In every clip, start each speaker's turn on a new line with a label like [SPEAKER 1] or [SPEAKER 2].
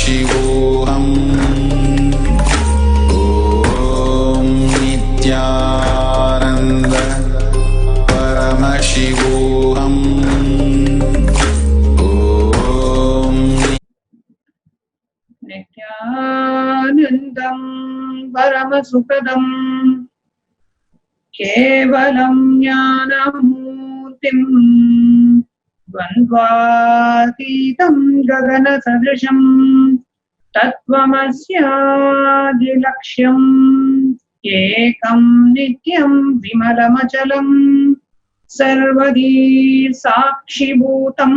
[SPEAKER 1] Paramashivoham Om Nithyananda Paramashivoham Om
[SPEAKER 2] Nithyanandam Paramasukadam Kevalam Jnanamurtim Dvandvatitam Gagana Sadrisham Tattvamasyaadilaksham Ekam Nityam Vimalamachalam Sarvadi Sakshibhutam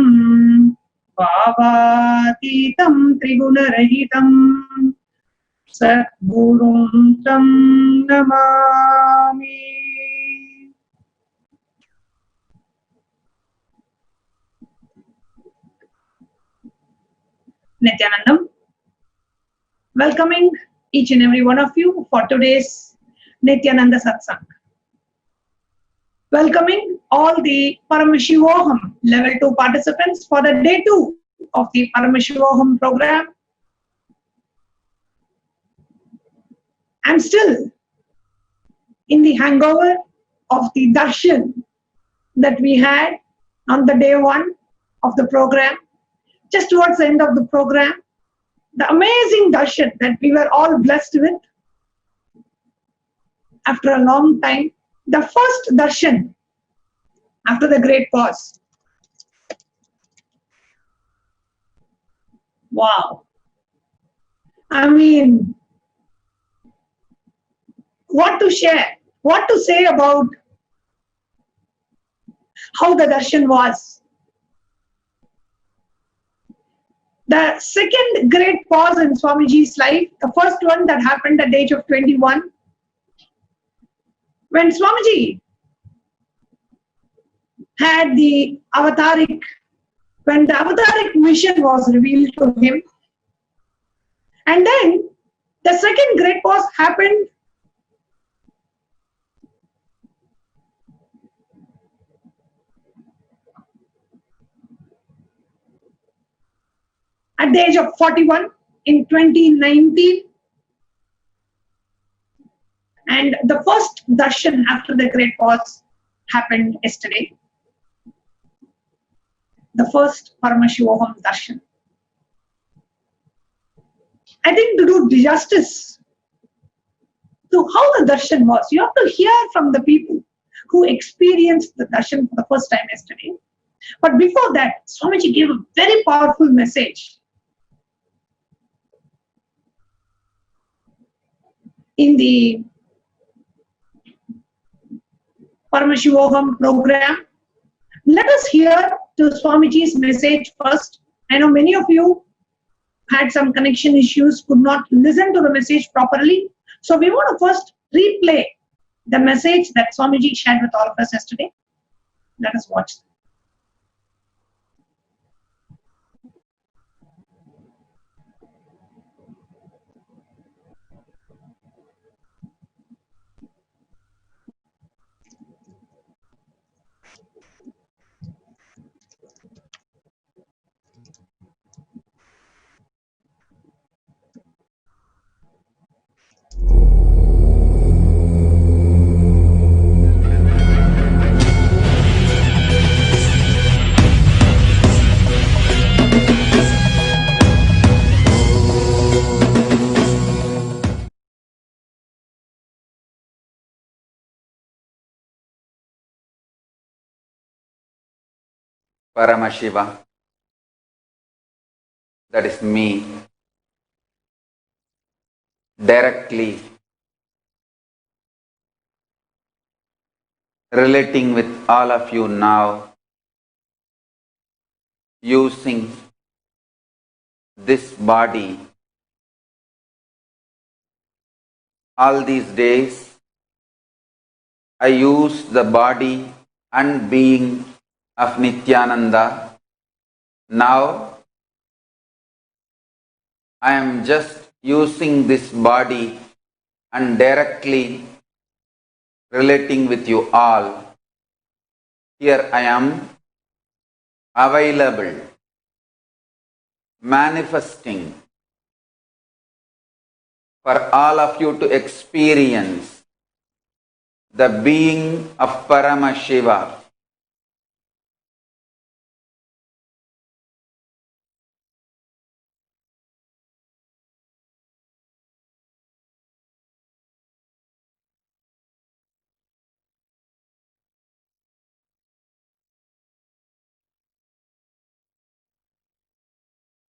[SPEAKER 2] Bhavatitam Trigunarahitam Satgurum Tam Namami. Nithyanandam, welcoming each and every one of you for today's Nithyananda Satsang. Welcoming all the Paramashivoham Level 2 participants for the day 2 of the Paramashivoham program. I'm still in the hangover of the darshan that we had on the day 1 of the program. Just towards the end of the program, the amazing darshan that we were all blessed with after a long time, the first darshan after the great pause. Wow. I mean, what to share, what to say about how the darshan was. The second great pause in Swamiji's life, the first one that happened at the age of 21, when Swamiji had the avataric, when the avataric mission was revealed to him. And then the second great pause happened at the age of 41 in 2019. And the first darshan after the great pause happened yesterday. The first Paramashivoham darshan. I think to do justice to how the darshan was, you have to hear from the people who experienced the darshan for the first time yesterday. But before that, Swamiji gave a very powerful message. In the Paramashivoham program, let us hear to Swamiji's message first. I know many of you had some connection issues, could not listen to the message properly. So we want to first replay the message that Swamiji shared with all of us yesterday. Let us watch.
[SPEAKER 3] Paramashiva, that is me, directly relating with all of you now, using this body. All these days, I use the body and being of Nithyananda. Now, I am just using this body and directly relating with you all. Here I am available, manifesting for all of you to experience the being of Paramashiva.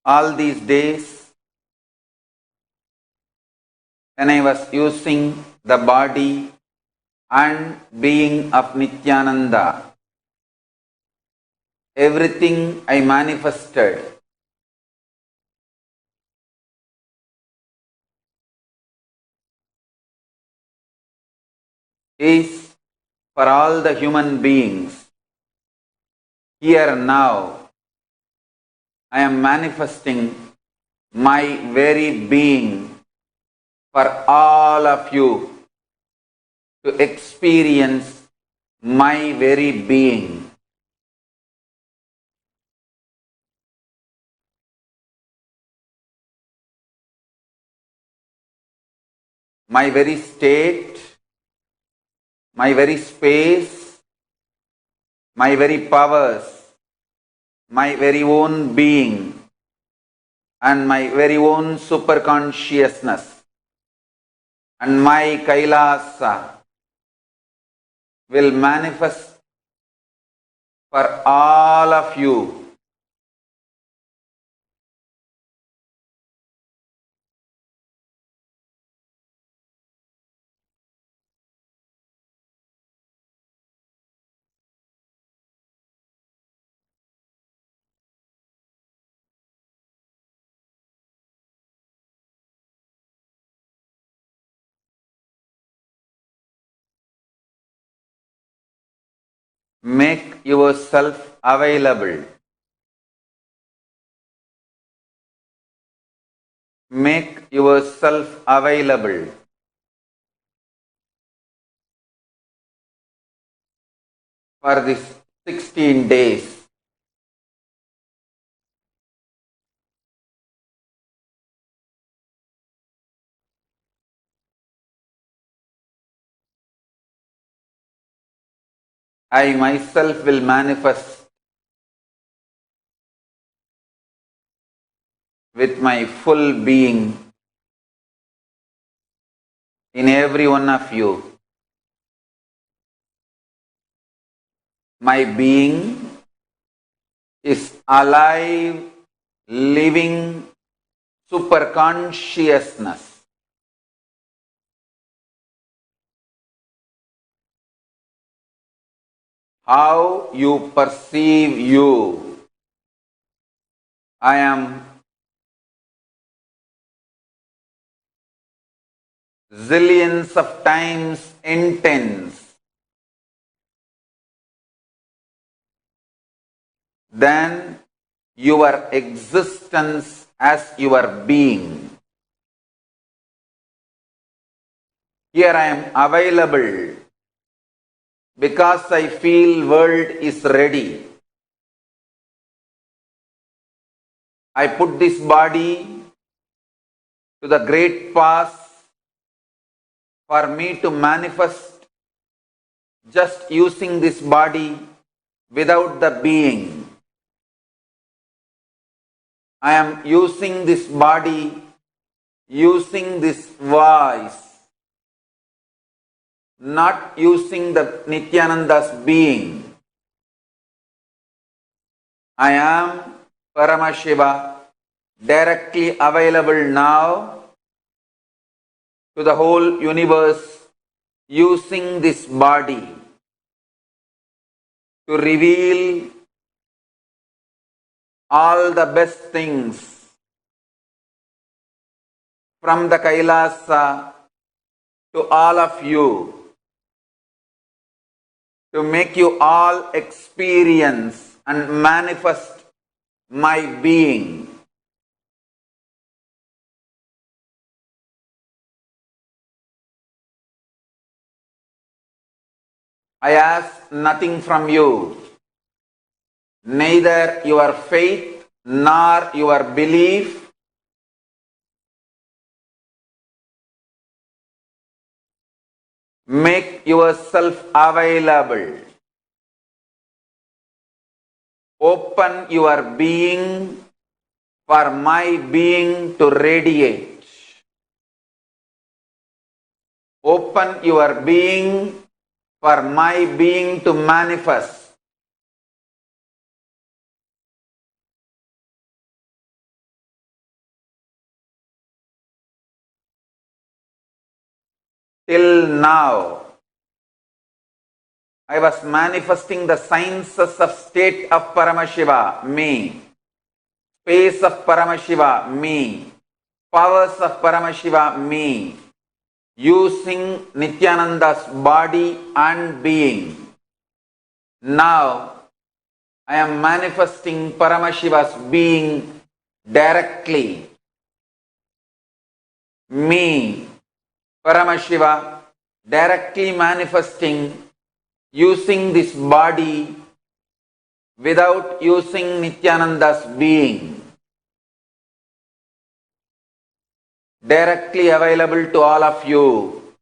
[SPEAKER 3] All these days, when I was using the body and being of Nithyananda, everything I manifested is for all the human beings. Here and now, I am manifesting my very being for all of you to experience my very being. My very state, my very space, my very powers, my very own being, and my very own superconsciousness, and my Kailasa will manifest for all of you. Make yourself available. Make yourself available for this 16 days. I myself will manifest with my full being in every one of you. My being is alive, living superconsciousness. How you perceive you, I am zillions of times intense than your existence as your being. Here I am available because I feel world is ready. I put this body to the great pass for me to manifest just using this body without the being. I am using this body, using this voice, not using the Nithyananda's being. I am Paramashiva, directly available now to the whole universe using this body to reveal all the best things from the Kailasa to all of you, to make you all experience and manifest my being. I ask nothing from you, neither your faith nor your belief, Make yourself available. Open your being for my being to radiate. Open your being for my being to manifest. Till now, I was manifesting the sciences of state of Paramashiva, me, space of Paramashiva, me, powers of Paramashiva, me, using Nithyananda's body and being. Now, I am manifesting Paramashiva's being directly. Me, Paramashiva, directly manifesting using this body without using Nithyananda's being. Directly available to all of you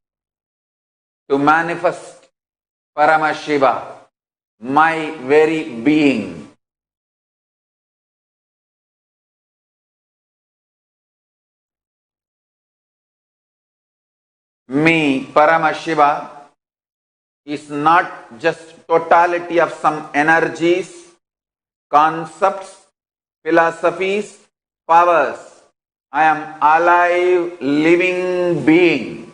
[SPEAKER 3] to manifest Paramashiva, my very being. Me, Paramashiva, is not just totality of some energies, concepts, philosophies, powers. I am alive, living being.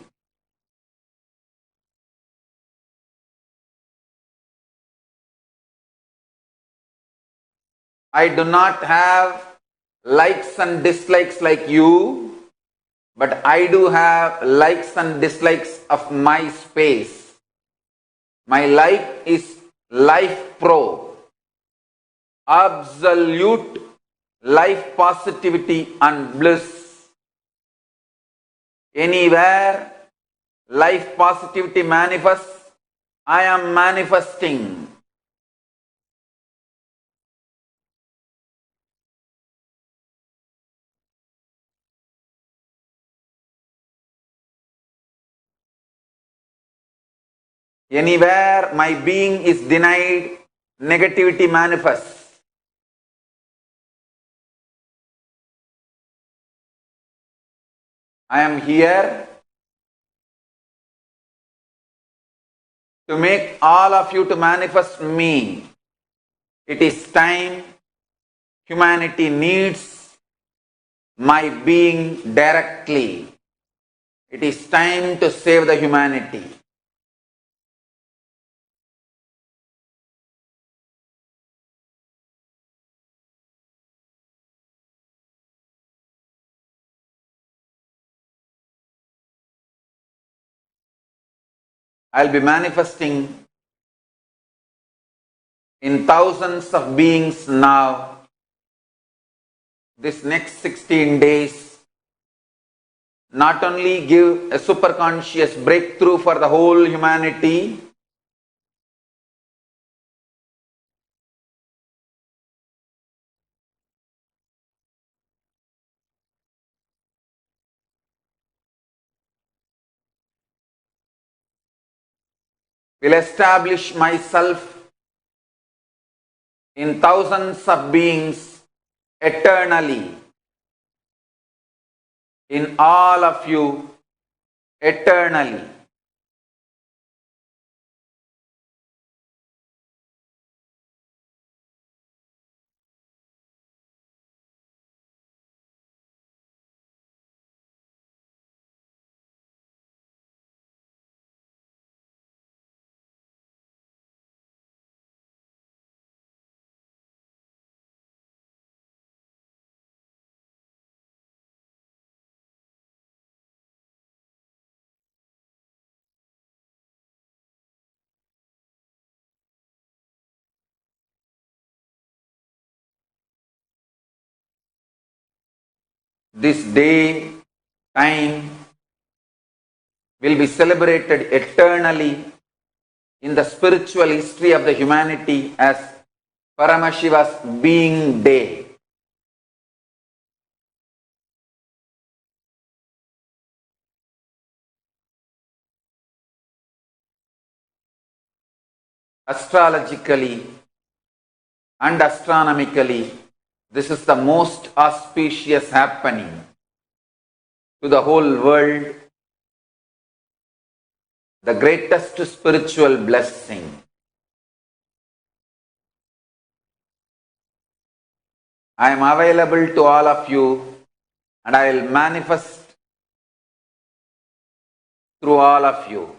[SPEAKER 3] I do not have likes and dislikes like you, but I do have likes and dislikes of my space. My like is life pro, absolute life positivity and bliss. Anywhere life positivity manifests, I am manifesting. Anywhere my being is denied, negativity manifests. I am here to make all of you to manifest me. It is time. Humanity needs my being directly. It is time to save the humanity. I'll be manifesting in thousands of beings now. This next 16 days, not only give a superconscious breakthrough for the whole humanity, will establish myself in thousands of beings eternally, in all of you eternally. This day, time will be celebrated eternally in the spiritual history of the humanity as Paramashiva's being day. astrologically and astronomically, this is the most auspicious happening to the whole world, the greatest spiritual blessing. I am available to all of you and I will manifest through all of you.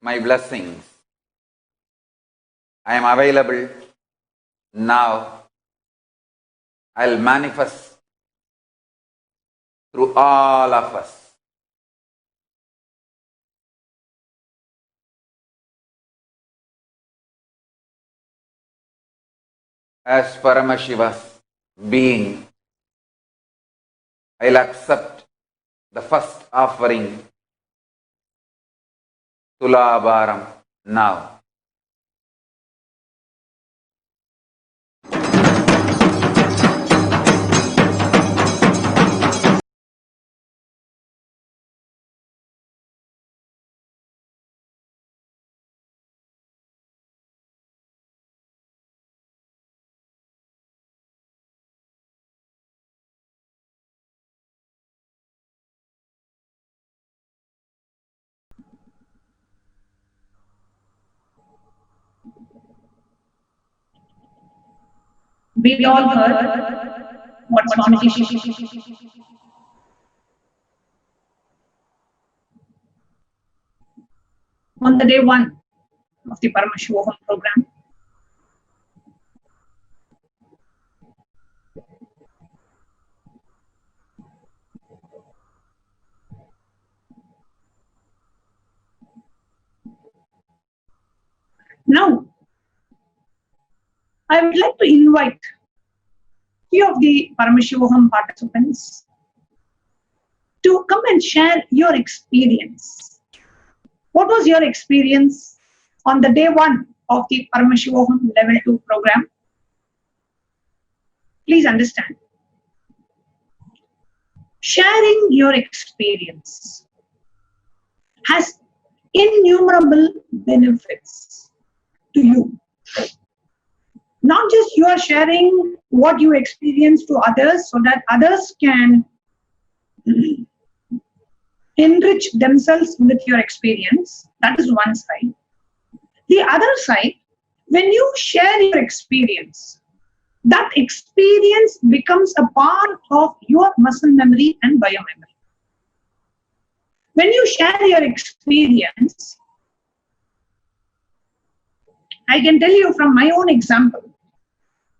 [SPEAKER 3] My blessings. I am available now. I'll manifest through all of us. As Paramashiva's being, I'll accept the first offering, Tulabharam, now.
[SPEAKER 2] We all heard what Swamiji said. On the day one of the Paramashivoham program, now I would like to invite few of the Paramashivoham participants to come and share your experience. What was your experience on the day one of the Paramashivoham Level 2 program? Please understand. Sharing your experience has innumerable benefits to you. Not just you are sharing what you experience to others so that others can enrich themselves with your experience. That is one side. The other side, when you share your experience, that experience becomes a part of your muscle memory and biomemory. When you share your experience, I can tell you from my own example.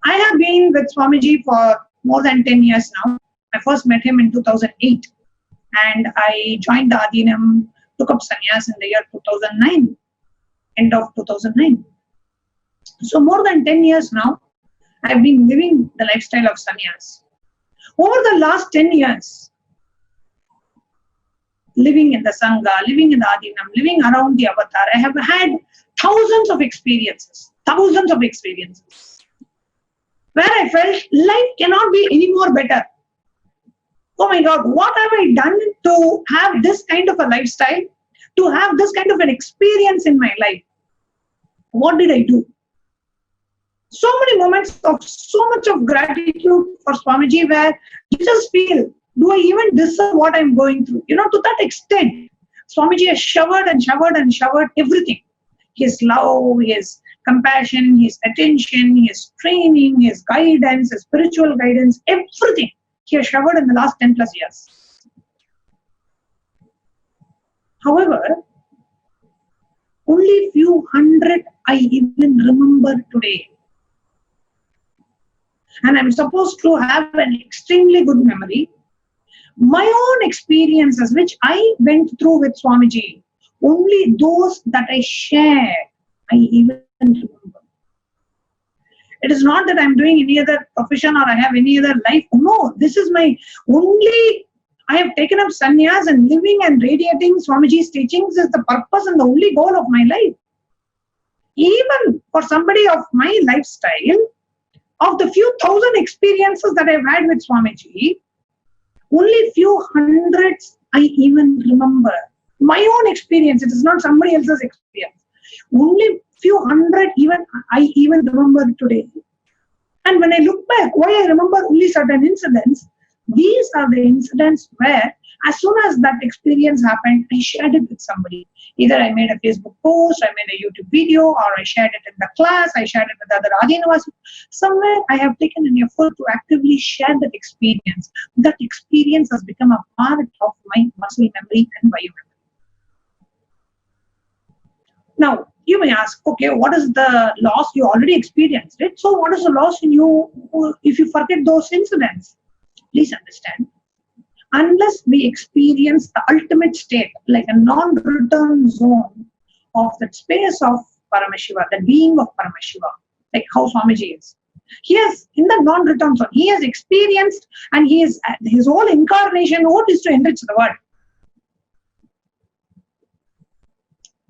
[SPEAKER 2] I have been with Swamiji for more than 10 years now. I first met him in 2008 and I joined the Adhinam, took up sannyas in the year 2009, end of 2009. So more than 10 years now, I've been living the lifestyle of sannyas. Over the last 10 years, living in the Sangha, living in the Adhinam, living around the avatar, I have had thousands of experiences, where I felt life cannot be any more better. Oh my God, what have I done to have this kind of a lifestyle, to have this kind of an experience in my life? What did I do? So many moments of so much of gratitude for Swamiji where you just feel, do I even deserve what I'm going through? To that extent, Swamiji has showered and showered and showered everything. His love, his compassion, his attention, his training, his guidance, his spiritual guidance, everything he has showered in the last 10 plus years. However, only few hundred I even remember today. And I'm supposed to have an extremely good memory. My own experiences, which I went through with Swamiji, only those that I share, I even remember. It is not that I'm doing any other profession or I have any other life. No, this is my only, I have taken up sannyas and living and radiating Swamiji's teachings is the purpose and the only goal of my life. Even for somebody of my lifestyle, of the few thousand experiences that I've had with Swamiji, only few hundreds I even remember. My own experience, it is not somebody else's experience. Only few hundred I even remember today. And when I look back, why I remember only certain incidents, these are the incidents where as soon as that experience happened, I shared it with somebody. Either I made a Facebook post, I made a YouTube video, or I shared it in the class, I shared it with other Adhinavas. Somewhere I have taken an effort to actively share that experience. That experience has become a part of my muscle memory and biomemory. Now, you may ask, okay, what is the loss? You already experienced it. So what is the loss in you if you forget those incidents? Please understand. Unless we experience the ultimate state, like a non-return zone of that space of Paramashiva, the being of Paramashiva, like how Swamiji is. He has, in the non-return zone, he has experienced and he is, his whole incarnation, what is to enrich the world.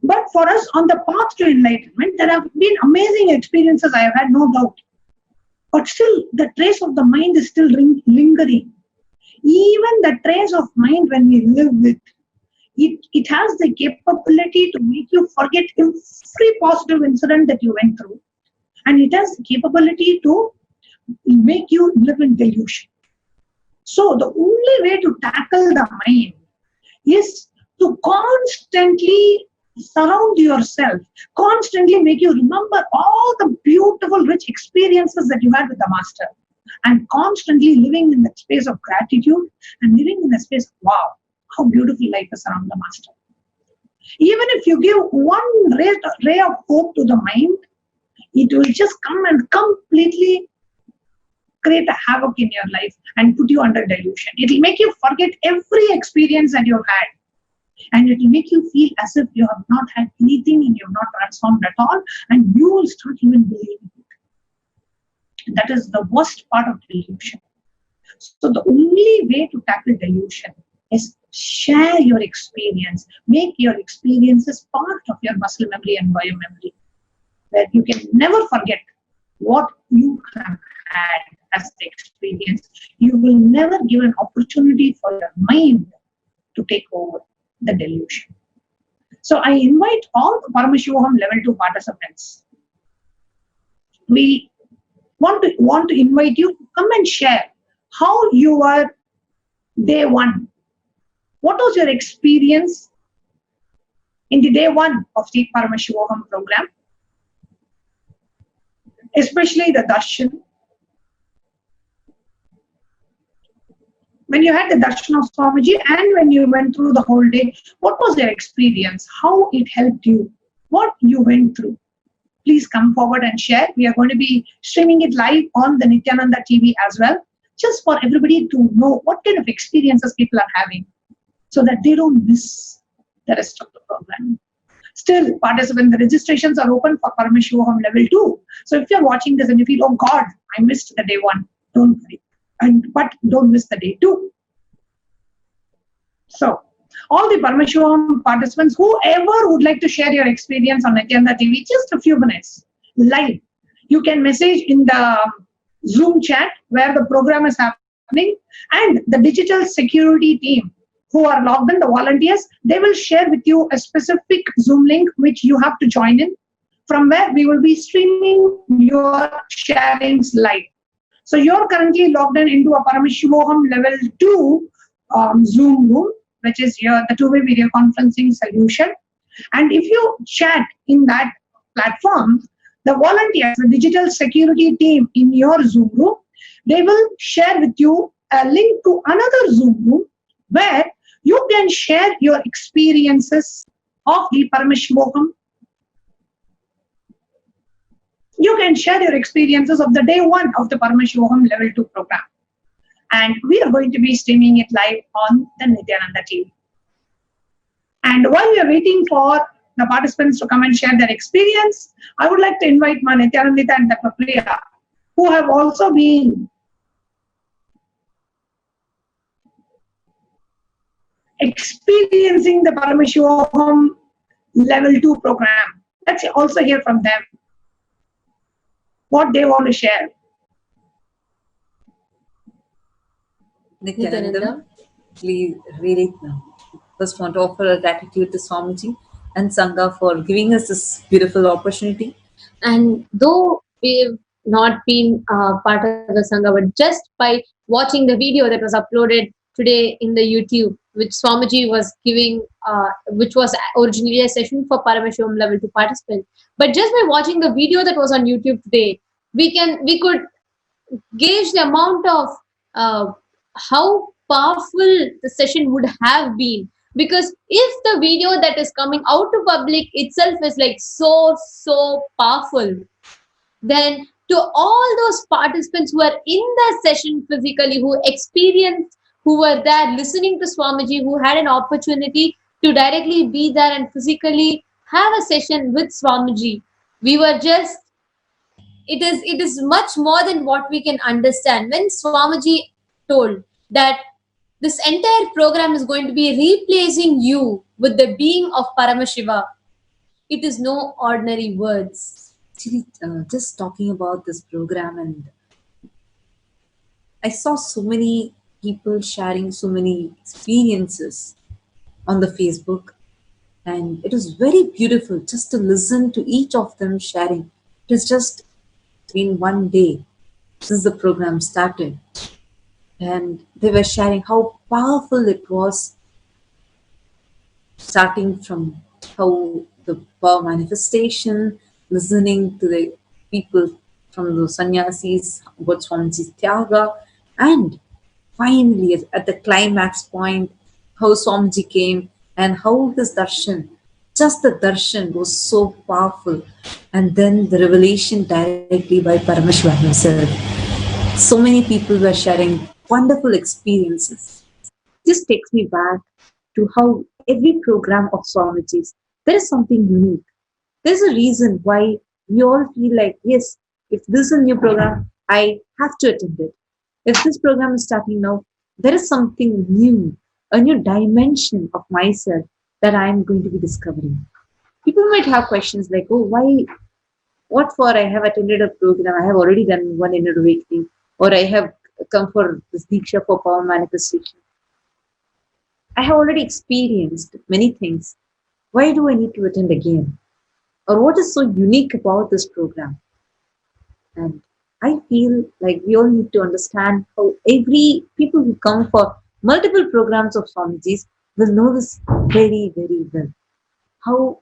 [SPEAKER 2] But for us on the path to enlightenment, there have been amazing experiences, I have had no doubt. But still, the trace of the mind is still lingering. Even the trace of mind when we live with, it has the capability to make you forget every positive incident that you went through. And it has the capability to make you live in delusion. So the only way to tackle the mind is to constantly surround yourself, constantly make you remember all the beautiful, rich experiences that you had with the Master. And constantly living in that space of gratitude and living in a space of, wow, how beautiful life is around the Master. Even if you give one ray of hope to the mind, it will just come and completely create a havoc in your life and put you under delusion. It will make you forget every experience that you've had. And it will make you feel as if you have not had anything and you have not transformed at all. And you will start even believing it. That is the worst part of delusion. So the only way to tackle delusion is share your experience. Make your experiences part of your muscle memory and biomemory, where you can never forget what you have had as the experience. You will never give an opportunity for your mind to take over the delusion. So I invite all the Paramashivoham Level 2 participants. We want to invite you to come and share how you were day one. What was your experience in the day one of the Paramashivoham program? Especially the darshan, when you had the darshan of Swamiji and when you went through the whole day, what was your experience? How it helped you? What you went through? Please come forward and share. We are going to be streaming it live on the Nithyananda TV as well, just for everybody to know what kind of experiences people are having, so that they don't miss the rest of the program. Still, participant, the registrations are open for Paramashivoham Level 2. So if you're watching this and you feel, oh God, I missed the day 1, don't worry. But don't miss the day 2. So, all the Paramashivam participants, whoever would like to share your experience on Nithyananda TV, just a few minutes, live. You can message in the Zoom chat where the program is happening, and the digital security team who are logged in, the volunteers, they will share with you a specific Zoom link which you have to join in, from where we will be streaming your sharings live. So you're currently logged in into a Paramashivoham Level 2 Zoom room, which is here, the two-way video conferencing solution. And if you chat in that platform, the volunteers, the digital security team in your Zoom room, they will share with you a link to another Zoom room where you can share your experiences of the Paramashivoham. You can share your experiences of the day 1 of the Paramashivoham Level 2 program. And we are going to be streaming it live on the Nithyananda TV. And while we are waiting for the participants to come and share their experience, I would like to invite my Nithyanandita and Dr. Priya, who have also been experiencing the Paramashivoham Level 2 program. Let's also hear from them what they want to share.
[SPEAKER 4] Nithyananda, please really first want to offer a gratitude to Swamiji and Sangha for giving us this beautiful opportunity.
[SPEAKER 5] And though we've not been part of the Sangha, but just by watching the video that was uploaded today in the YouTube, which Swamiji was giving, which was originally a session for Paramashivam Level 2 participants, but just by watching the video that was on YouTube today, we could gauge the amount of how powerful the session would have been. Because if the video that is coming out to public itself is like so powerful, then to all those participants who are in the session physically, who experienced, who were there listening to Swamiji, who had an opportunity to directly be there and physically have a session with Swamiji, we were just, it is much more than what we can understand. When Swamiji told that this entire program is going to be replacing you with the being of Paramashiva, it is no ordinary words.
[SPEAKER 4] Actually, just talking about this program, and I saw so many people sharing so many experiences on the Facebook, and it was very beautiful just to listen to each of them sharing. It has just been one day since the program started, and they were sharing how powerful it was, starting from how the power manifestation, listening to the people from the sannyasis, about Swamiji's Tyaga, and finally at the climax point, how Swamiji came and how his darshan, just the darshan was so powerful, and then the revelation directly by Paramashiva himself. So many people were sharing wonderful experiences. This takes me back to how every program of Swamiji's, there is something unique. There's a reason why we all feel like, yes, if this is a new program, I have to attend it. If this program is starting now, there is something new, a new dimension of myself that I am going to be discovering. People might have questions like, oh, why, what for I have attended a program, I have already done one inner awakening, or I have come for this Diksha for power manifestation. I have already experienced many things. Why do I need to attend again? Or what is so unique about this program? And I feel like we all need to understand how every people who come for multiple programs of Swamiji's will know this very, very well. How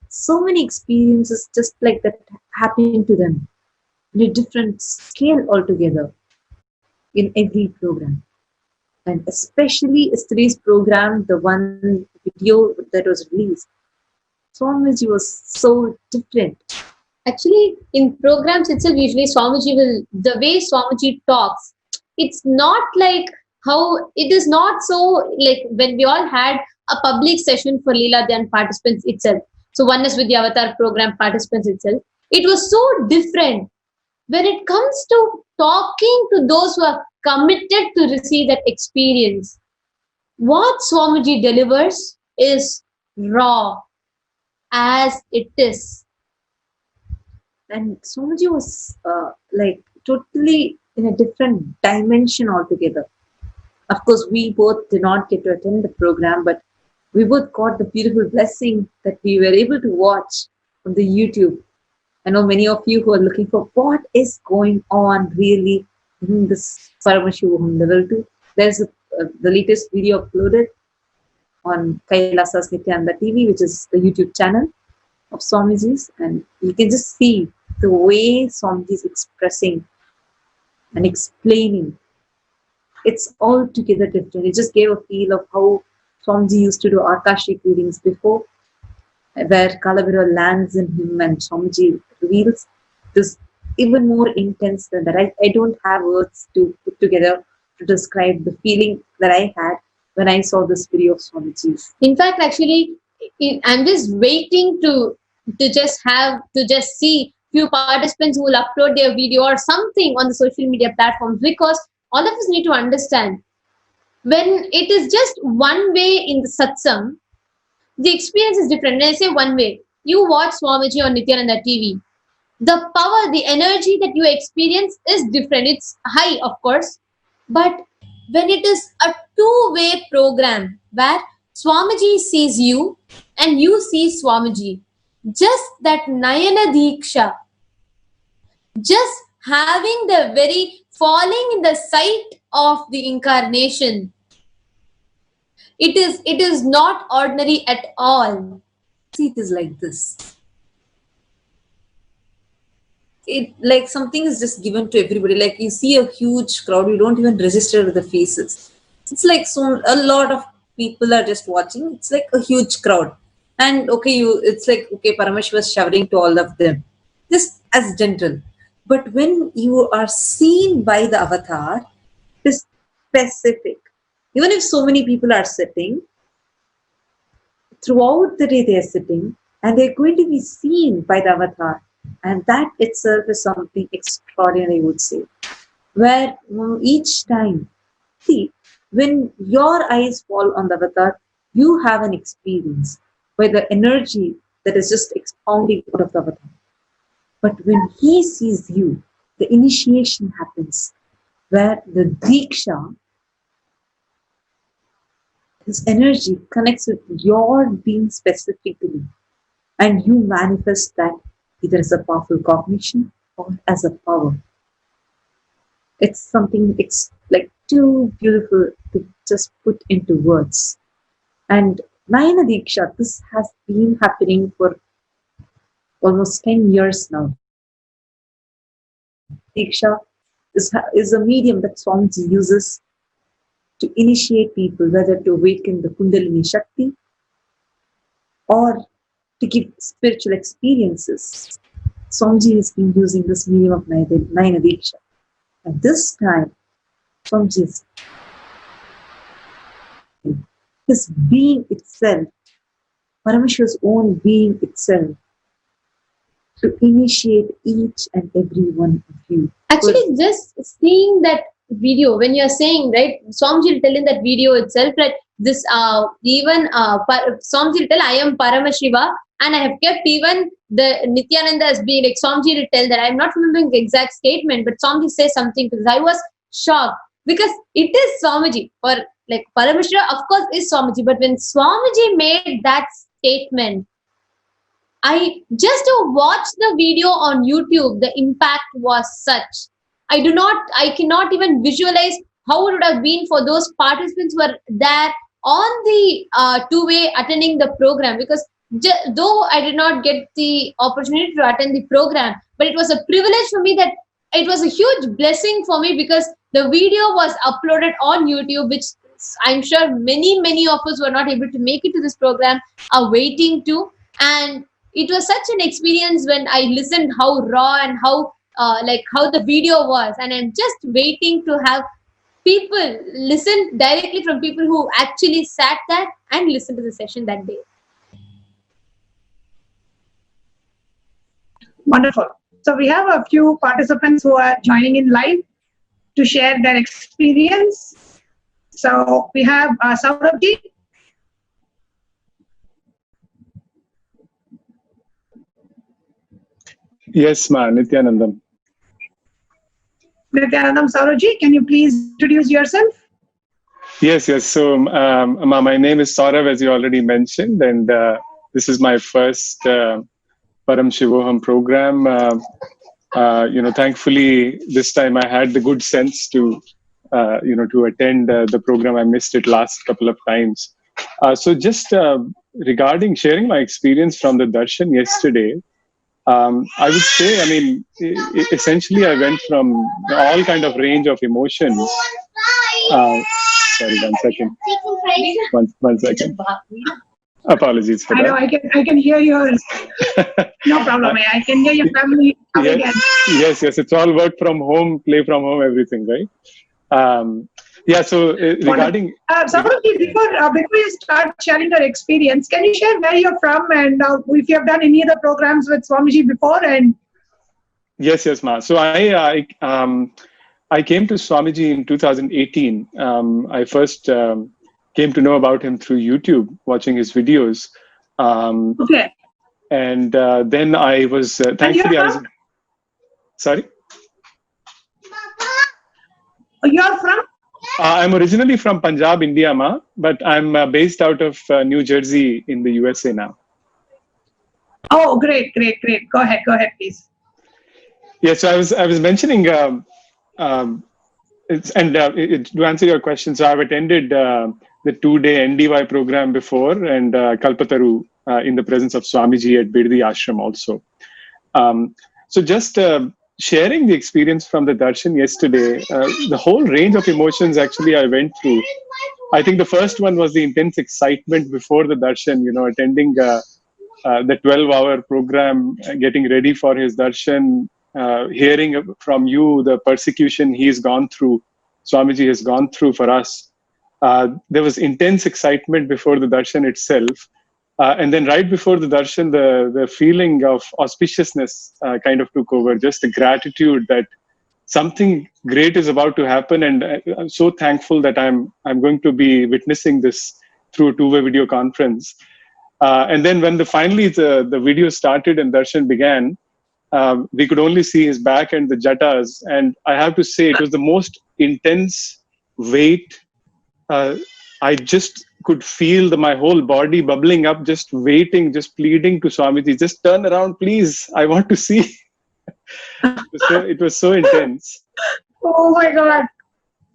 [SPEAKER 4] so many experiences just like that happen to them in a different scale altogether in every program. And especially yesterday's program, the one video that was released, Swamiji was so different.
[SPEAKER 5] Actually, in programs itself, usually Swamiji will, the way Swamiji talks, it's not like how, it is not so like when we all had a public session for Leela Dhyan participants itself. So Oneness with the Avatar program participants itself. It was so different. When it comes to talking to those who are committed to receive that experience, what Swamiji delivers is raw as it is.
[SPEAKER 4] And Swamiji was like totally in a different dimension altogether. Of course, we both did not get to attend the program, but we both got the beautiful blessing that we were able to watch on the YouTube. I know many of you who are looking for what is going on really in this Paramashivoham Level 2. There's the latest video uploaded on Kailasa's Nithyananda TV, which is the YouTube channel of Swamiji's, and you can just see the way Swamiji is expressing and explaining. It's altogether different. It just gave a feel of how Swamiji used to do Akashic readings before, where Kalabhira lands in him and Swamiji reveals. It is even more intense than that. I don't have words to put together to describe the feeling that I had when I saw this video of Swamiji's.
[SPEAKER 5] In fact, actually, I'm just waiting to just see few participants who will upload their video or something on the social media platforms, because all of us need to understand, when it is just one way in the satsang, the experience is different. When I say one way, you watch Swamiji on Nithyananda TV, the power, the energy that you experience is different. It's high, of course, but when it is a two-way program where Swamiji sees you and you see Swamiji, just that Nayana Diksha, just having the very falling in the sight of the incarnation, it is not ordinary at all.
[SPEAKER 4] See, it is like this. It like something is just given to everybody. Like you see a huge crowd, you don't even register the faces. It's like so a lot of people are just watching. It's like a huge crowd, and okay, it's like okay, Paramashiva was shouting to all of them, just as gentle. But when you are seen by the avatar, it is specific. Even if so many people are sitting, throughout the day they are sitting, and they're going to be seen by the avatar. And that itself is something extraordinary, I would say. Where each time, see, when your eyes fall on the avatar, you have an experience where the energy that is just expounding out of the avatar. But when he sees you, the initiation happens, where the Diksha, his energy connects with your being specifically, and you manifest that either as a powerful cognition or as a power. It's something, it's like too beautiful to just put into words. And Nayana Diksha, this has been happening for almost 10 years now. Diksha is a medium that Swamiji uses to initiate people, whether to awaken the Kundalini Shakti or to give spiritual experiences. Swamiji has been using this medium of Nayana Diksha. And this time, Swamiji, his being itself, Paramashiva's own being itself, to initiate each and every one of you.
[SPEAKER 5] Actually, just seeing that video, when you're saying, right, Swamiji will tell in that video itself that this Swamiji will tell, I am Paramashiva, and I have kept even the Nithyananda as being like, Swamiji will tell that. I'm not remembering the exact statement, but Swamiji says something because I was shocked, because it is Swamiji. For like Paramashiva, of course, is Swamiji, but when Swamiji made that statement, I just to watch the video on YouTube, the impact was such. I cannot even visualize how it would have been for those participants who were there on the two-way attending the program, because though I did not get the opportunity to attend the program, but it was a privilege for me that it was a huge blessing for me because the video was uploaded on YouTube, which I'm sure many of us were not able to make it to this program are waiting to. And it was such an experience when I listened how raw and how how the video was, and I'm just waiting to have people listen directly from people who actually sat there and listened to the session that day.
[SPEAKER 2] Wonderful. So we have a few participants who are joining in live to share their experience. So we have Saurabh.
[SPEAKER 6] Yes, ma, Nithyanandam.
[SPEAKER 2] Nithyanandam, Saurabh, can you please introduce yourself?
[SPEAKER 6] Yes. So, ma, my name is Saurav, as you already mentioned, and this is my first Paramashivoham program. Thankfully, this time I had the good sense to, to attend the program. I missed it last couple of times. So, just regarding sharing my experience from the darshan yesterday, I would say, essentially, I went from all kind of range of emotions. Sorry, 1 second. One second. Apologies for that.
[SPEAKER 2] I know, I can hear yours. No problem. I can hear your family coming in.
[SPEAKER 6] Yes. It's all work from home, play from home, everything, right? So regarding...
[SPEAKER 2] Saurabh, before you start sharing your experience, can you share where you're from and if you have done any other programs with Swamiji before? And
[SPEAKER 6] Yes, ma. So I came to Swamiji in 2018. I first came to know about him through YouTube, watching his videos.
[SPEAKER 2] Okay.
[SPEAKER 6] And then I was, thankfully, I was... Sorry?
[SPEAKER 2] You're from?
[SPEAKER 6] I'm originally from Punjab, India, ma, but I'm based out of New Jersey in the USA now.
[SPEAKER 2] Oh, great. Go ahead, please.
[SPEAKER 6] Yes, so I was mentioning, to answer your question, so I've attended the 2-day NDY program before, and Kalpataru in the presence of Swamiji at Biddi Ashram also. So just sharing the experience from the darshan yesterday, the whole range of emotions actually I went through. I think the first one was the intense excitement before the darshan, attending the 12-hour program, getting ready for his darshan, hearing from you the persecution he's gone through, Swamiji has gone through for us. There was intense excitement before the darshan itself. And then right before the darshan, the feeling of auspiciousness kind of took over, just the gratitude that something great is about to happen. And I'm so thankful that I'm going to be witnessing this through a 2-way video conference. And then when finally the video started and darshan began, we could only see his back and the jatas. And I have to say, it was the most intense weight. I just could feel my whole body bubbling up, just waiting, just pleading to Swamiji, just turn around, please. I want to see. It was so intense.
[SPEAKER 2] Oh my God.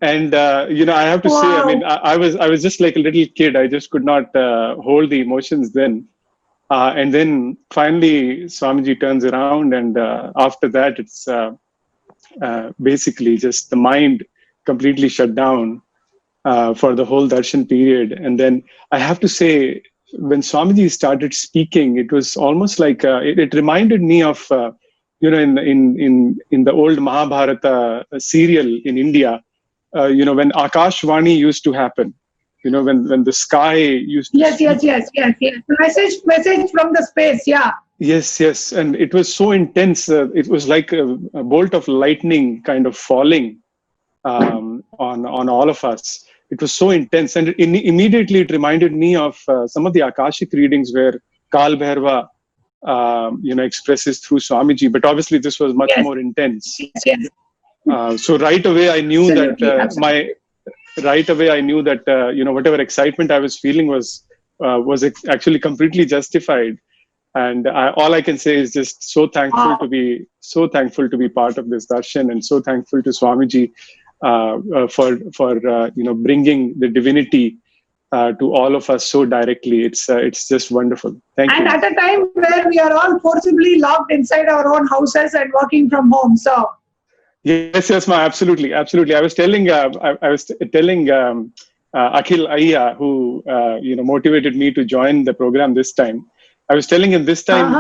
[SPEAKER 6] And, I have to say, I was just like a little kid. I just could not hold the emotions then. And then finally, Swamiji turns around, and after that, it's basically just the mind completely shut down for the whole darshan period. And then I have to say, when Swamiji started speaking, it was almost like it reminded me of in the old Mahabharata serial in India, when Akashvani used to happen. When the sky used to...
[SPEAKER 2] Yes. Message from the space, yeah.
[SPEAKER 6] Yes. And it was so intense. It was like a bolt of lightning kind of falling on all of us. It was so intense. And immediately it reminded me of some of the Akashic readings where Kal Bhairava, expresses through Swamiji. But obviously this was much more intense.
[SPEAKER 2] Yes.
[SPEAKER 6] So right away I knew
[SPEAKER 2] Absolutely.
[SPEAKER 6] whatever excitement I was feeling was actually completely justified. And all I can say is just so thankful to be part of this darshan, and so thankful to Swamiji for bringing the divinity to all of us so directly. It's just wonderful. Thank you.
[SPEAKER 2] And at a time where we are all forcibly locked inside our own houses and working from home, so
[SPEAKER 6] Yes, ma, absolutely. I was telling, Akhil Ayya, who motivated me to join the program this time. I was telling him this time,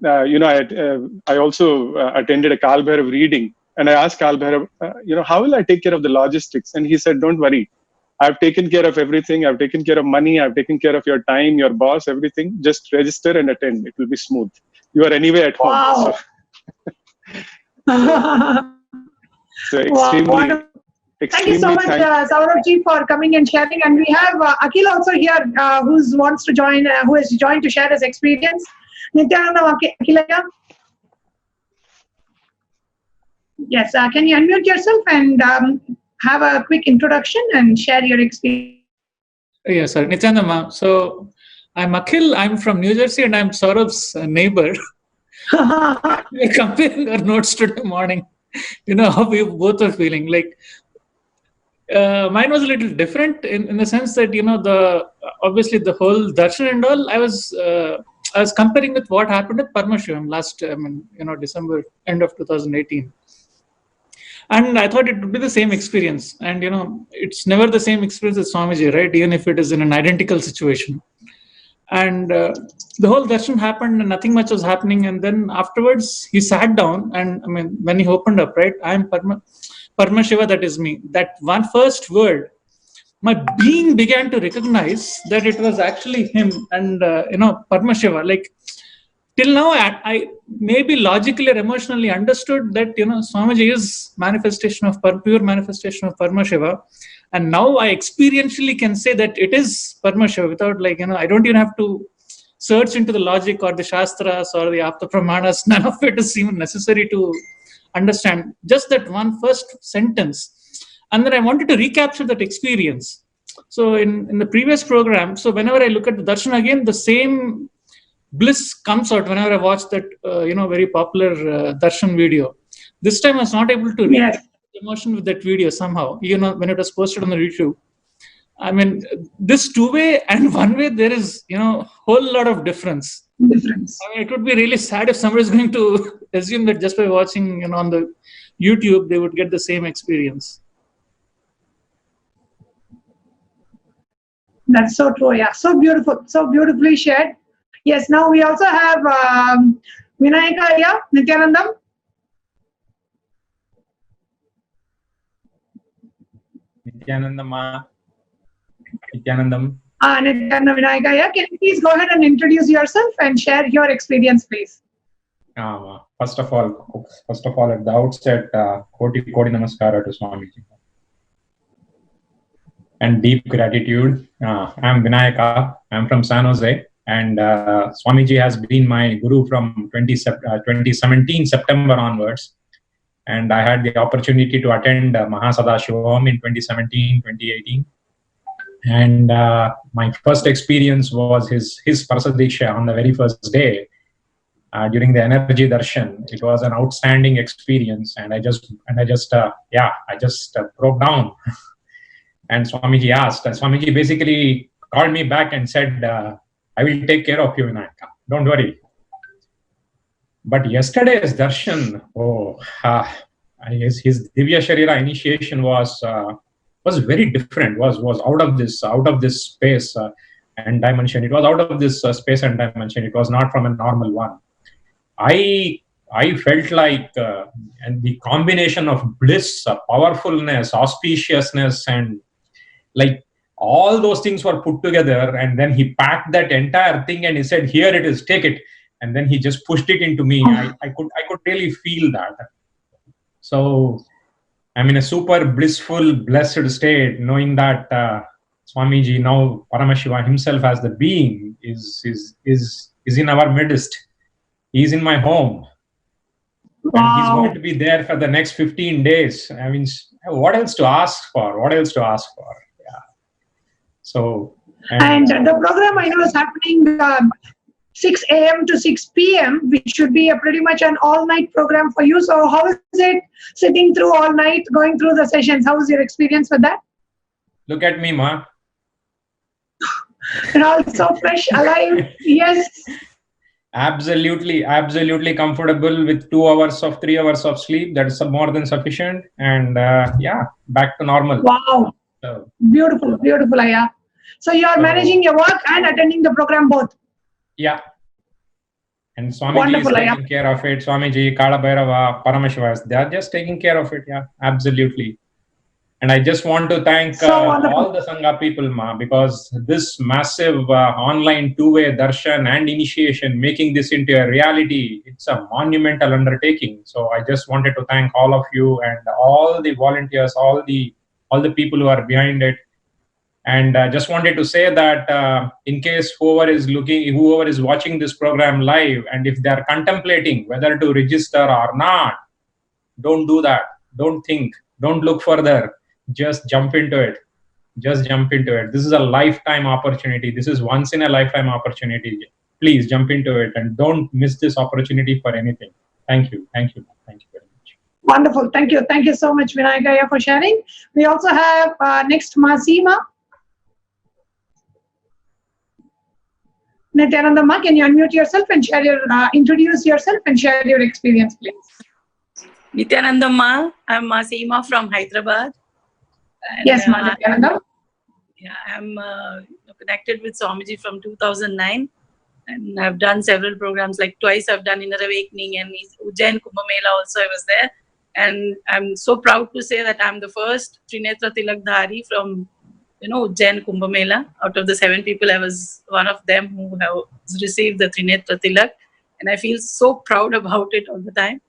[SPEAKER 6] I also attended a Kal Bhairav reading, and I asked Kal Bhairav, how will I take care of the logistics? And he said, don't worry. I've taken care of everything. I've taken care of money. I've taken care of your time, your boss, everything. Just register and attend. It will be smooth. You are anyway at home.
[SPEAKER 2] Wow.
[SPEAKER 6] So extremely,
[SPEAKER 2] Thank you so much, Saurabhji, for coming and sharing. And we have Akhil also here, who wants to join, who has joined to share his experience. Nithyananda, Akhilaya. Yes, can you unmute yourself and have a quick introduction and share your experience?
[SPEAKER 7] Yes, sir. Nithyananda. So I'm Akhil. I'm from New Jersey, and I'm Saurabh's neighbor. We're comparing our notes today morning. How we both are feeling. Like mine was a little different in the sense that obviously the whole darshan and all. I was comparing with what happened at Paramashivam last December, end of 2018. And I thought it would be the same experience. And, it's never the same experience as Swamiji, right? Even if it is in an identical situation. And the whole darshan happened and nothing much was happening. And then afterwards, he sat down and, when he opened up, right? I am Paramashiva, that is me. That one first word, my being began to recognize that it was actually him and, Paramashiva. Like, till now, I maybe logically or emotionally understood that, Swamiji is pure manifestation of Paramashiva. And now I experientially can say that it is Paramashiva without I don't even have to search into the logic or the Shastras or the Apta Pramanas. None of it is even necessary to understand. Just that one first sentence. And then I wanted to recapture that experience. So in the previous program, so whenever I look at the darshan again, the same bliss comes out whenever I watch that, very popular darshan video. This time I was not able to recapture emotion with that video somehow, when it was posted on the YouTube. This two-way and one-way, there is, whole lot of difference. It would be really sad if somebody is going to assume that just by watching, on the YouTube, they would get the same experience.
[SPEAKER 2] That's so true. Yeah, so beautiful, so beautifully shared. Yes, now we also have Vinayaka here, Nithyanandam.
[SPEAKER 8] Nithyanandam.
[SPEAKER 2] Nithyananda Vinayaka here. Can you please go ahead and introduce yourself and share your experience, please?
[SPEAKER 8] First of all, at the outset, Koti Namaskara to Swamiji. And deep gratitude. I'm Vinayaka. I'm from San Jose. And Swamiji has been my guru from 2017 September onwards. And I had the opportunity to attend Mahasannidhanam in 2017-2018. And my first experience was his Prasadiksha on the very first day during the Energy Darshan. It was an outstanding experience, and I just broke down. And Swamiji basically called me back and said, I will take care of you, Vinayaka. Don't worry. But yesterday's darshan, his Divya Sharira initiation was very different. Was out of this space and dimension. It was out of this space and dimension. It was not from a normal one. I felt like and the combination of bliss, powerfulness, auspiciousness, and like all those things were put together, and then he packed that entire thing and he said, "Here it is, take it." And then he just pushed it into me. I could really feel that. So I'm in a super blissful, blessed state, knowing that Swamiji, now Paramashiva himself as the being, is in our midst. He's in my home. Wow. And he's going to be there for the next 15 days. What else to ask for? Yeah. So.
[SPEAKER 2] And the program I know is happening 6 a.m. to 6 p.m., which should be pretty much an all-night program for you. So how is it sitting through all night, going through the sessions? How was your experience with that?
[SPEAKER 8] Look at me, Ma.
[SPEAKER 2] And also fresh, alive. Yes.
[SPEAKER 8] Absolutely comfortable with 2 hours of 3 hours of sleep. That is more than sufficient. And yeah, back to normal.
[SPEAKER 2] Wow.
[SPEAKER 8] So,
[SPEAKER 2] Beautiful, beautiful, Aya. So you are managing your work and attending the program both.
[SPEAKER 8] Yeah. And Swamiji
[SPEAKER 2] Wonderful,
[SPEAKER 8] is taking care of it. Swamiji, Kala Bhairava, Paramashiva, they are just taking care of it. Yeah, absolutely. And I just want to thank all the Sangha people, Ma, because this massive online two-way darshan and initiation, making this into a reality, it's a monumental undertaking. So I just wanted to thank all of you and all the volunteers, all the people who are behind it. And I just wanted to say that in case whoever is watching this program live, and if they are contemplating whether to register or not, don't do that. Don't think. Don't look further. Just jump into it. Just jump into it. This is a lifetime opportunity. This is once in a lifetime opportunity. Please jump into it and don't miss this opportunity for anything. Thank you. Thank you. Thank you very much.
[SPEAKER 2] Wonderful. Thank you. Thank you so much, Vinayakaya, for sharing. We also have next Masima. Nithyananda Ma, can you unmute yourself and share your, introduce yourself and share your experience, please?
[SPEAKER 9] Nithyananda Ma, I'm Masima from Hyderabad. And,
[SPEAKER 2] yes, Nithyananda.
[SPEAKER 9] Yeah, I'm connected with Swamiji from 2009. And I've done several programs, like twice I've done Inner Awakening and Ujjain Kumbh Mela also I was there. And I'm so proud to say that I'm the first Trinetra Tilak Dhari from Ujjain Kumbh Mela. Out of the 7 people, I was one of them who have received the Trinetra Tilak. And I feel so proud about it all the time.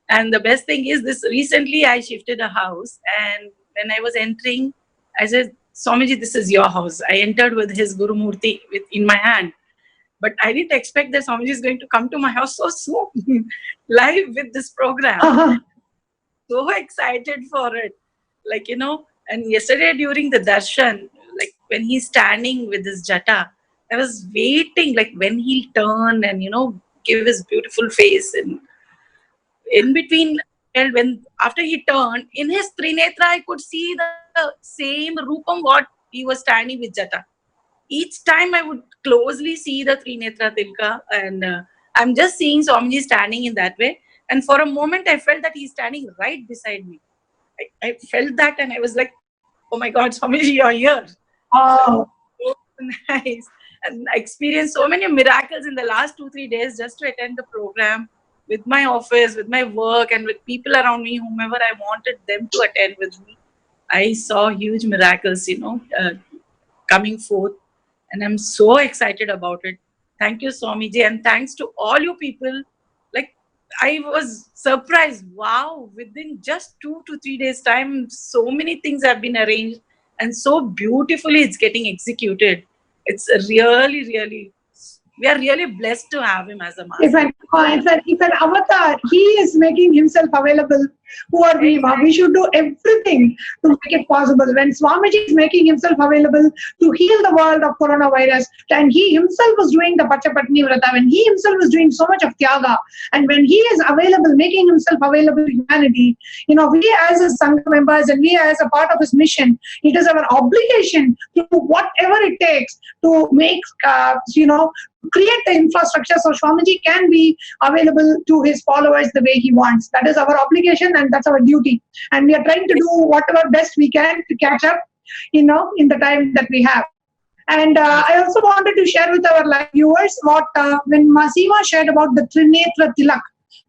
[SPEAKER 9] And the best thing is this, recently I shifted a house, and when I was entering, I said, Swamiji, this is your house. I entered with his Guru Murti in my hand. But I didn't expect that Swamiji is going to come to my house so soon, live with this program. So excited for it. And yesterday during the darshan, like when he's standing with his jata, I was waiting, like when he'll turn and, give his beautiful face. And in between, and after he turned, in his Trinetra, I could see the same Rupam what he was standing with jata. Each time I would closely see the Trinetra Tilka, and I'm just seeing Swamiji standing in that way. And for a moment, I felt that he's standing right beside me. I felt that, and I was like, oh my God, Swamiji, you're here.
[SPEAKER 2] Oh.
[SPEAKER 9] So nice. And I experienced so many miracles in the last 2-3 days just to attend the program with my office, with my work, and with people around me, whomever I wanted them to attend with me. I saw huge miracles, coming forth. And I'm so excited about it. Thank you, Swamiji. And thanks to all you people. Like, I was surprised. Wow, within just 2 to 3 days time, so many things have been arranged. And so beautifully it's getting executed. It's really, really, we are really blessed to have him as a master.
[SPEAKER 2] If an avatar, he is making himself available. Who are we? We should do everything to make it possible. When Swamiji is making himself available to heal the world of coronavirus, and he himself was doing the Pachapatni Vrata, when he himself was doing so much of Tyaga, and when he is available, making himself available to humanity, we as his Sangha members and we as a part of his mission, it is our obligation to do whatever it takes to make, create the infrastructure so Swamiji can be available to his followers the way he wants. That is our obligation and that's our duty. And we are trying to do whatever best we can to catch up, in the time that we have. And I also wanted to share with our live viewers what when Masima shared about the Trinetra Tilak.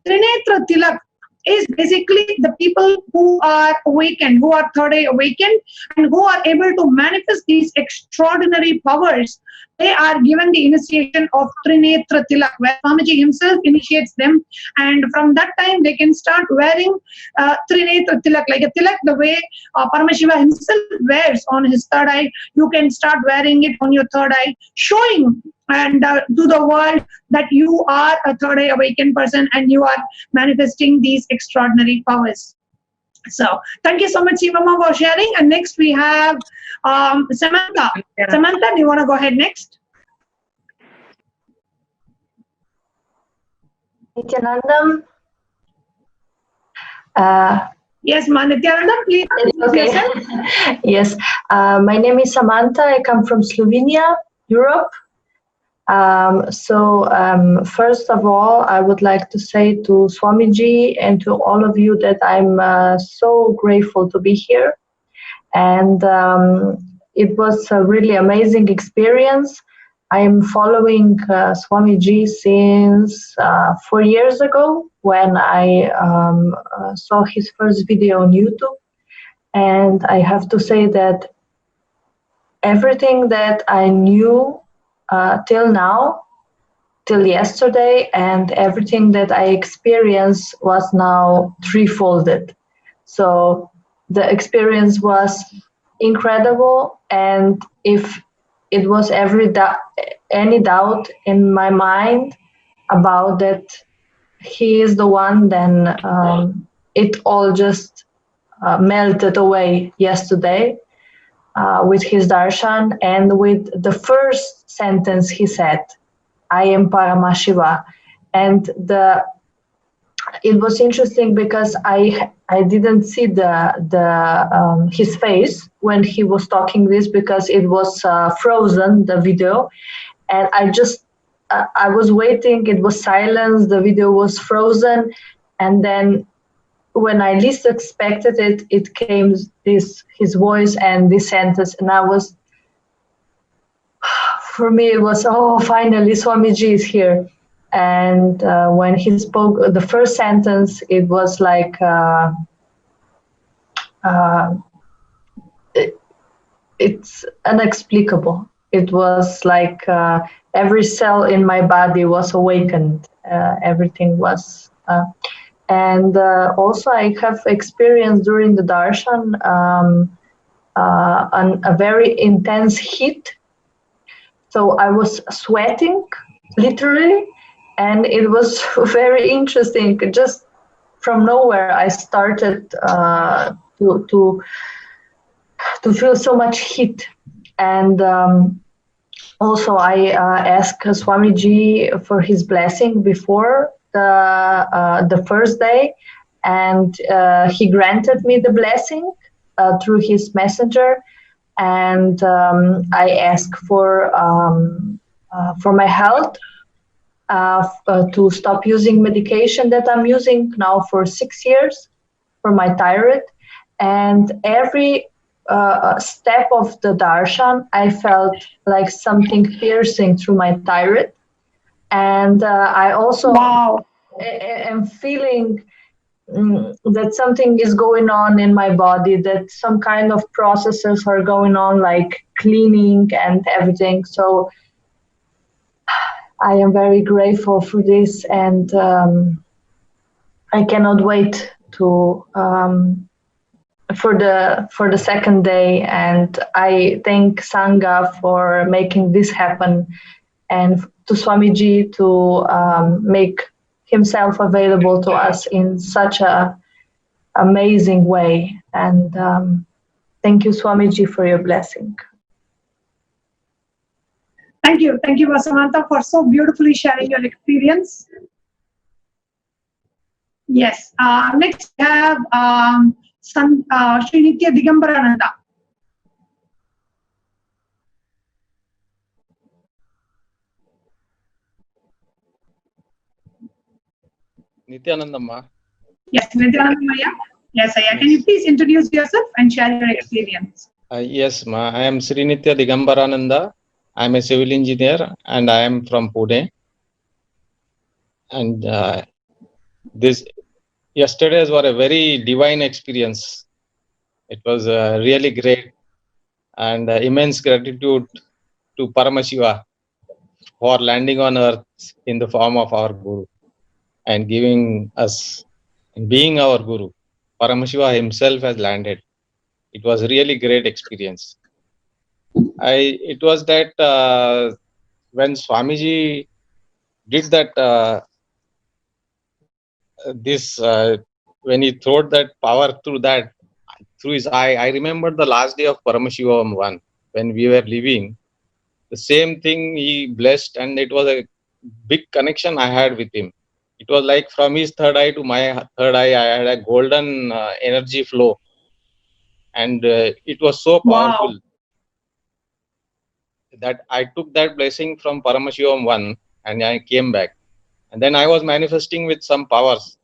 [SPEAKER 2] Trinetra Tilak is basically the people who are awakened, who are third eye awakened, and who are able to manifest these extraordinary powers. They are given the initiation of Trinetra Tilak, where Swamiji himself initiates them, and from that time they can start wearing Trinetra Tilak, like a tilak, the way Paramashiva himself wears on his third eye. You can start wearing it on your third eye, showing and to the world that you are a third eye awakened person and you are manifesting these extraordinary powers. So thank you so much, Sivama, for sharing. And next we have Samantha. Yeah. Samantha, do you want to go ahead next?
[SPEAKER 10] Nithyanandam.
[SPEAKER 2] Yes, Nithyanandam, please.
[SPEAKER 10] Okay. Yes, my name is Samantha. I come from Slovenia, Europe. First of all, I would like to say to Swamiji and to all of you that I'm so grateful to be here. And it was a really amazing experience. I am following Swamiji since 4 years ago when I saw his first video on YouTube. And I have to say that everything that I knew till now, till yesterday, and everything that I experienced was now threefolded. So the experience was incredible, and if it was any doubt in my mind about that he is the one, then it all just melted away yesterday with his darshan and with the first sentence he said, I am Paramashiva. And it was interesting because I didn't see his face when he was talking this because it was frozen, the video, and I was waiting. It was silence. The video was frozen, and then when I least expected it, it came his voice and this sentence, and for me it was, oh, finally Swamiji is here. And when he spoke the first sentence, it was like it's inexplicable. It was like every cell in my body was awakened. Everything was, and also I have experienced during the darshan a very intense heat. So I was sweating, literally. And it was very interesting. Just from nowhere, I started to feel so much heat. And also, I asked Swamiji for his blessing before the first day, and he granted me the blessing through his messenger. And I asked for my health. To stop using medication that I'm using now for 6 years for my thyroid. And every step of the darshan, I felt like something piercing through my thyroid. And I also am feeling that something is going on in my body, that some kind of processes are going on, like cleaning and everything. So I am very grateful for this, and I cannot wait to for the second day. And I thank Sangha for making this happen, and to Swamiji to make himself available to us in such a amazing way. And thank you, Swamiji, for your blessing.
[SPEAKER 2] Thank you, Vasanta, for so beautifully sharing your experience. Yes, next we have Sri Nithya Digambarananda.
[SPEAKER 11] Nithyanandamma.
[SPEAKER 2] Yes, Nithyanandamma. Yes, Aya. Can you please introduce yourself and share your experience?
[SPEAKER 11] Yes, ma. I am Sri Nithya Digambarananda. I am a civil engineer and I am from Pune. And this yesterday's was a very divine experience. It was really great, and immense gratitude to Paramashiva for landing on earth in the form of our Guru and giving us and being our Guru. Paramashiva himself has landed. It was really great experience. It was that when Swamiji did that when he throwed that power through his eye. I remember the last day of Paramashivoham 1 when we were leaving. The same thing he blessed, and it was a big connection I had with him. It was like from his third eye to my third eye, I had a golden energy flow, and it was so powerful.
[SPEAKER 2] Wow.
[SPEAKER 11] that I took that blessing from Paramashivam 1 and I came back. And then I was manifesting with some powers,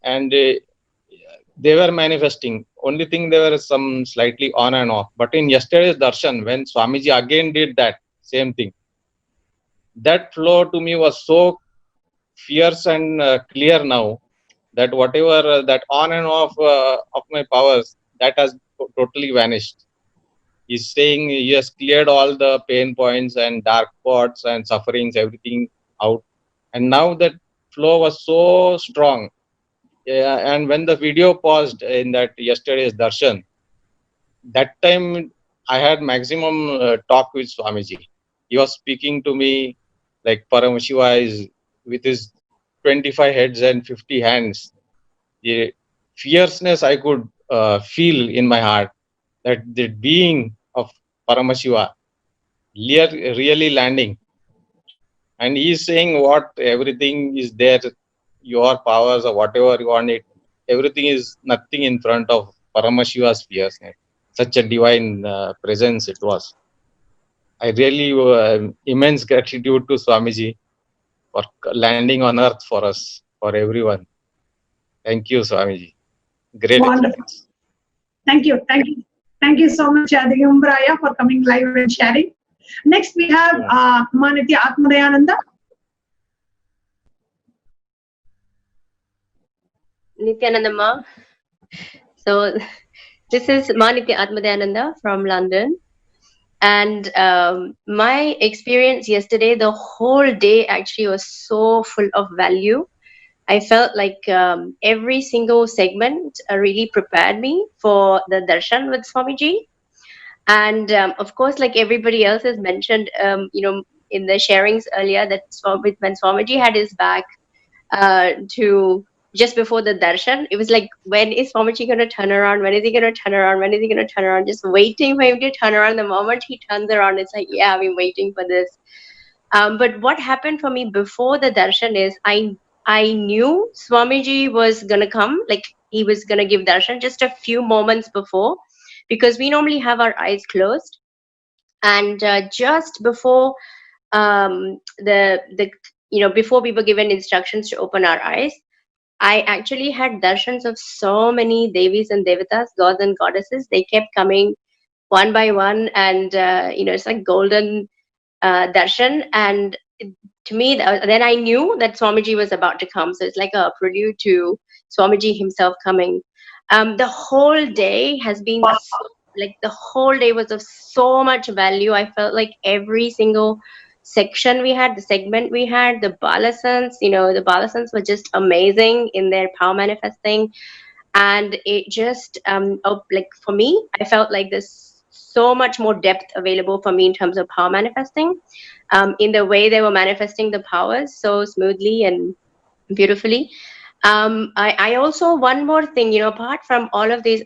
[SPEAKER 11] and they were manifesting. Only thing, they were some slightly on and off. But in yesterday's darshan, when Swamiji again did that same thing, that flow to me was so fierce and clear now, that whatever that on and off of my powers, that has totally vanished. He's saying he has cleared all the pain points and dark spots and sufferings, everything out. And now that flow was so strong. Yeah, and when the video paused in that yesterday's darshan, that time I had maximum talk with Swamiji. He was speaking to me like Paramashiva is with his 25 heads and 50 hands. The fierceness I could feel in my heart, that the being of Paramashiva really landing. And he is saying what everything is there, your powers or whatever you want it, everything is nothing in front of Paramashiva's fierceness. Such a divine presence it was. I really immense gratitude to Swamiji for landing on earth for us, for everyone. Thank you, Swamiji. Great
[SPEAKER 2] Wonderful.
[SPEAKER 11] experience.
[SPEAKER 2] Thank you. Thank you. Thank you so much, Digambaraya, for coming live and sharing. Next, we have Manitya Atmadayananda.
[SPEAKER 12] Nithyananda. So this is Manitya Atmadayananda from London. And my experience yesterday, the whole day actually was so full of value. I felt like every single segment really prepared me for the darshan with Swamiji. And of course, like everybody else has mentioned, in the sharings earlier, that when Swamiji had his back to just before the darshan, it was like, when is Swamiji going to turn around? When is he going to turn around? When is he going to turn around? Just waiting for him to turn around. The moment he turns around, it's like, yeah, I've been waiting for this. But what happened for me before the darshan is I knew Swamiji was going to come, like he was going to give darshan just a few moments before, because we normally have our eyes closed. And just before before we were given instructions to open our eyes, I actually had darshans of so many devis and devatas, gods and goddesses. They kept coming one by one, and it's like golden darshan. And to me, then I knew that Swamiji was about to come. So it's like a prelude to Swamiji himself coming. The whole day has been the whole day was of so much value. I felt like every single section we had, the segment we had, the balasans, the balasans were just amazing in their power manifesting. And it just, for me, I felt like there's so much more depth available for me in terms of power manifesting, in the way they were manifesting the powers so smoothly and beautifully. I also, one more thing, apart from all of these,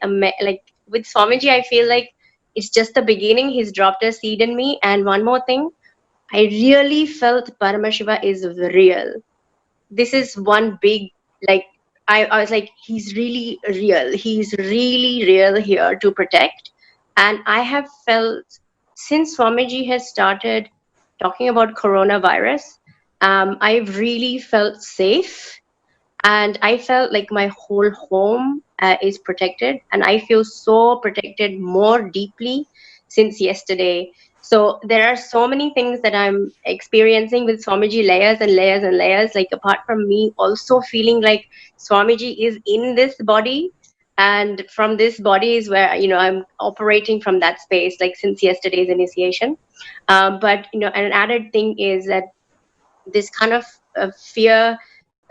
[SPEAKER 12] with Swamiji, I feel like it's just the beginning. He's dropped a seed in me. And one more thing, I really felt Paramashiva is real. This is one big, I was like, he's really real. He's really real here to protect. And I have felt, since Swamiji has started talking about coronavirus, I've really felt safe. And I felt like my whole home is protected. And I feel so protected more deeply since yesterday. So there are so many things that I'm experiencing with Swamiji, layers and layers and layers. Like, apart from me also feeling like Swamiji is in this body, and from this body is where, I'm operating from that space, like since yesterday's initiation. But, an added thing is that this kind of fear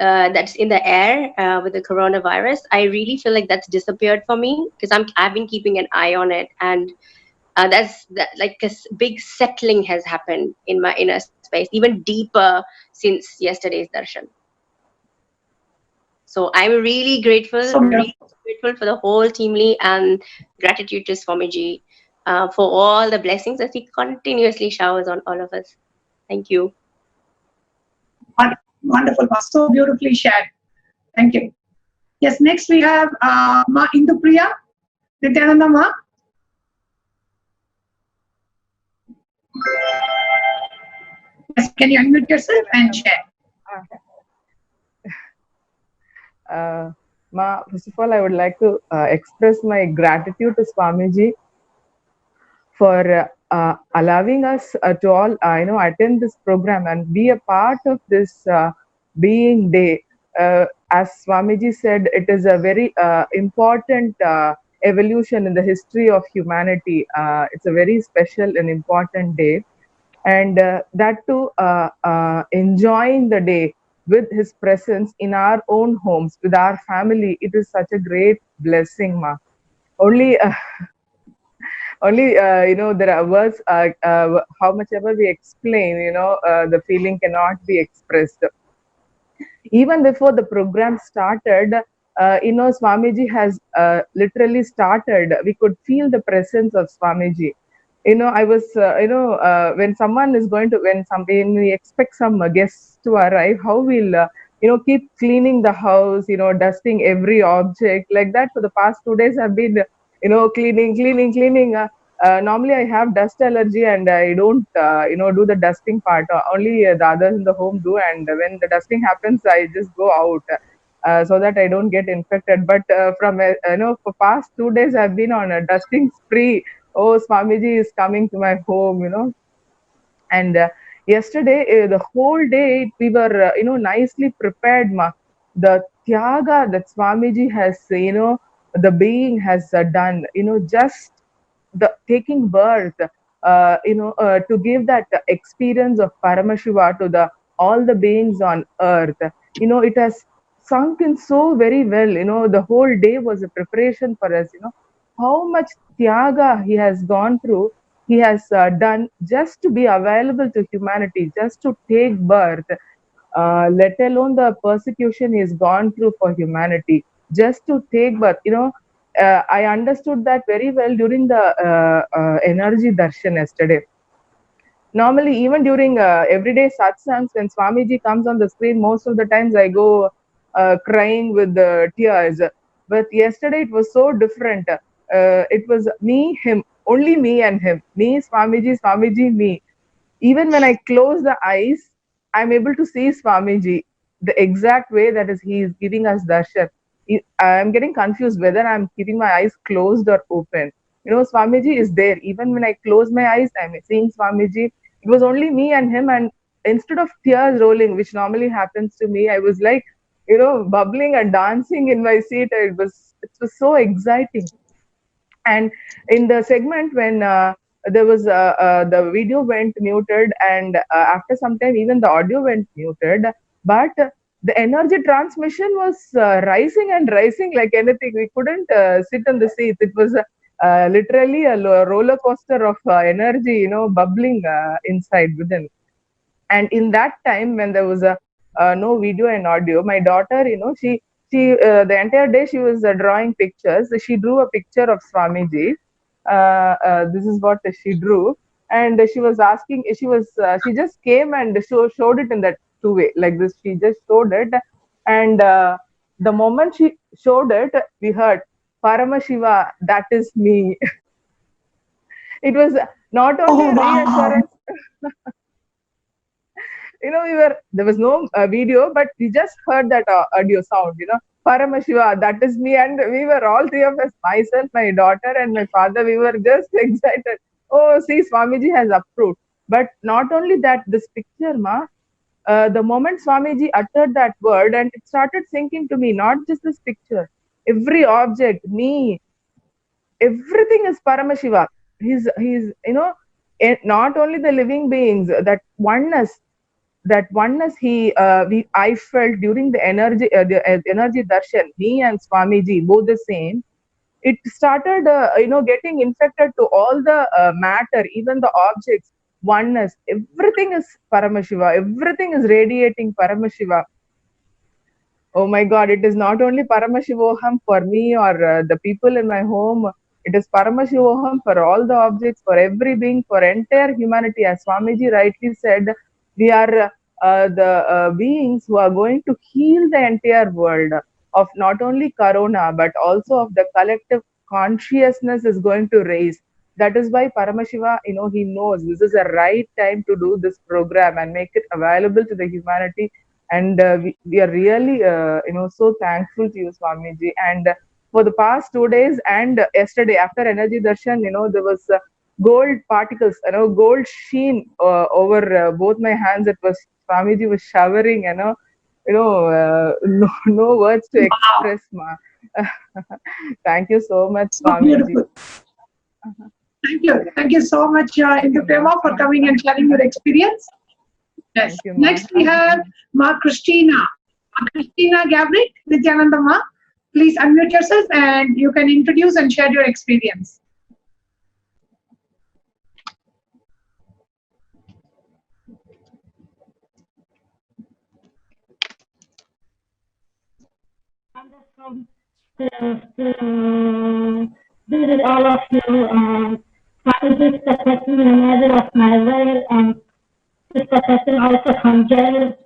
[SPEAKER 12] that's in the air with the coronavirus, I really feel like that's disappeared for me, because I've been keeping an eye on it. And like a big settling has happened in my inner space, even deeper since yesterday's darshan. So I'm really grateful, grateful for the whole teamly, and gratitude to Swamiji for all the blessings that he continuously showers on all of us. Thank you.
[SPEAKER 2] Wonderful. So beautifully shared. Thank you. Yes, next we have Ma Indupriya. Nithyananda Ma. Yes, can you unmute yourself and share?
[SPEAKER 13] First of all, I would like to express my gratitude to Swamiji for allowing us to all, attend this program and be a part of this Being Day. As Swamiji said, it is a very important evolution in the history of humanity. It's a very special and important day, and that too, enjoying the day with his presence in our own homes with our family. It is such a great blessing, ma. Only there are words, how much ever we explain, the feeling cannot be expressed. Even before the program started, Swamiji has literally started. We could feel the presence of Swamiji. I was, when someone is going to, when we expect some guests to arrive, how we'll, keep cleaning the house, dusting every object like that. For the past 2 days, I've been, cleaning. Normally, I have dust allergy and I don't, do the dusting part. Only the others in the home do. And when the dusting happens, I just go out so that I don't get infected. But for past 2 days, I've been on a dusting spree. Oh, Swamiji is coming to my home. And yesterday, the whole day, we were, nicely prepared, ma. The tyaga that Swamiji has, the being has done, just the taking birth, to give that experience of Paramashiva to the all the beings on earth. It has sunk in so very well. The whole day was a preparation for us. How much tyaga he has gone through, he has done just to be available to humanity, just to take birth. Let alone the persecution he's gone through for humanity, just to take birth. I understood that very well during the energy darshan yesterday. Normally, even during everyday satsangs, when Swamiji comes on the screen, most of the times I go crying with tears. But yesterday it was so different. It was me, him, only me and him. Me, Swamiji, Swamiji, me. Even when I close the eyes, I'm able to see Swamiji the exact way that is he is giving us darshan. I'm getting confused whether I'm keeping my eyes closed or open. Swamiji is there. Even when I close my eyes, I'm seeing Swamiji. It was only me and him, and instead of tears rolling, which normally happens to me, I was like, bubbling and dancing in my seat. It was so exciting. And in the segment when there was the video went muted, and after some time even the audio went muted, but the energy transmission was rising and rising like anything. We couldn't sit on the seats. It was literally a roller coaster of energy, bubbling inside within. And in that time when there was a no video and audio, my daughter, she the entire day she was drawing pictures. She drew a picture of Swamiji. This is what she drew, and she was asking, she just came and showed it in that two-way like this. She just showed it, and the moment she showed it, we heard Paramashiva, that is me. It was not only a reassurance. There was no video, but we just heard that audio sound, Paramashiva, that is me. And we were all three of us, myself, my daughter and my father, we were just excited. Oh, see, Swamiji has approved. But not only that, this picture, the moment Swamiji uttered that word, and it started sinking to me, not just this picture, every object, me, everything is Paramashiva. He's not only the living beings, that oneness I felt during the energy darshan, me and Swamiji both the same. It started getting infected to all the matter, even the objects. Oneness, everything is Paramashiva, everything is radiating Paramashiva. Oh my God, it is not only Paramashivoham for me or the people in my home. It is Paramashivoham for all the objects, for every being, for entire humanity. As Swamiji rightly said, we are the beings who are going to heal the entire world of not only corona, but also of the collective consciousness is going to raise. That is why Paramashiva, he knows this is the right time to do this program and make it available to the humanity. And we are really, so thankful to you, Swamiji. And for the past 2 days and yesterday after Energy Darshan, there was gold particles, gold sheen over both my hands. It was Swamiji was showering, no words to express, ma. Thank you so much,
[SPEAKER 2] So
[SPEAKER 13] Swamiji.
[SPEAKER 2] beautiful. Thank you so much, Hindu Prema, for coming and sharing your experience. Yes.
[SPEAKER 13] Thank you, ma.
[SPEAKER 2] Next we have Ma Christina. Ma Christina Gabrick, Nithyananda Ma. Please unmute yourself and you can introduce and share your experience.
[SPEAKER 14] Visit all of you and Swamiji protecting in the middle of my way and this protecting also from jail.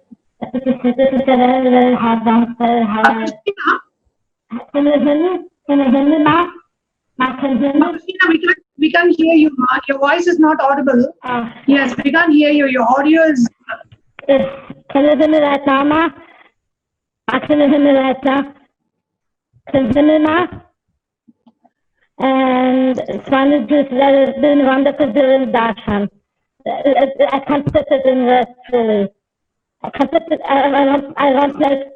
[SPEAKER 14] This is a very, very hard dance, very hard. Can you hear me? Can you hear me, Ma? Ma, can you hear me?
[SPEAKER 2] Christina, we can't hear you, Ma. Your voice is not audible. Yes, we can't hear you. Your audio is...
[SPEAKER 14] Can you hear me right now, Ma? Can you hear me right now? Can you hear me, Ma? And Swamiji has been wonderful during darshan. I can't put it in words, really. I can't put it, I want like...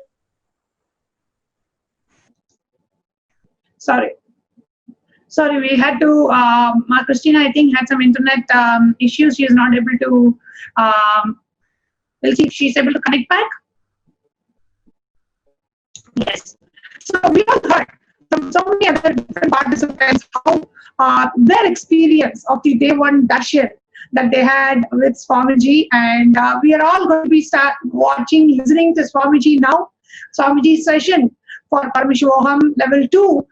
[SPEAKER 2] Sorry, we had to, Ma Christina, I think, had some internet issues. She is not able to, we'll see if she's able to connect back. Yes. So we all heard from so many other different participants how their experience of the day one darshan that they had with Swamiji, and we are all going to be watching, listening to Swamiji now. Swamiji's session for Paramashivoham Level 2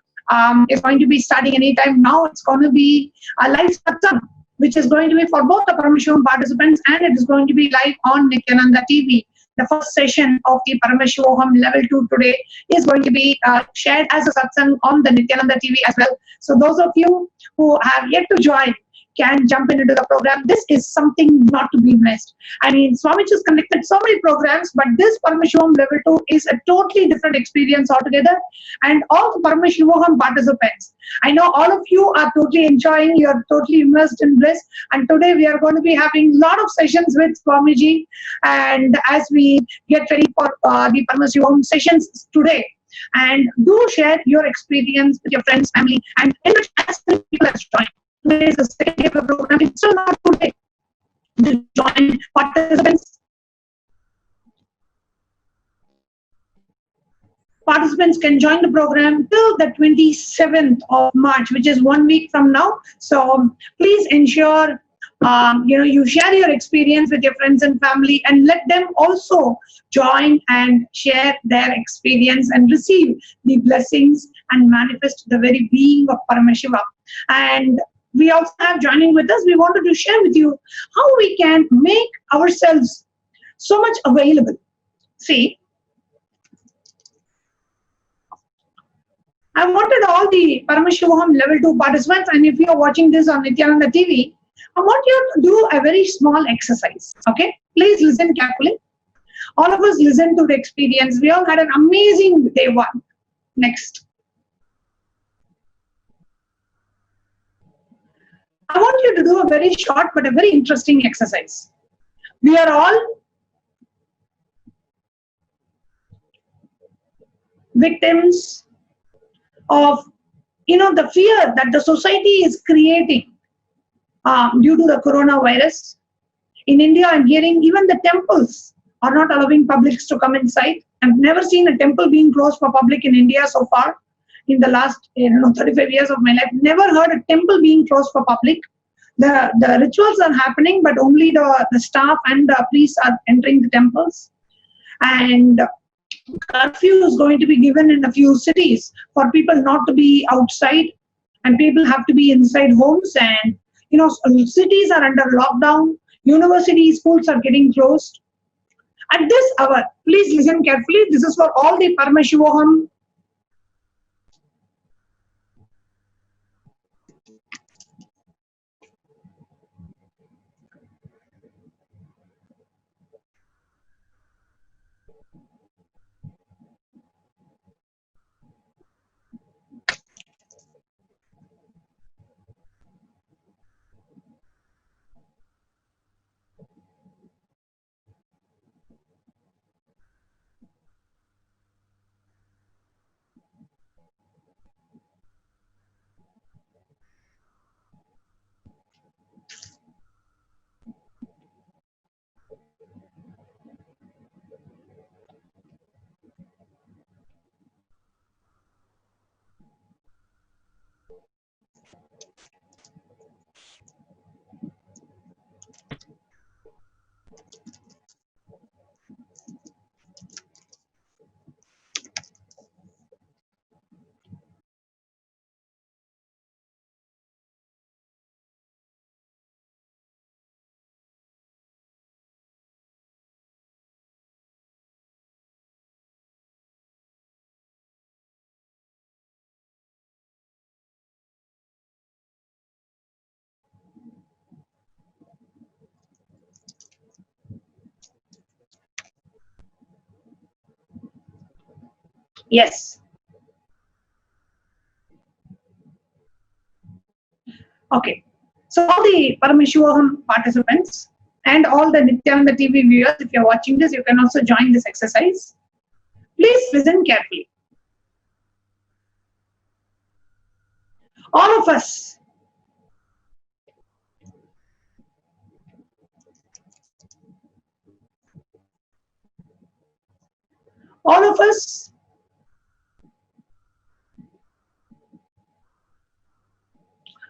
[SPEAKER 2] is going to be starting anytime now. It's going to be a live satsang, which is going to be for both the Paramashivam participants, and it is going to be live on Nithyananda TV. The first session of the Paramashivoham Level 2 today is going to be shared as a satsang on the Nithyananda TV as well. So those of you who have yet to join can jump into the program. This is something not to be missed. I mean, Swamiji has conducted so many programs, but this Paramashivam Level 2 is a totally different experience altogether. And all the Paramashivoham participants, I know all of you are totally enjoying, you are totally immersed in bliss. And today we are going to be having a lot of sessions with Swamiji. And as we get ready for the Paramashivoham sessions today, and do share your experience with your friends, family, and as many people as join. Today is the second day of the program. It's still not too late to join participants. Participants can join the program till the 27th of March, which is 1 week from now. So please ensure you share your experience with your friends and family, and let them also join and share their experience and receive the blessings and manifest the very being of Paramashiva. And we also have joining with us, we wanted to share with you how we can make ourselves so much available. See, I wanted all the Paramashivoham Level 2 participants, and if you are watching this on Nithyananda TV, I want you to do a very small exercise. Okay, please listen carefully. All of us listen to the experience. We all had an amazing day one. Next. I want you to do a very short but a very interesting exercise. We are all victims of the fear that the society is creating due to the coronavirus. In India, I'm hearing even the temples are not allowing publics to come inside. I've never seen a temple being closed for public in India so far. In the last 35 years of my life, never heard a temple being closed for public. The rituals are happening, but only the staff and the priests are entering the temples. And curfew is going to be given in a few cities for people not to be outside, and people have to be inside homes. And cities are under lockdown. University schools are getting closed. At this hour, please listen carefully. This is for all the Paramashivoham Yes. Okay. So all the Paramashivoham participants and all the Nithyananda TV viewers, if you're watching this, you can also join this exercise. Please listen carefully. All of us,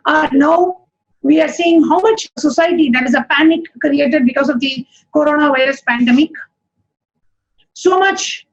[SPEAKER 2] are now, we are seeing how much society, there is a panic created because of the coronavirus pandemic. So much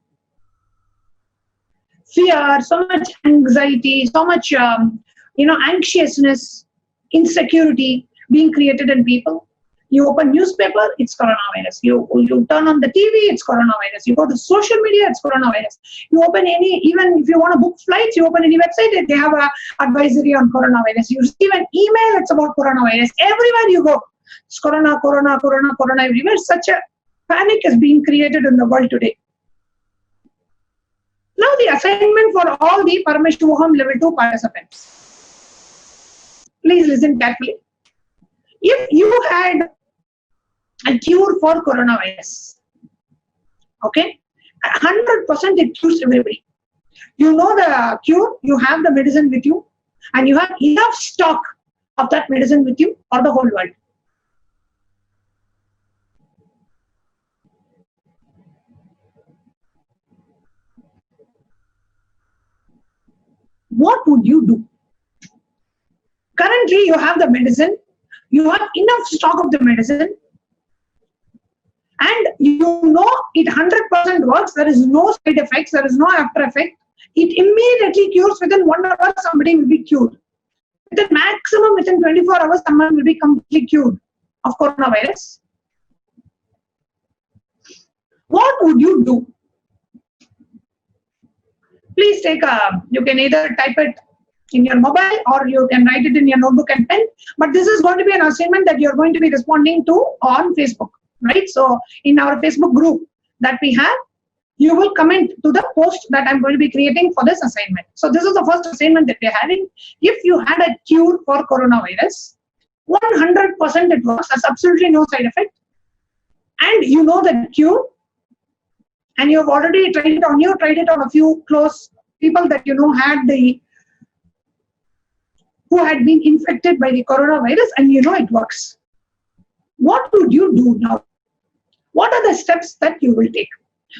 [SPEAKER 2] fear, so much anxiety, so much anxiousness, insecurity being created in people. You open newspaper, it's coronavirus. You turn on the TV, it's coronavirus. You go to social media, it's coronavirus. You open any, even if you want to book flights, you open any website, they have a advisory on coronavirus. You receive an email, it's about coronavirus. Everywhere you go, it's corona, corona, corona, corona everywhere. Such a panic is being created in the world today. Now the assignment for all the Paramashivoham Level 2 participants. Please listen carefully. If you had a cure for coronavirus, okay, 100% it cures everybody. You know the cure, you have the medicine with you, and you have enough stock of that medicine with you for the whole world. What would you do? Currently, you have the medicine, you have enough stock of the medicine, and you know it 100% works. There is no side effects, there is no after effect. It immediately cures. Within 1 hour, somebody will be cured. Within 24 hours, someone will be completely cured of coronavirus. What would you do? Please you can either type it in your mobile or you can write it in your notebook and pen. But this is going to be an assignment that you're going to be responding to on Facebook, right? So in our Facebook group that we have, you will comment to the post that I'm going to be creating for this assignment. So this is the first assignment that we're having. If you had a cure for coronavirus, 100% it works. There's absolutely no side effect. And you know the cure, and you've already tried it on a few close people that you know who had been infected by the coronavirus, and you know it works. What would you do now? What are the steps that you will take?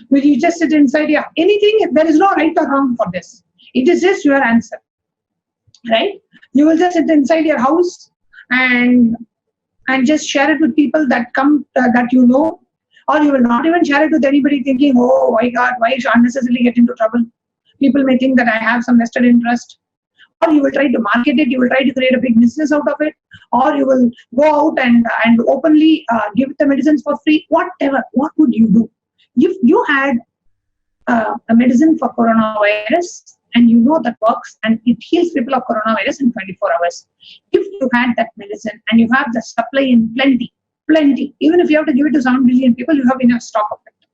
[SPEAKER 2] Will you just sit inside your anything? There is no right or wrong for this. It is just your answer, right? You will just sit inside your house and just share it with people that come that you know, or you will not even share it with anybody, thinking, oh my God, why should I unnecessarily get into trouble? People may think that I have some vested interest. Or you will try to market it, you will try to create a big business out of it, or you will go out and openly give the medicines for free, whatever. What would you do? If you had a medicine for coronavirus and you know that works and it heals people of coronavirus in 24 hours, if you had that medicine and you have the supply in plenty, even if you have to give it to 7 billion people, you have enough stock of it.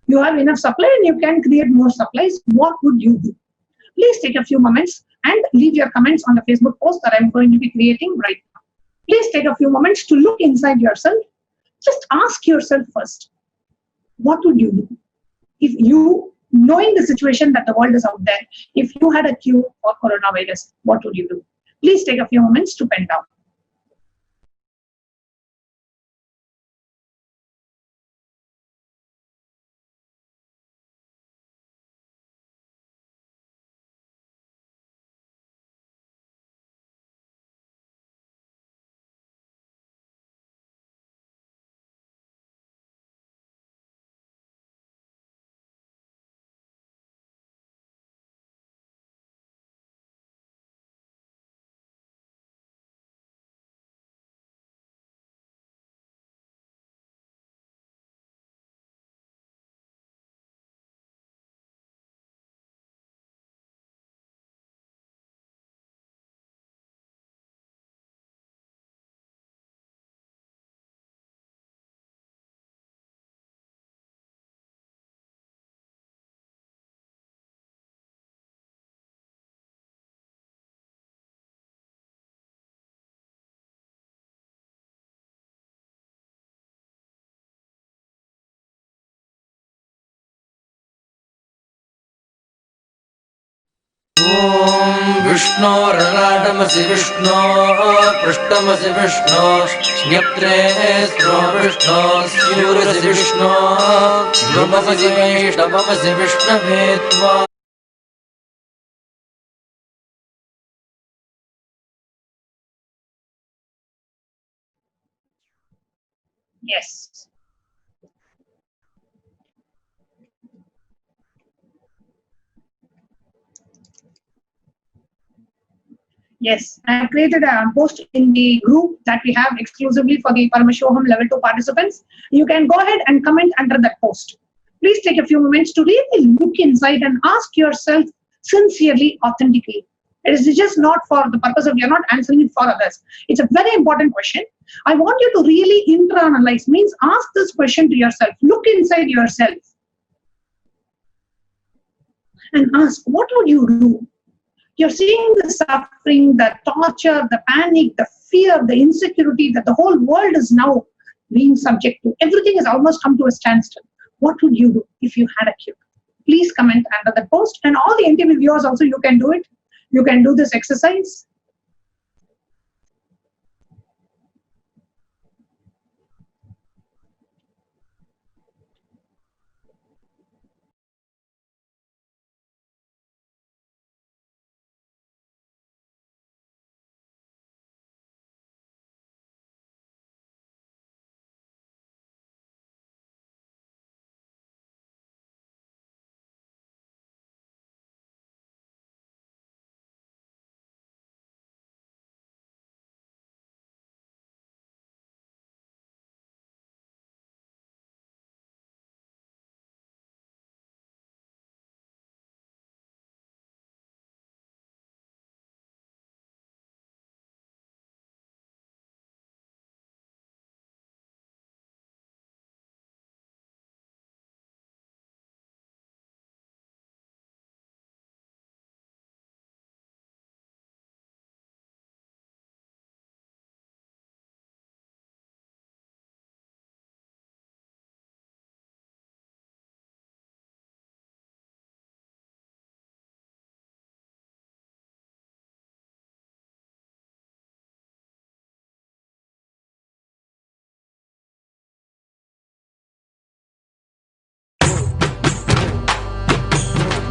[SPEAKER 2] You have enough supply and you can create more supplies. What would you do? Please take a few moments and leave your comments on the Facebook post that I'm going to be creating right now. Please take a few moments to look inside yourself. Just ask yourself first, what would you do? If you, knowing the situation that the world is out there, if you had a cure for coronavirus, what would you do? Please take a few moments to pen down.
[SPEAKER 1] विष्णोरराटमसि विष्णो पृष्ठमसि विष्णो ज्ञप्त्रे snow विष्णो स्यूरसि विष्णो ध्रुवमसि वैष्णवमसि विष्णवे त्वा
[SPEAKER 2] Yes. Yes, I have created a post in the group that we have exclusively for the Paramashivoham Level 2 participants. You can go ahead and comment under that post. Please take a few moments to really look inside and ask yourself sincerely, authentically. It is just not for the purpose of, you're not answering it for others. It's a very important question. I want you to really internalize, means ask this question to yourself. Look inside yourself and ask, what would you do? You're seeing the suffering, the torture, the panic, the fear, the insecurity that the whole world is now being subject to. Everything has almost come to a standstill. What would you do if you had a cure? Please comment under the post. And all the NTV viewers also, you can do it. You can do this exercise.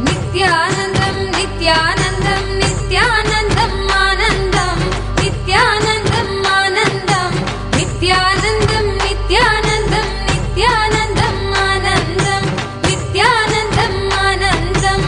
[SPEAKER 15] Nithyanandam, Nithyanandam, Nithyanandam, Anandam, Nithyanandam, Anandam, Nithyanandam, Nithyanandam, Nithyanandam, Anandam, Nithyanandam, Anandam.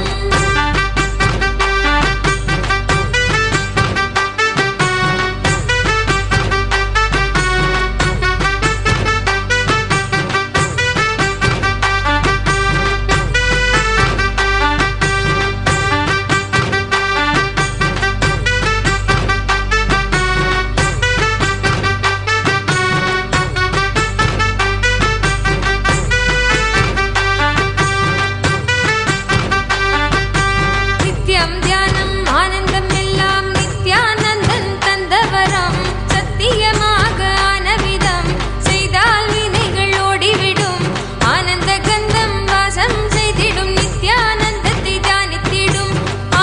[SPEAKER 15] நித்யம் தியானம் ஆனந்தம் எல்லாம் நித்யானந்தன் தந்தவரம் சத்தியமாக ஆனவிதம் செய்தால் வினைகள் ஓடிவிடும் ஆனந்த கந்தம் வாசம் செய்திடும் நித்யானந்தத்தை தியானித்திடும்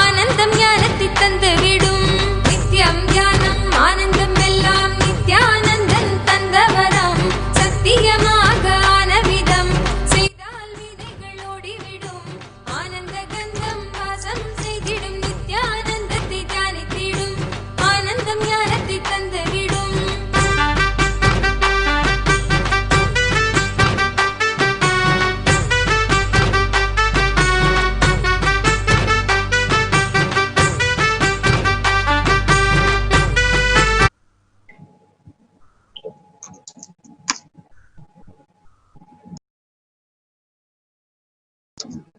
[SPEAKER 15] ஆனந்தம் ஞானத்தை தந்துவிடும் நித்யம் தியானம் ஆனந்தம் எல்லாம் நித்யானந்தன் தந்தவரம் சத்தியமாக ஆனவிதம் செய்தால் வினைகள் ஓடிவிடும் ஆனந்த கந்தம் வாசம் செய்திடும் நித்யானந்தத்தை தியானித்திடும் ஆனந்தம் ஞானத்தை தந்துவிடும்.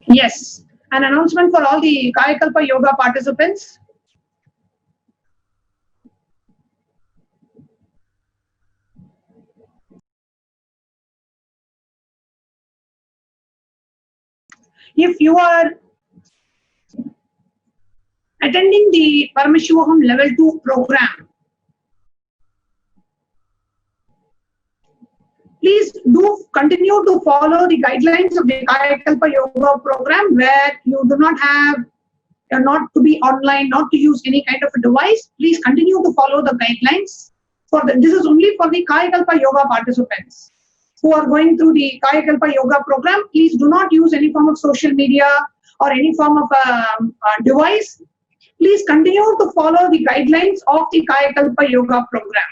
[SPEAKER 2] Yes, an announcement for all the Kayakalpa Yoga participants. If you are attending the Paramashivoham Level 2 program, please do continue to follow the guidelines of the Kayakalpa Yoga program, where you do not have not to be online, not to use any kind of a device. Please continue to follow the guidelines. This is only for the Kayakalpa Yoga participants who are going through the Kayakalpa Yoga program. Please do not use any form of social media or any form of device. Please continue to follow the guidelines of the Kayakalpa Yoga program.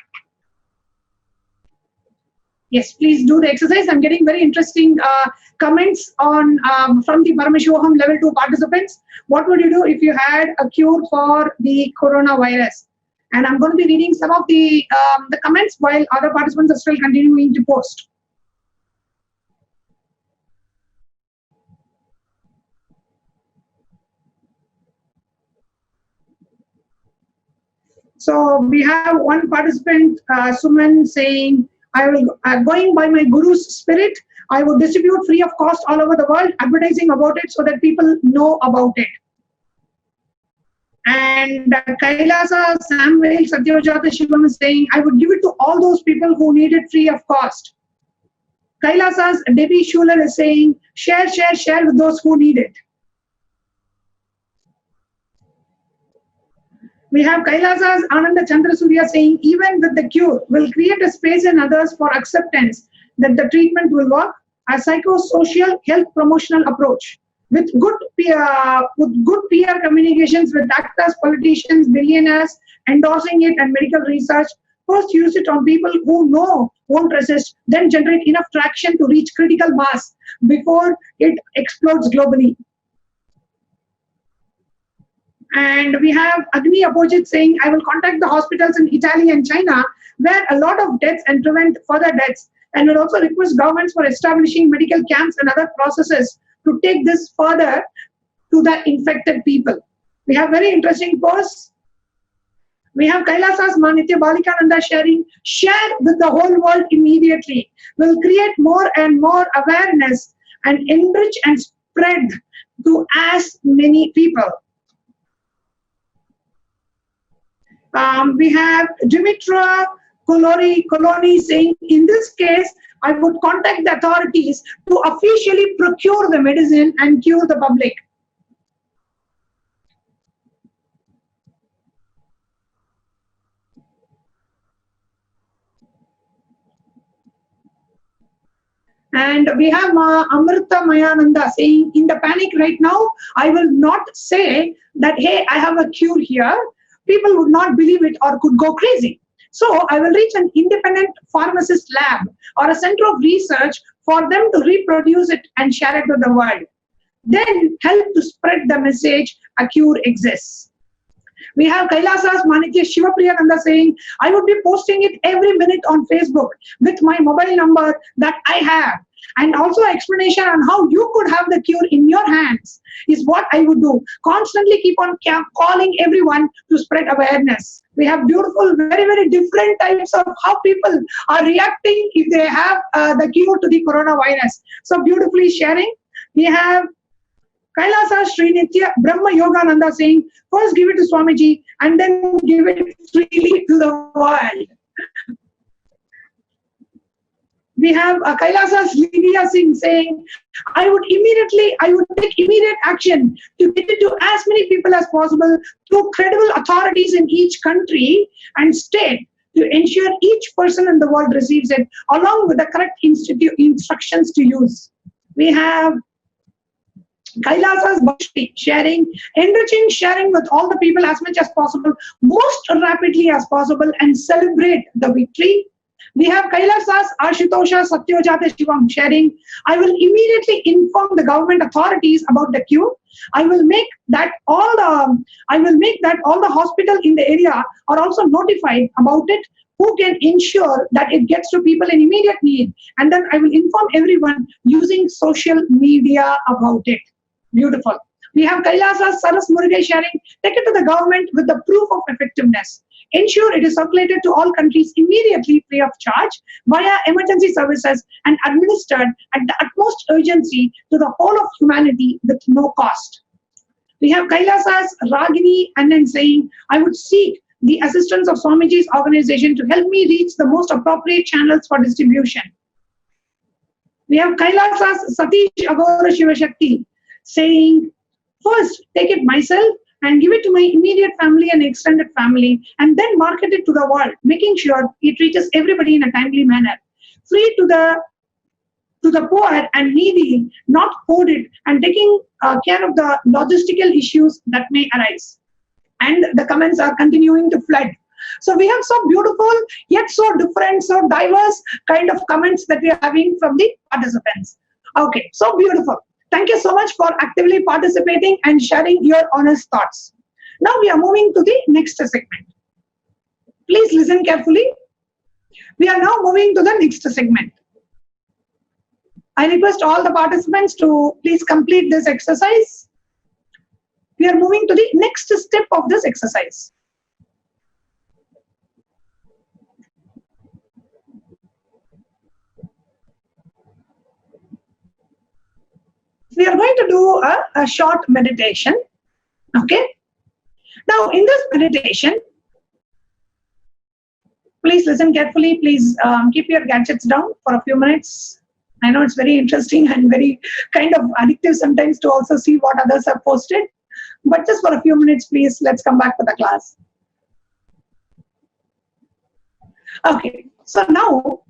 [SPEAKER 2] Yes, please do the exercise. I'm getting very interesting comments on from the Paramashivoham Level 2 participants. What would you do if you had a cure for the coronavirus? And I'm going to be reading some of the comments while other participants are still continuing to post. So we have one participant, Suman, saying, I will, going by my Guru's spirit, I will distribute free of cost all over the world, advertising about it so that people know about it. And Kailasa Samuel Satyajata Shivam is saying, I would give it to all those people who need it free of cost. Kailasa's Debbie Schuler is saying, share, share, share with those who need it. We have Kailasa's Ananda Chandrasurya saying, even with the cure, will create a space in others for acceptance that the treatment will work. A psychosocial health promotional approach with good peer communications with actors, politicians, billionaires endorsing it, and medical research. First, use it on people who know won't resist, then generate enough traction to reach critical mass before it explodes globally. And we have Agni Apojit saying, I will contact the hospitals in Italy and China where a lot of deaths and prevent further deaths, and will also request governments for establishing medical camps and other processes to take this further to the infected people. We have very interesting posts. We have Kailasa's Manitya Balikananda sharing, share with the whole world immediately. Will create more and more awareness and enrich and spread to as many people. We have Dimitra Coloni saying, in this case, I would contact the authorities to officially procure the medicine and cure the public. And we have Amrita Mayananda saying, in the panic right now, I will not say that, hey, I have a cure here. People would not believe it or could go crazy. So I will reach an independent pharmacist lab or a center of research for them to reproduce it and share it with the world. Then help to spread the message a cure exists. We have Kailasa's Manitya Shivapriyananda saying, I would be posting it every minute on Facebook with my mobile number that I have. And also explanation on how you could have the cure in your hands is what I would do. Constantly keep on calling everyone to spread awareness. We have beautiful, very, very different types of how people are reacting if they have the cure to the coronavirus. So beautifully sharing. We have Kailasa Srinitya Brahma Yogananda saying, first give it to Swamiji and then give it freely to the world. We have Kailasa's Lydia Singh saying, I would take immediate action to get it to as many people as possible through credible authorities in each country and state to ensure each person in the world receives it, along with the correct instructions to use. We have Kailasa's Bhakti sharing, enriching, sharing with all the people as much as possible, most rapidly as possible, and celebrate the victory. We have Kailasa's Ashitosha Satyajata Shivam sharing, I will immediately inform the government authorities about the cure. I will make that all the hospitals in the area are also notified about it, who can ensure that it gets to people in immediate need. And then I will inform everyone using social media about it. Beautiful. We have Kailasa's Saras Murugai sharing, take it to the government with the proof of effectiveness. Ensure it is circulated to all countries immediately free of charge via emergency services and administered at the utmost urgency to the whole of humanity with no cost. We have Kailasa's Ragini Anand saying, I would seek the assistance of Swamiji's organization to help me reach the most appropriate channels for distribution. We have Kailasa's Satish Agora Shivashakti saying, first, take it myself and give it to my immediate family and extended family, and then market it to the world, making sure it reaches everybody in a timely manner, free to the poor and needy, not hoarded, and taking care of the logistical issues that may arise. And the comments are continuing to flood. So we have so beautiful, yet so different, so diverse kind of comments that we are having from the participants. Okay, so beautiful. Thank you so much for actively participating and sharing your honest thoughts. Now we are moving to the next segment. Please listen carefully. We are now moving to the next segment. I request all the participants to please complete this exercise. We are moving to the next step of this exercise. We are going to do a short meditation. Okay. Now, in this meditation, please listen carefully. Please keep your gadgets down for a few minutes. I know it's very interesting and very kind of addictive sometimes to also see what others have posted. But just for a few minutes, please, let's come back to the class. Okay, so now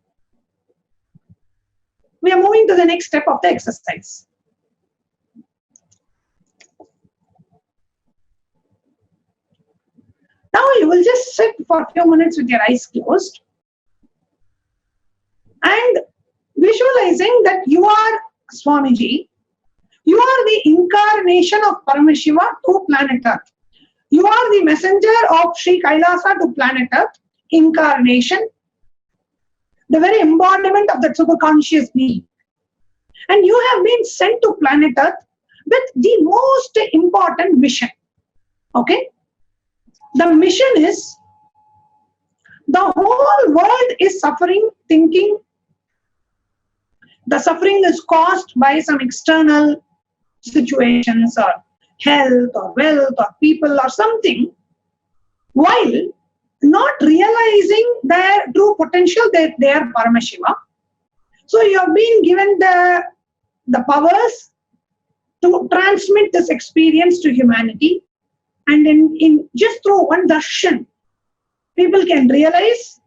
[SPEAKER 2] we are moving to the next step of the exercise. Now you will just sit for a few minutes with your eyes closed and visualizing that you are Swamiji. You are the incarnation of Paramashiva to planet Earth. You are the messenger of Sri Kailasa to planet Earth, incarnation, the very embodiment of the superconscious being. And you have been sent to planet Earth with the most important mission. Okay? The mission is the whole world is suffering, thinking. The suffering is caused by some external situations or health or wealth or people or something, while not realizing their true potential that they are Paramashiva. So you have been given the powers to transmit this experience to humanity, and in just through one darshan, people can realize,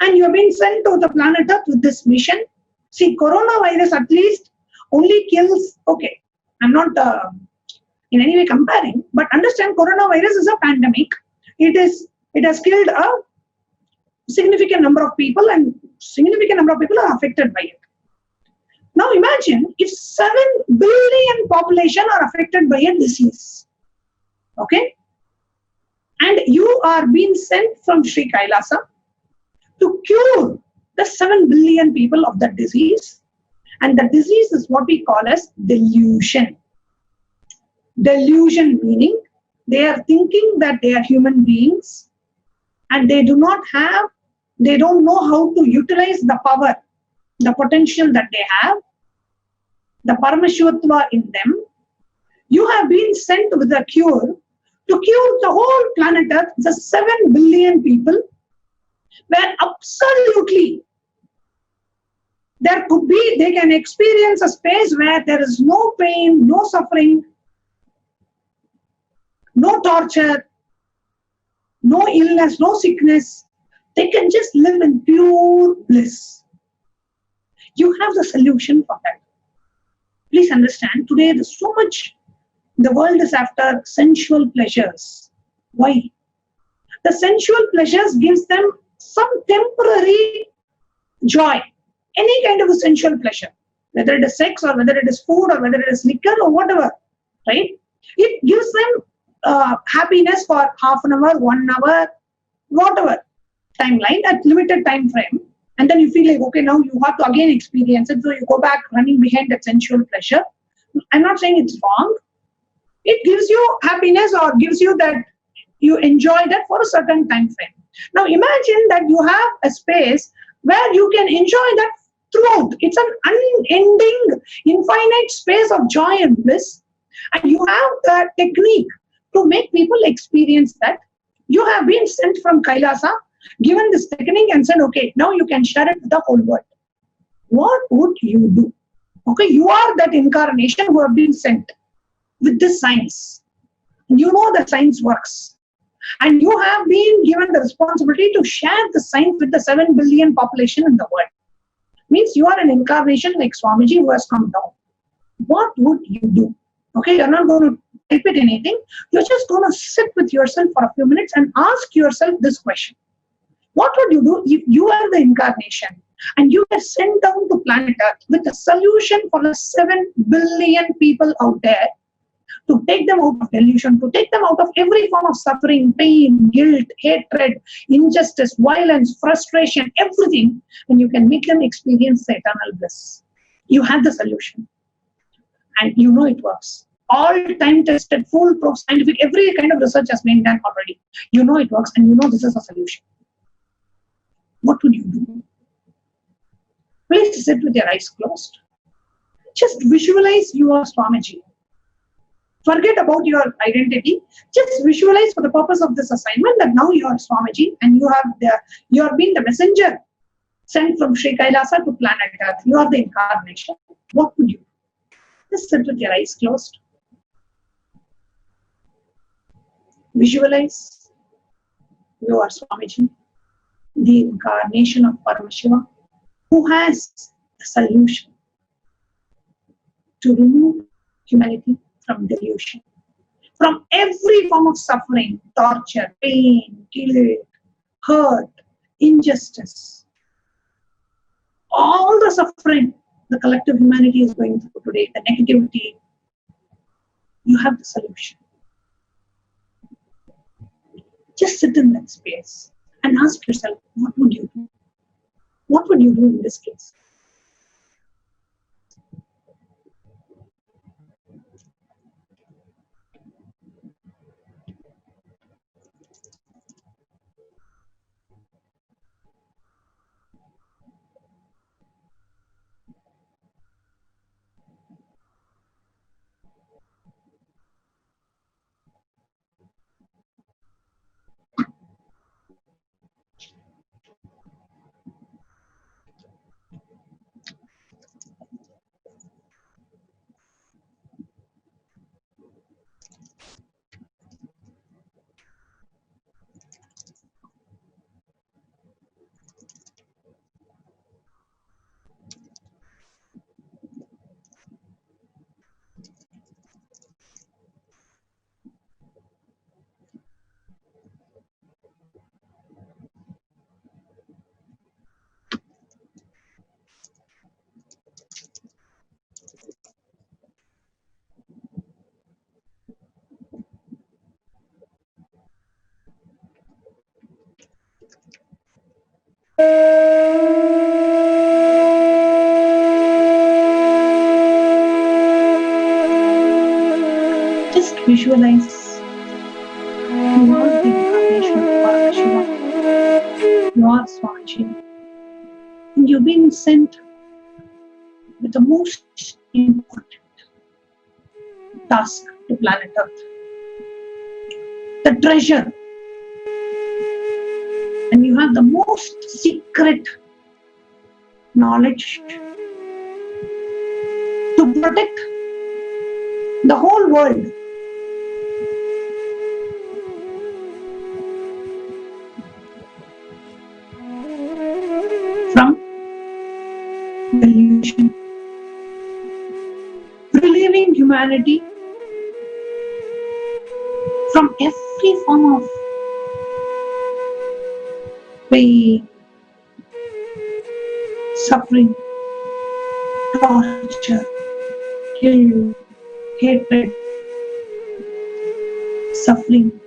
[SPEAKER 2] and you have been sent to the planet Earth with this mission. See, coronavirus at least only kills, okay, I'm not in any way comparing, but understand coronavirus is a pandemic. It has killed a significant number of people, and significant number of people are affected by it. Now imagine if 7 billion population are affected by a disease. Okay? And you are being sent from Sri Kailasa to cure the 7 billion people of that disease. And the disease is what we call as delusion. Delusion meaning they are thinking that they are human beings and they don't know how to utilize the power, the potential that they have, the Paramashivatva in them. You have been sent with a cure to cure the whole planet Earth, the 7 billion people, where absolutely they can experience a space where there is no pain, no suffering, no torture, no illness, no sickness. They can just live in pure bliss. You have the solution for that. Please understand, today there's so much, the world is after sensual pleasures. Why? The sensual pleasures gives them some temporary joy. Any kind of a sensual pleasure, whether it is sex or whether it is food or whether it is liquor or whatever, right? It gives them happiness for half an hour, 1 hour, whatever timeline, at limited time frame. And then you feel like, okay, now you have to again experience it. So you go back running behind that sensual pleasure. I'm not saying it's wrong. It gives you happiness or gives you that you enjoy that for a certain time frame. Now imagine that you have a space where you can enjoy that throughout. It's an unending, infinite space of joy and bliss. And you have the technique to make people experience that. You have been sent from Kailasa, given this technique and said, okay, now you can share it with the whole world. What would you do? Okay, you are that incarnation who have been sent with this science. You know that science works. And you have been given the responsibility to share the science with the 7 billion population in the world. Means you are an incarnation like Swamiji who has come down. What would you do? Okay, you're not going to type it anything. You're just going to sit with yourself for a few minutes and ask yourself this question. What would you do if you are the incarnation and you were sent down to planet Earth with a solution for the 7 billion people out there to take them out of delusion, to take them out of every form of suffering, pain, guilt, hatred, injustice, violence, frustration, everything, and you can make them experience the eternal bliss. You have the solution. And you know it works. All time tested, foolproof, scientific, every kind of research has been done already. You know it works and you know this is a solution. What would you do? Please sit with your eyes closed. Just visualize you are Swamiji. Forget about your identity. Just visualize for the purpose of this assignment that now you are Swamiji and you have been the messenger sent from Sri Kailasa to planet Earth. You are the incarnation. What would you do? Just sit with your eyes closed. Visualize you are Swamiji, the incarnation of Paramashiva, who has the solution to remove humanity from delusion, from every form of suffering, torture, pain, guilt, hurt, injustice. All the suffering the collective humanity is going through today, the negativity, you have the solution. Just sit in that space and ask yourself, what would you do? What would you do in this case? Just visualize you are the incarnation of Paramashiva. You are Swamiji. And you've been sent with the most important task to planet Earth. The treasure. And you have the most secret knowledge to protect the whole world. From delusion, relieving humanity from every form of pain, suffering, torture, guilt, hatred, suffering.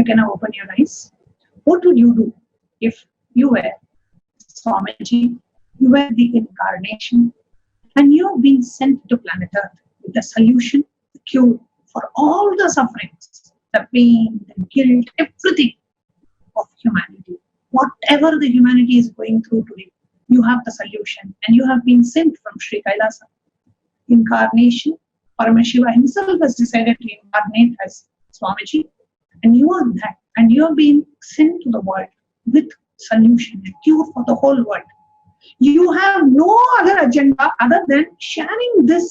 [SPEAKER 2] can now open your eyes. What would you do if you were Swamiji, you were the incarnation, and you have been sent to planet Earth with the solution, the cure for all the sufferings, the pain, the guilt, everything of humanity. Whatever the humanity is going through today, you have the solution, and you have been sent from Sri Kailasa. Incarnation, Paramashiva himself has decided to incarnate as Swamiji, and you are that, and you have been sent to the world with solution, a cure for the whole world. You have no other agenda other than sharing this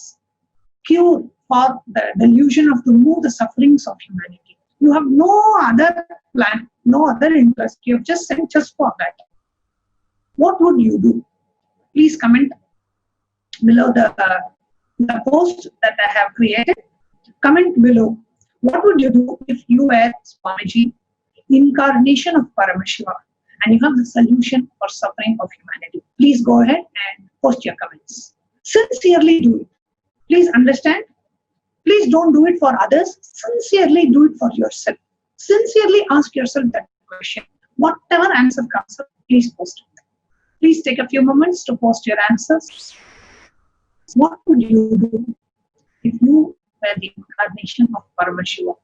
[SPEAKER 2] cure for the delusion of to remove the sufferings of humanity. You have no other plan, no other interest. You have just sent just for that. What would you do? Please comment below the post that I have created. Comment below. What would you do if you were Swamiji, incarnation of Paramashiva, and you have the solution for suffering of humanity? Please go ahead and post your comments. Sincerely do it. Please understand. Please don't do it for others. Sincerely do it for yourself. Sincerely ask yourself that question. Whatever answer comes up, please post it. Please take a few moments to post your answers. What would you do if you were the incarnation of Paramashiva?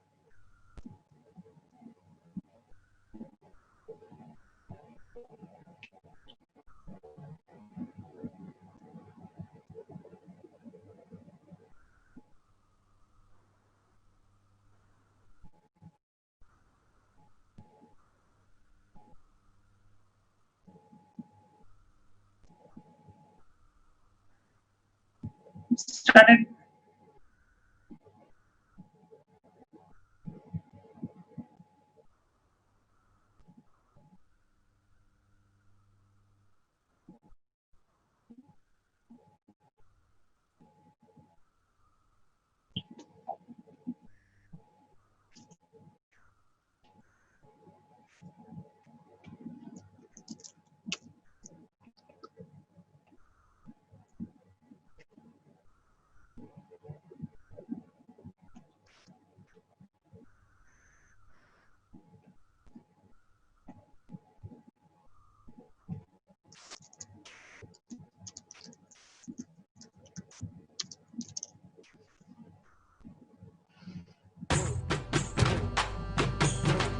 [SPEAKER 2] Started.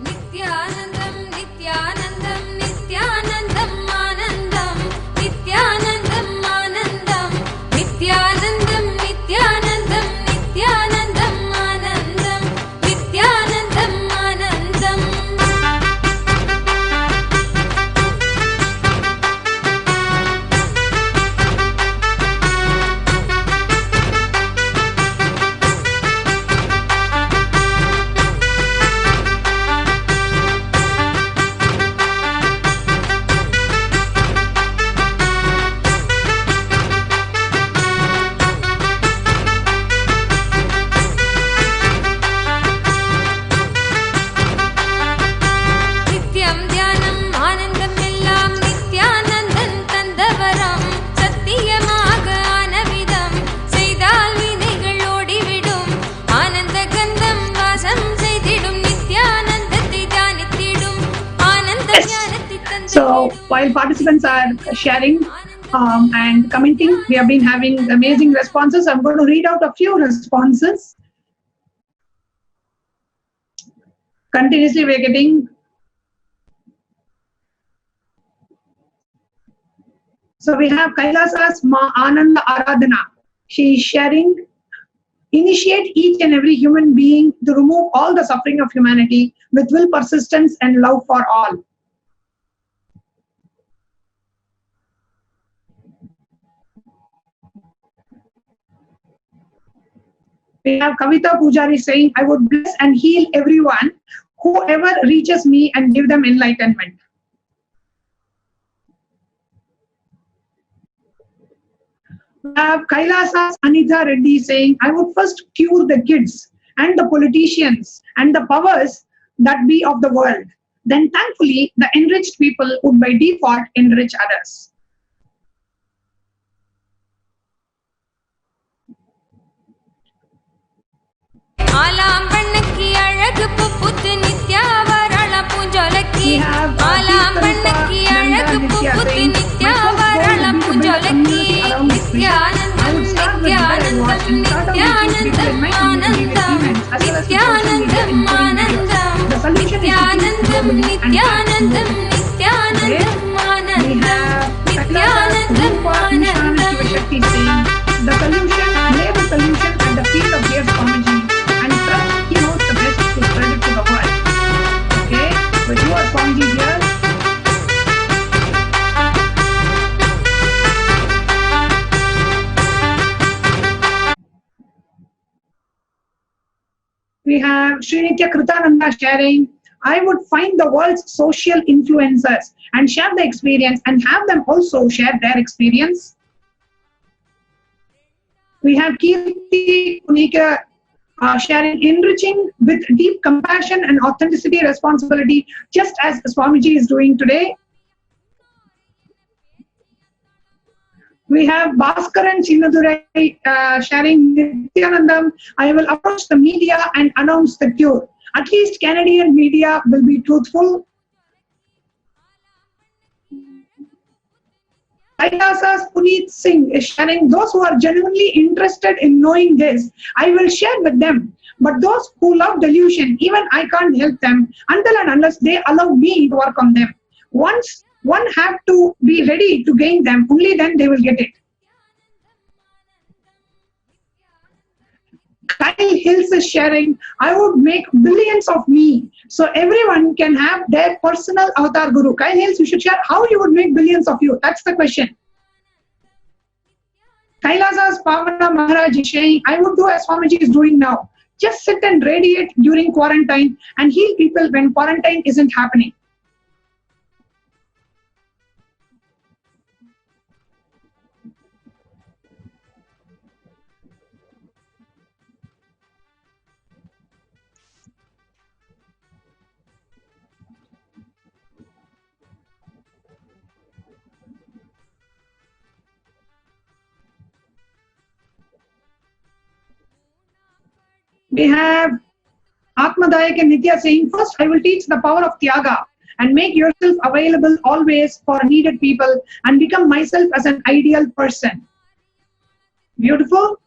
[SPEAKER 15] Nithyanandam, Nithyanandam, Nithyanandam, Anandam, Nithyanandam, Anandam, Nithyanandam, Nithyanandam, Nithyanandam, Anandam, Nithyanandam, Anandam. நித்யம் தியானம் ஆனந்தம் எல்லாம் நித்யானந்தன் தந்தவரம் சத்தியமாக ஆனவிதம் செய்தால் வினைகள் ஓடிவிடும் ஆனந்த கந்தம் வாசம் செய்திடும் நித்யானந்தத்தை தியானித்திடும் ஆனந்த ஞானத்தை தந்து
[SPEAKER 2] So while participants are sharing and commenting, we have been having amazing responses. I'm going to read out a few responses. Continuously we are getting so we have Kailasa's Ma Ananda Aradhana. She is sharing, initiate each and every human being to remove all the suffering of humanity with will, persistence and love for all. We have Kavita Pujari saying, I would bless and heal everyone, whoever reaches me, and give them enlightenment. We have Kailasa's Anitha Reddy saying, I would first cure the kids and the politicians and the powers that be of the world. Then thankfully, the enriched people would by default enrich others.
[SPEAKER 15] ஆலாம் பண்ணக்கி அழகு புத்து நித்யாவர
[SPEAKER 2] in my community with events as well as with social media in growing videos. The solution is to keep globally and
[SPEAKER 15] Nithyanandam,
[SPEAKER 2] today we have Kailasa Rupa Nishana Shiva Shakti saying the solution, lay the solution at the feet of dear Swamiji and trust he knows the best to spread it to the world. Okay, with you are Swamiji here. We have Srinitya Kritananda sharing, I would find the world's social influencers and share the experience and have them also share their experience. We have Kirti Kunika sharing, enriching with deep compassion and authenticity responsibility, just as Swamiji is doing today. We have Bhaskaran Chinadurai sharing, Nithyanandam, I will approach the media and announce the cure. At least Canadian media will be truthful. Kailasa's Puneet Singh is sharing, those who are genuinely interested in knowing this, I will share with them. But those who love delusion, even I can't help them until and unless they allow me to work on them. Once one have to be ready to gain them, only then they will get it. Kyle Hills is sharing, I would make billions of me so everyone can have their personal avatar guru. Kyle Hills, you should share how you would make billions of you. That's the question. Kailasa's Pavana Maharaj is saying, I would do as Swamiji is doing now. Just sit and radiate during quarantine and heal people when quarantine isn't happening. We have Atmadayak and Nitya saying, first I will teach the power of Tyaga and make yourself available always for needed people and become myself as an ideal person. Beautiful.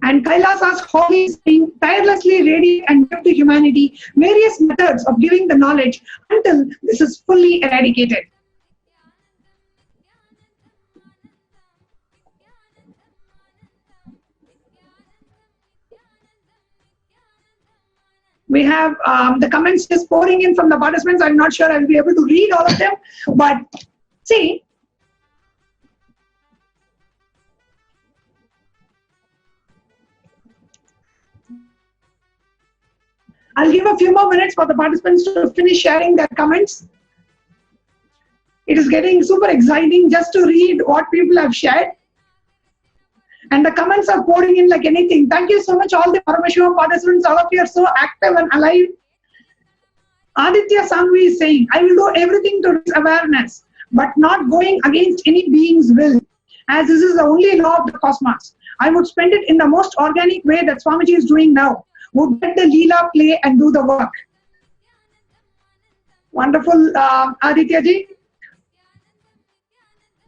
[SPEAKER 2] And Kailasa's holy saying, tirelessly radiate and give to humanity various methods of giving the knowledge until this is fully eradicated. We have the comments just pouring in from the participants. I'm not sure I'll be able to read all of them, but see, I'll give a few more minutes for the participants to finish sharing their comments. It is getting super exciting just to read what people have shared. And the comments are pouring in like anything. Thank you so much, all the Paramashivam participants. All of you are so active and alive. Aditya Sangvi is saying, I will do everything to raise awareness, but not going against any being's will, as this is the only law of the cosmos. I would spend it in the most organic way that Swamiji is doing now. Would let the Leela play and do the work. Wonderful, Aditya ji.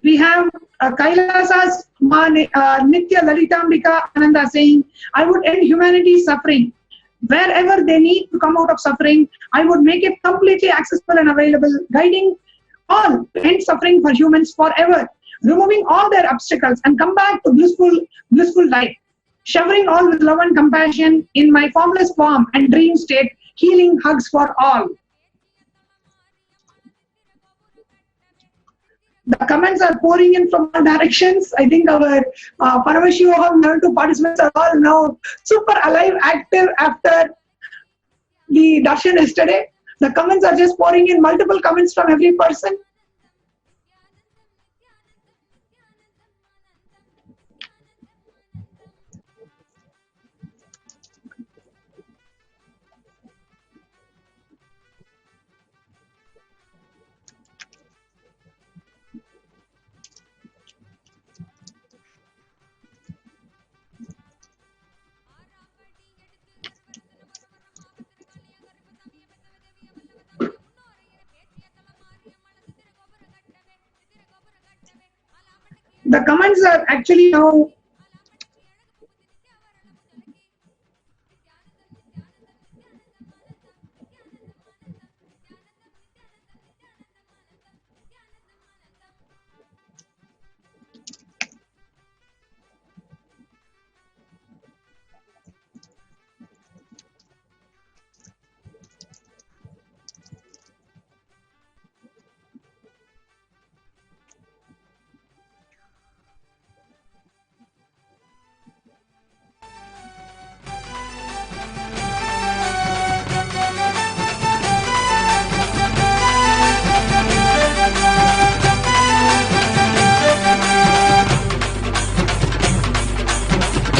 [SPEAKER 2] We have Kailasa's Nitya Lalitambika Ananda saying, I would end humanity's suffering. Wherever they need to come out of suffering, I would make it completely accessible and available, guiding all to end suffering for humans forever, removing all their obstacles and come back to blissful life, showering all with love and compassion in my formless form and dream state, healing hugs for all. The comments are pouring in from all directions. I think our Paramashivoham Level 2 participants are all now super alive, active after the darshan yesterday. The comments are just pouring in, multiple comments from every person. The comments are actually now.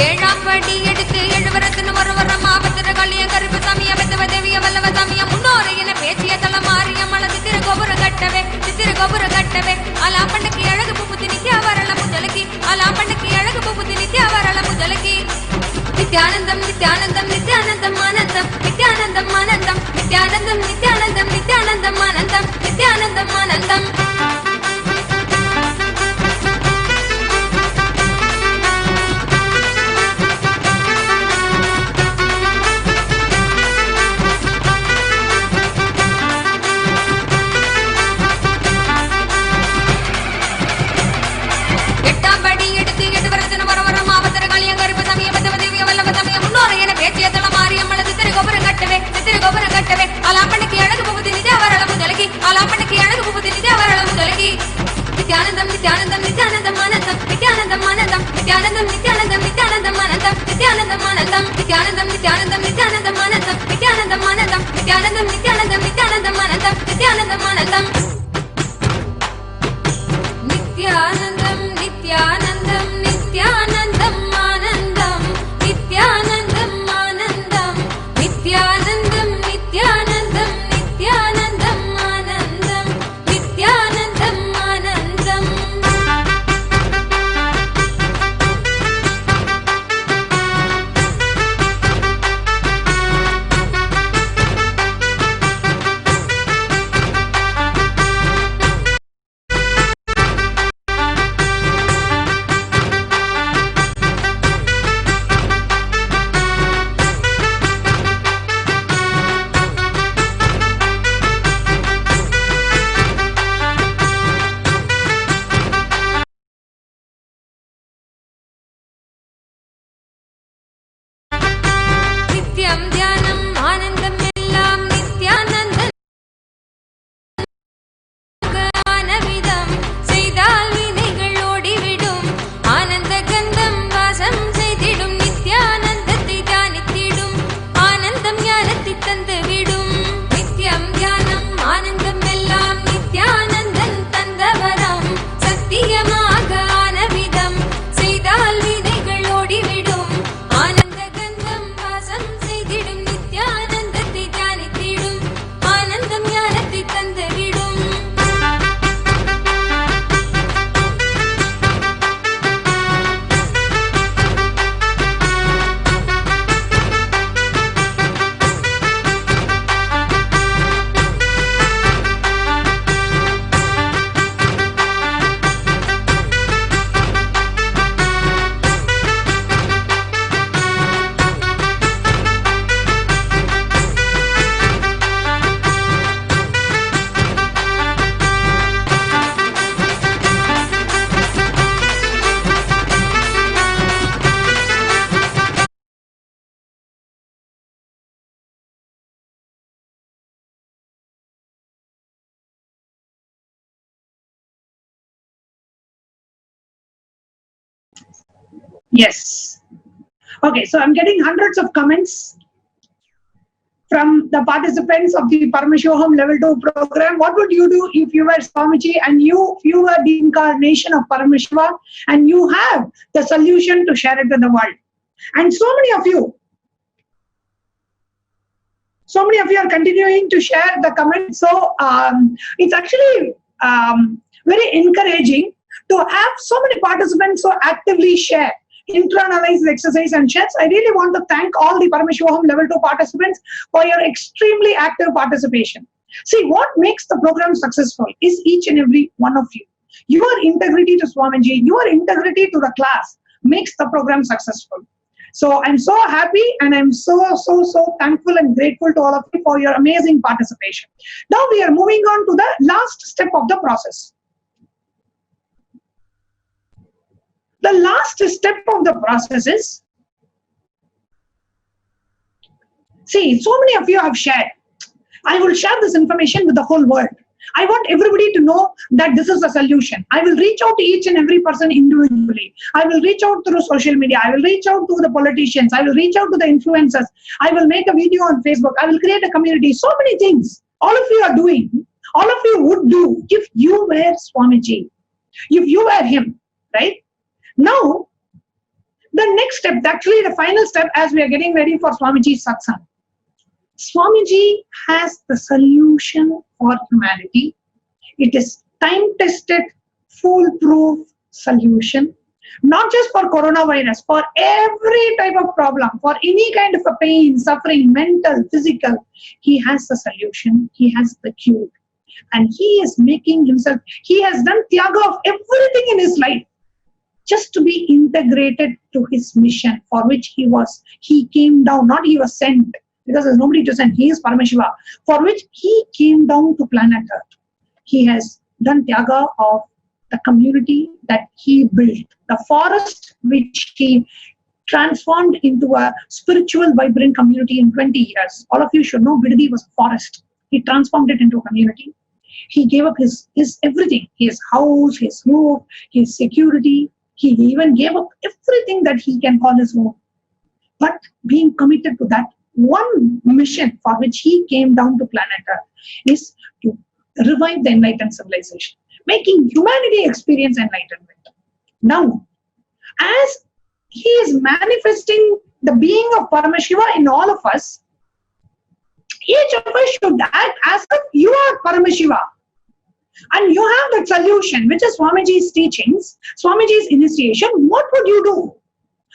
[SPEAKER 15] ஏழாம் படி எடுத்து எழுவரத்தின் ஒருவரம் ஆபத்திர கலிய கருப்பு சமய பெத்தவ தேவிய வல்லவ சமய முன்னோரை என பேச்சிய தலமாரிய மல சித்திர கோபுர கட்டவே அலாப்பண்ணுக்கு அழகு புப்புத்தி நித்யா வரல முஜலகி அலாப்பண்ணுக்கு அழகு புப்புத்தி நித்யா வரல முஜலகி நித்யானந்தம் நித்யானந்தம் நித்யானந்தம் ஆனந்தம் நித்யானந்தம் ஆனந்தம் நித்யானந்தம் நித்யானந்தம் நித்யானந்தம் ஆனந்தம் நித்யானந்தம் ஆனந்தம் அலாப்பண்ணுக்கு அழகு புகுதி நித்யா வரல முஜலகி அலாப்பண்ணுக்கு அழகு புகுதி நித்யா வரல முஜலகி நித்யானந்தம் நித்யானந்தம் நித்யானந்தம் ஆனந்தம் நித்யானந்தம் ஆனந்தம் நித்யானந்தம் நித்யானந்தம் நித்யானந்தம் ஆனந்தம் நித்யானந்தம் ஆனந்தம் நித்யானந்தம் நித்யானந்தம் நித்யானந்தம் ஆனந்தம் நித்யானந்தம் ஆனந்தம் நித்யானந்தம் நித்யானந்தம் நித்யானந்தம் ஆனந்தம் நித்யானந்தம் ஆனந்தம் நித்யானந்தம் நித்யானந்தம் நித்யானந்தம் ஆனந்தம் நித்யானந்தம் ஆனந்தம் நித்யானந்தம் நித்யானந்தம் நித்யானந்தம் ஆனந்தம் நித்யானந்தம் ஆனந்தம்
[SPEAKER 2] Yes. Okay, so I'm getting hundreds of comments from the participants of the Paramashivoham Level 2 program. What would you do if you were Swamiji and you were the incarnation of Paramashiva and you have the solution to share it with the world? And so many of you are continuing to share the comments. So it's actually very encouraging to have so many participants so actively share, internalize the exercise and share. I really want to thank all the Paramashivoham Level 2 participants for your extremely active participation. See, what makes the program successful is each and every one of you. Your integrity to Swamiji, your integrity to the class makes the program successful. So I'm so happy and I'm so thankful and grateful to all of you for your amazing participation. Now we are moving on to the last step of the process. The last step of the process is, see, so many of you have shared. I will share this information with the whole world. I want everybody to know that this is a solution. I will reach out to each and every person individually. I will reach out through social media. I will reach out to the politicians. I will reach out to the influencers. I will make a video on Facebook. I will create a community. So many things all of you are doing. All of you would do if you were Swamiji, if you were him, right? Now, the next step, actually the final step as we are getting ready for Swamiji's satsang. Swamiji has the solution for humanity. It is time-tested, foolproof solution. Not just for coronavirus, for every type of problem, for any kind of a pain, suffering, mental, physical. He has the solution. He has the cure. And he is making himself, he has done tyaga of everything in his life just to be integrated to his mission for which he came down, not he was sent. Because there's nobody to send. He is Paramashiva, for which he came down to planet Earth. He has done tyaga of the community that he built, the forest which he transformed into a spiritual, vibrant community in 20 years. All of you should know Bidadi was a forest. He transformed it into a community. He gave up his everything, his house, his roof, his security. He even gave up everything that he can call his own. But being committed to that one mission for which he came down to planet Earth is to revive the enlightened civilization, making humanity experience enlightenment. Now, as he is manifesting the being of Paramashiva in all of us, each of us should act as if you are Paramashiva. And you have that solution, which is Swamiji's teachings, Swamiji's initiation. What would you do?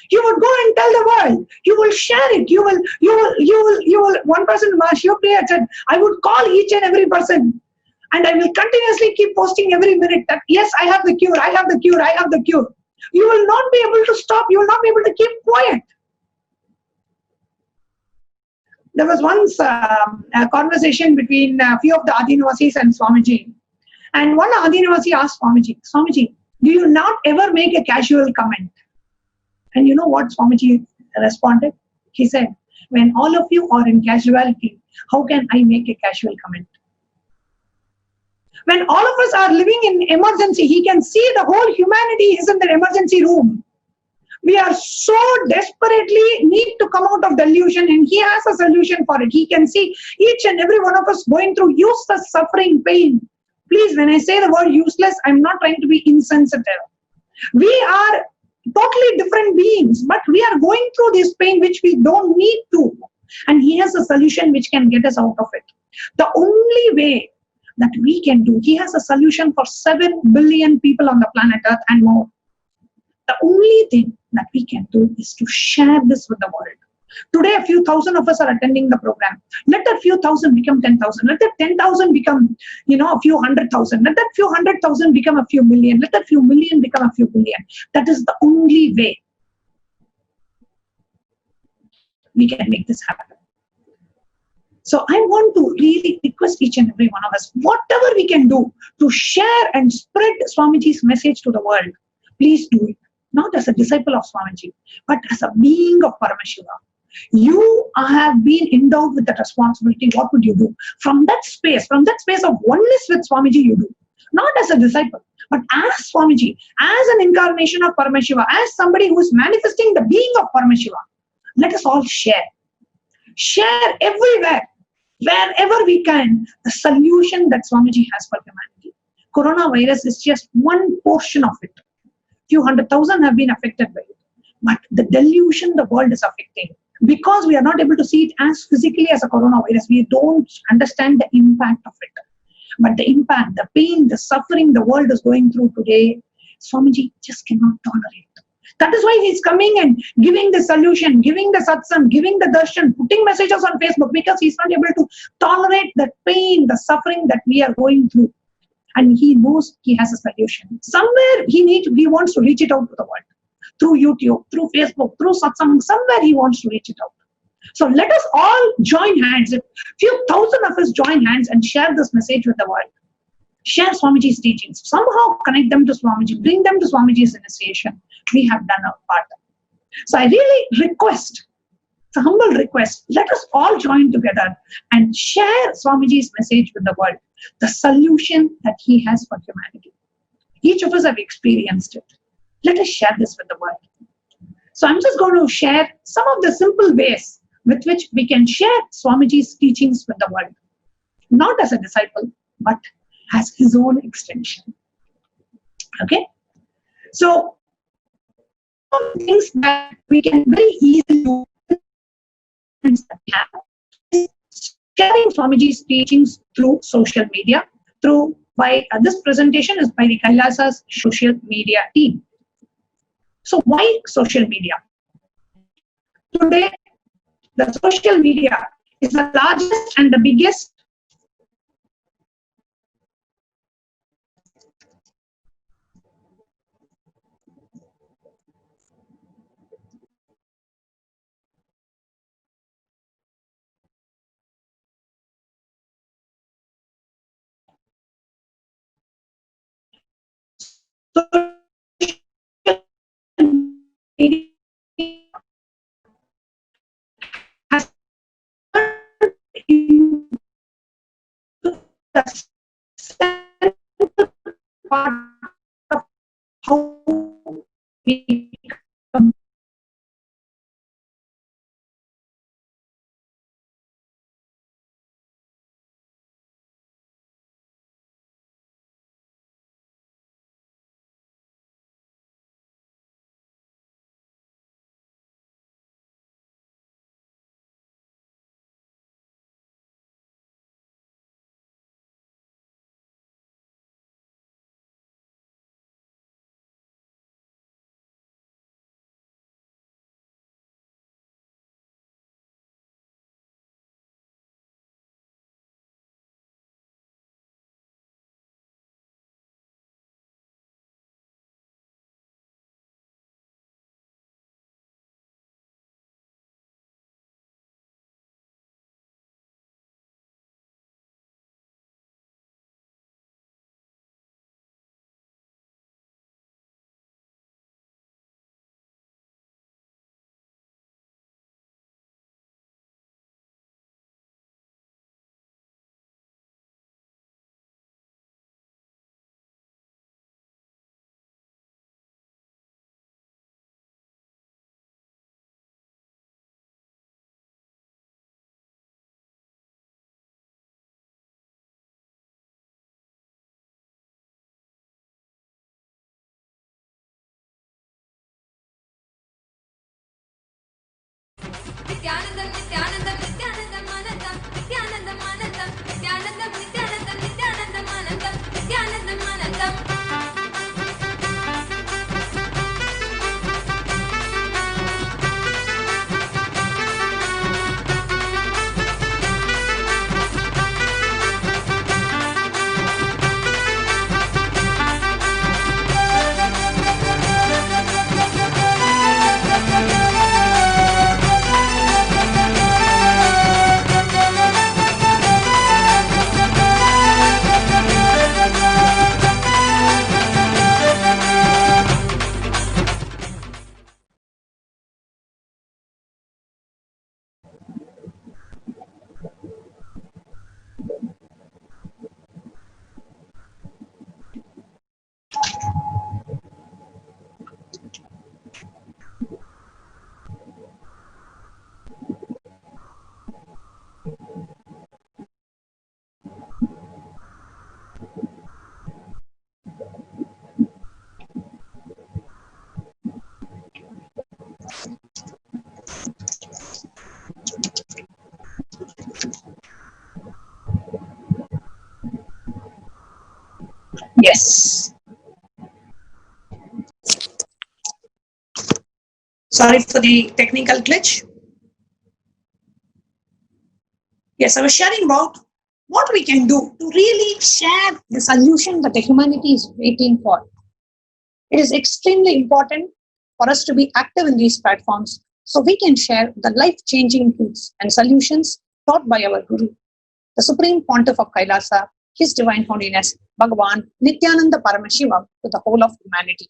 [SPEAKER 2] You would go and tell the world. You will share it. You will. One person, Mahasannidhanam, said, I would call each and every person, and I will continuously keep posting every minute that yes, I have the cure. I have the cure. I have the cure. You will not be able to stop. You will not be able to keep quiet. There was once a conversation between a few of the Adinavasis and Swamiji, and one Adinavasi asked Swamiji, Swamiji, do you not ever make a casual comment? And you know what Swamiji responded? He said, when all of you are in casuality, how can I make a casual comment? When all of us are living in emergency, he can see the whole humanity is in the emergency room. We are so desperately need to come out of delusion, and he has a solution for it. He can see each and every one of us going through useless suffering, pain. Please, when I say the word useless, I'm not trying to be insensitive. We are totally different beings, but we are going through this pain which we don't need to. And he has a solution which can get us out of it. The only way that we can do, he has a solution for 7 billion people on the planet Earth and more. The only thing that we can do is to share this with the world. Today, a few thousand of us are attending the program. Let that few thousand become 10,000. Let that 10,000 become, a few 100,000. Let that few 100,000 become a few million. Let that few million become a few billion. That is the only way we can make this happen. So I want to really request each and every one of us, whatever we can do to share and spread Swamiji's message to the world, please do it. Not as a disciple of Swamiji, but as a being of Paramashiva. You have been endowed with that responsibility. What would you do? From that space of oneness with Swamiji, you do. Not as a disciple, but as Swamiji, as an incarnation of Paramashiva, as somebody who is manifesting the being of Paramashiva. Let us all share. Share everywhere, wherever we can, the solution that Swamiji has for humanity. Coronavirus is just one portion of it. Few 100,000 have been affected by it. But the delusion the world is affecting, because we are not able to see it as physically as a coronavirus, we don't understand the impact of it. But the impact, the pain, the suffering the world is going through today, Swamiji just cannot tolerate. That is why he's coming and giving the solution, giving the satsang, giving the darshan, putting messages on Facebook, because he's not able to tolerate the pain, the suffering that we are going through. and he knows he has a solution. Somewhere he wants to reach it out to the world. Through YouTube, through Facebook, through satsang, somewhere he wants to reach it out. So let us all join hands. If few thousand of us join hands and share this message with the world, share Swamiji's teachings, somehow connect them to Swamiji, bring them to Swamiji's initiation, we have done our part. So I really request, it's a humble request, let us all join together and share Swamiji's message with the world, the solution that he has for humanity. Each of us have experienced it. Let us share this with the world. So I'm just going to share some of the simple ways with which we can share Swamiji's teachings with the world. Not as a disciple, but as his own extension. Okay? So, things that we can very easily do is sharing Swamiji's teachings through social media, this presentation is by the Kailasa's social media team. So why social media? Today, the social media is the largest and the biggest has the part of how we
[SPEAKER 15] Nithyananda, Nithyananda, Nithyananda, Mananda, Nithyananda, Mananda, Nithyananda, Nithyananda, Nithyananda, Mananda, Nithyananda, Mananda.
[SPEAKER 2] Yes. Sorry for the technical glitch. Yes, I was sharing about what we can do to really share the solution that the humanity is waiting for. It is extremely important for us to be active in these platforms so we can share the life-changing truths and solutions taught by our Guru, the Supreme Pontiff of Kailasa, His Divine Holiness, Bhagavan Nithyananda Paramashivam, to the whole of humanity.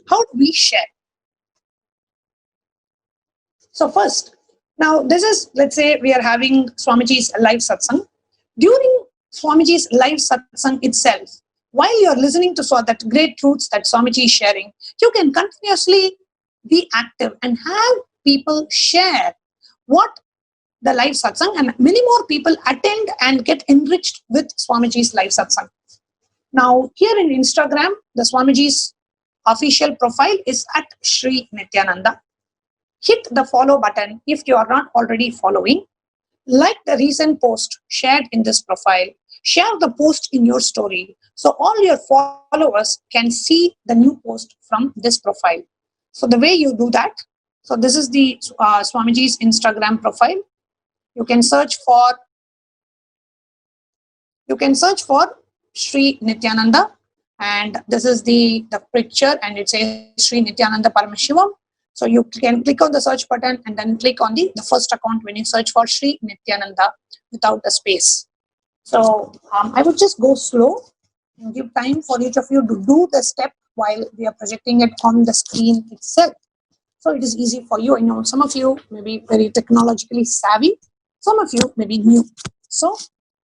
[SPEAKER 2] How do we share? So first, now this is, let's say we are having Swamiji's live satsang. During Swamiji's live satsang itself, while you are listening to that great truths that Swamiji is sharing, you can continuously be active and have people share what the live satsang, and many more people attend and get enriched with Swamiji's live satsang. Now here in Instagram, the Swamiji's official profile is at Sri Nithyananda. Hit the follow button if you are not already following. Like the recent post shared in this profile. Share the post in your story so all your followers can see the new post from this profile. So the way you do that, so this is the Swamiji's Instagram profile. You can search for Sri Nithyananda, and this is the picture, and it says Sri Nithyananda Paramashivam. So you can click on the search button and then click on the first account when you search for Sri Nithyananda without the space. So I would just go slow and give time for each of you to do the step while we are projecting it on the screen itself. So it is easy for you. I know some of you may be very technologically savvy. Some of you may be new. So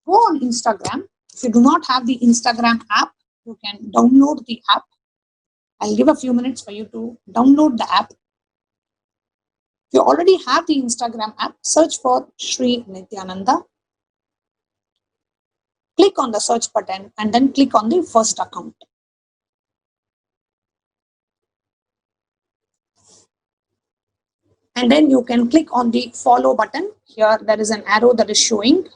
[SPEAKER 2] go on Instagram. If you do not have the Instagram app, you can download the app. I'll give a few minutes for you to download the app. If you already have the Instagram app, search for Sri Nithyananda. Click on the search button and then click on the first account. And then you can click on the follow button. Here there is an arrow that is showing.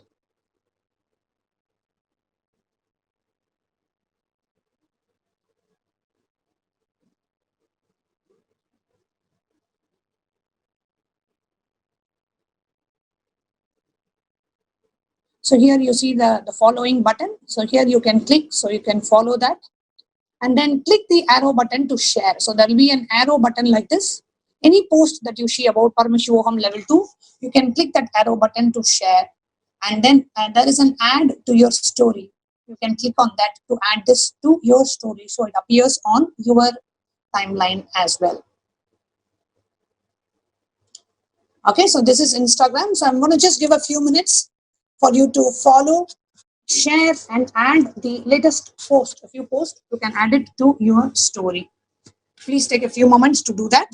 [SPEAKER 2] So here you see the following button. So here you can click, so you can follow that. And then click the arrow button to share. So there will be an arrow button like this. Any post that you see about Paramashivoham Level 2, you can click that arrow button to share. And then there is an add to your story. You can click on that to add this to your story, so it appears on your timeline as well. Okay, so this is Instagram. So I'm going to just give a few minutes for you to follow, share, and add the latest post. If you post, you can add it to your story. Please take a few moments to do that.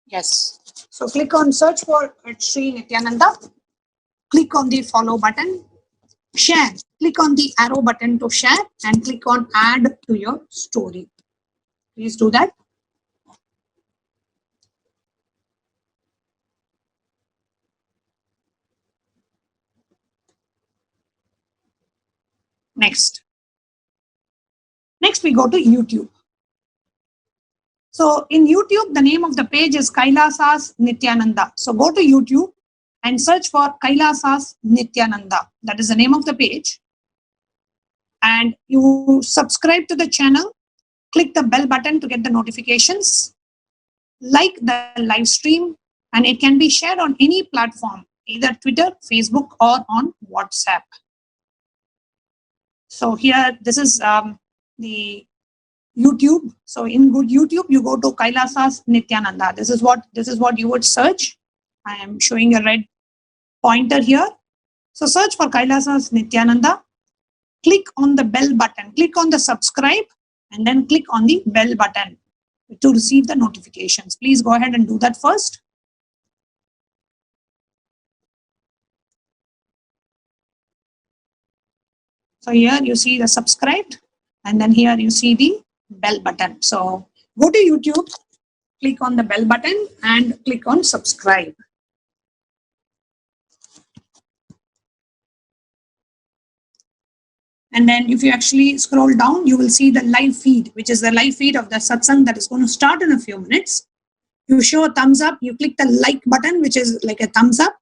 [SPEAKER 2] Yes. So click on search for Sri Nithyananda. Click on the follow button. Share. Click on the arrow button to share and click on add to your story. Please do that. Next we go to YouTube. So in YouTube, the name of the page is Kailasa's Nithyananda. So go to YouTube and search for Kailasa's Nithyananda. That is the name of the page. And you subscribe to the channel. Click the bell button to get the notifications. Like the live stream, and it can be shared on any platform, either Twitter, Facebook, or on WhatsApp. So here, this is the YouTube. So in good YouTube, you go to Kailasa's Nithyananda. This is what you would search. I am showing a red pointer here. So search for Kailasa's Nithyananda. Click on the bell button. Click on the subscribe and then click on the bell button to receive the notifications. Please go ahead and do that first. So here you see the subscribed, and then here you see the bell button. So go to YouTube, click on the bell button and click on subscribe. And then if you actually scroll down, you will see the live feed, which is the live feed of the satsang that is going to start in a few minutes. You show a thumbs up, you click the like button, which is like a thumbs up,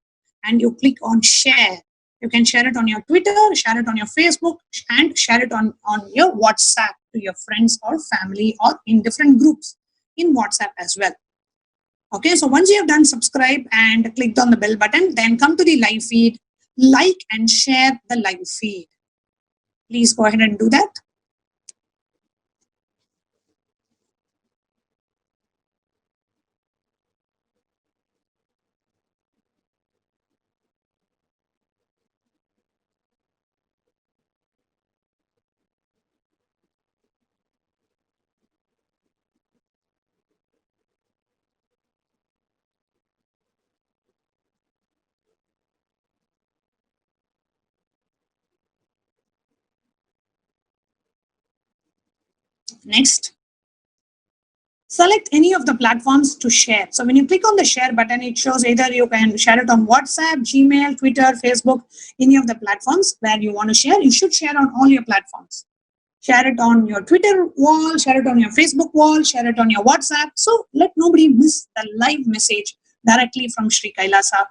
[SPEAKER 2] and you click on share. You can share it on your Twitter, share it on your Facebook, and share it on your WhatsApp to your friends or family or in different groups in WhatsApp as well. Okay, so once you have done subscribe and clicked on the bell button, then come to the live feed, like and share the live feed. Please go ahead and do that. Next, select any of the platforms to share. So when you click on the share button, it shows either you can share it on WhatsApp, Gmail, Twitter, Facebook, any of the platforms where you want to share. You should share on all your platforms. Share it on your Twitter wall, share it on your Facebook wall, share it on your WhatsApp. So let nobody miss the live message directly from Sri Kailasa.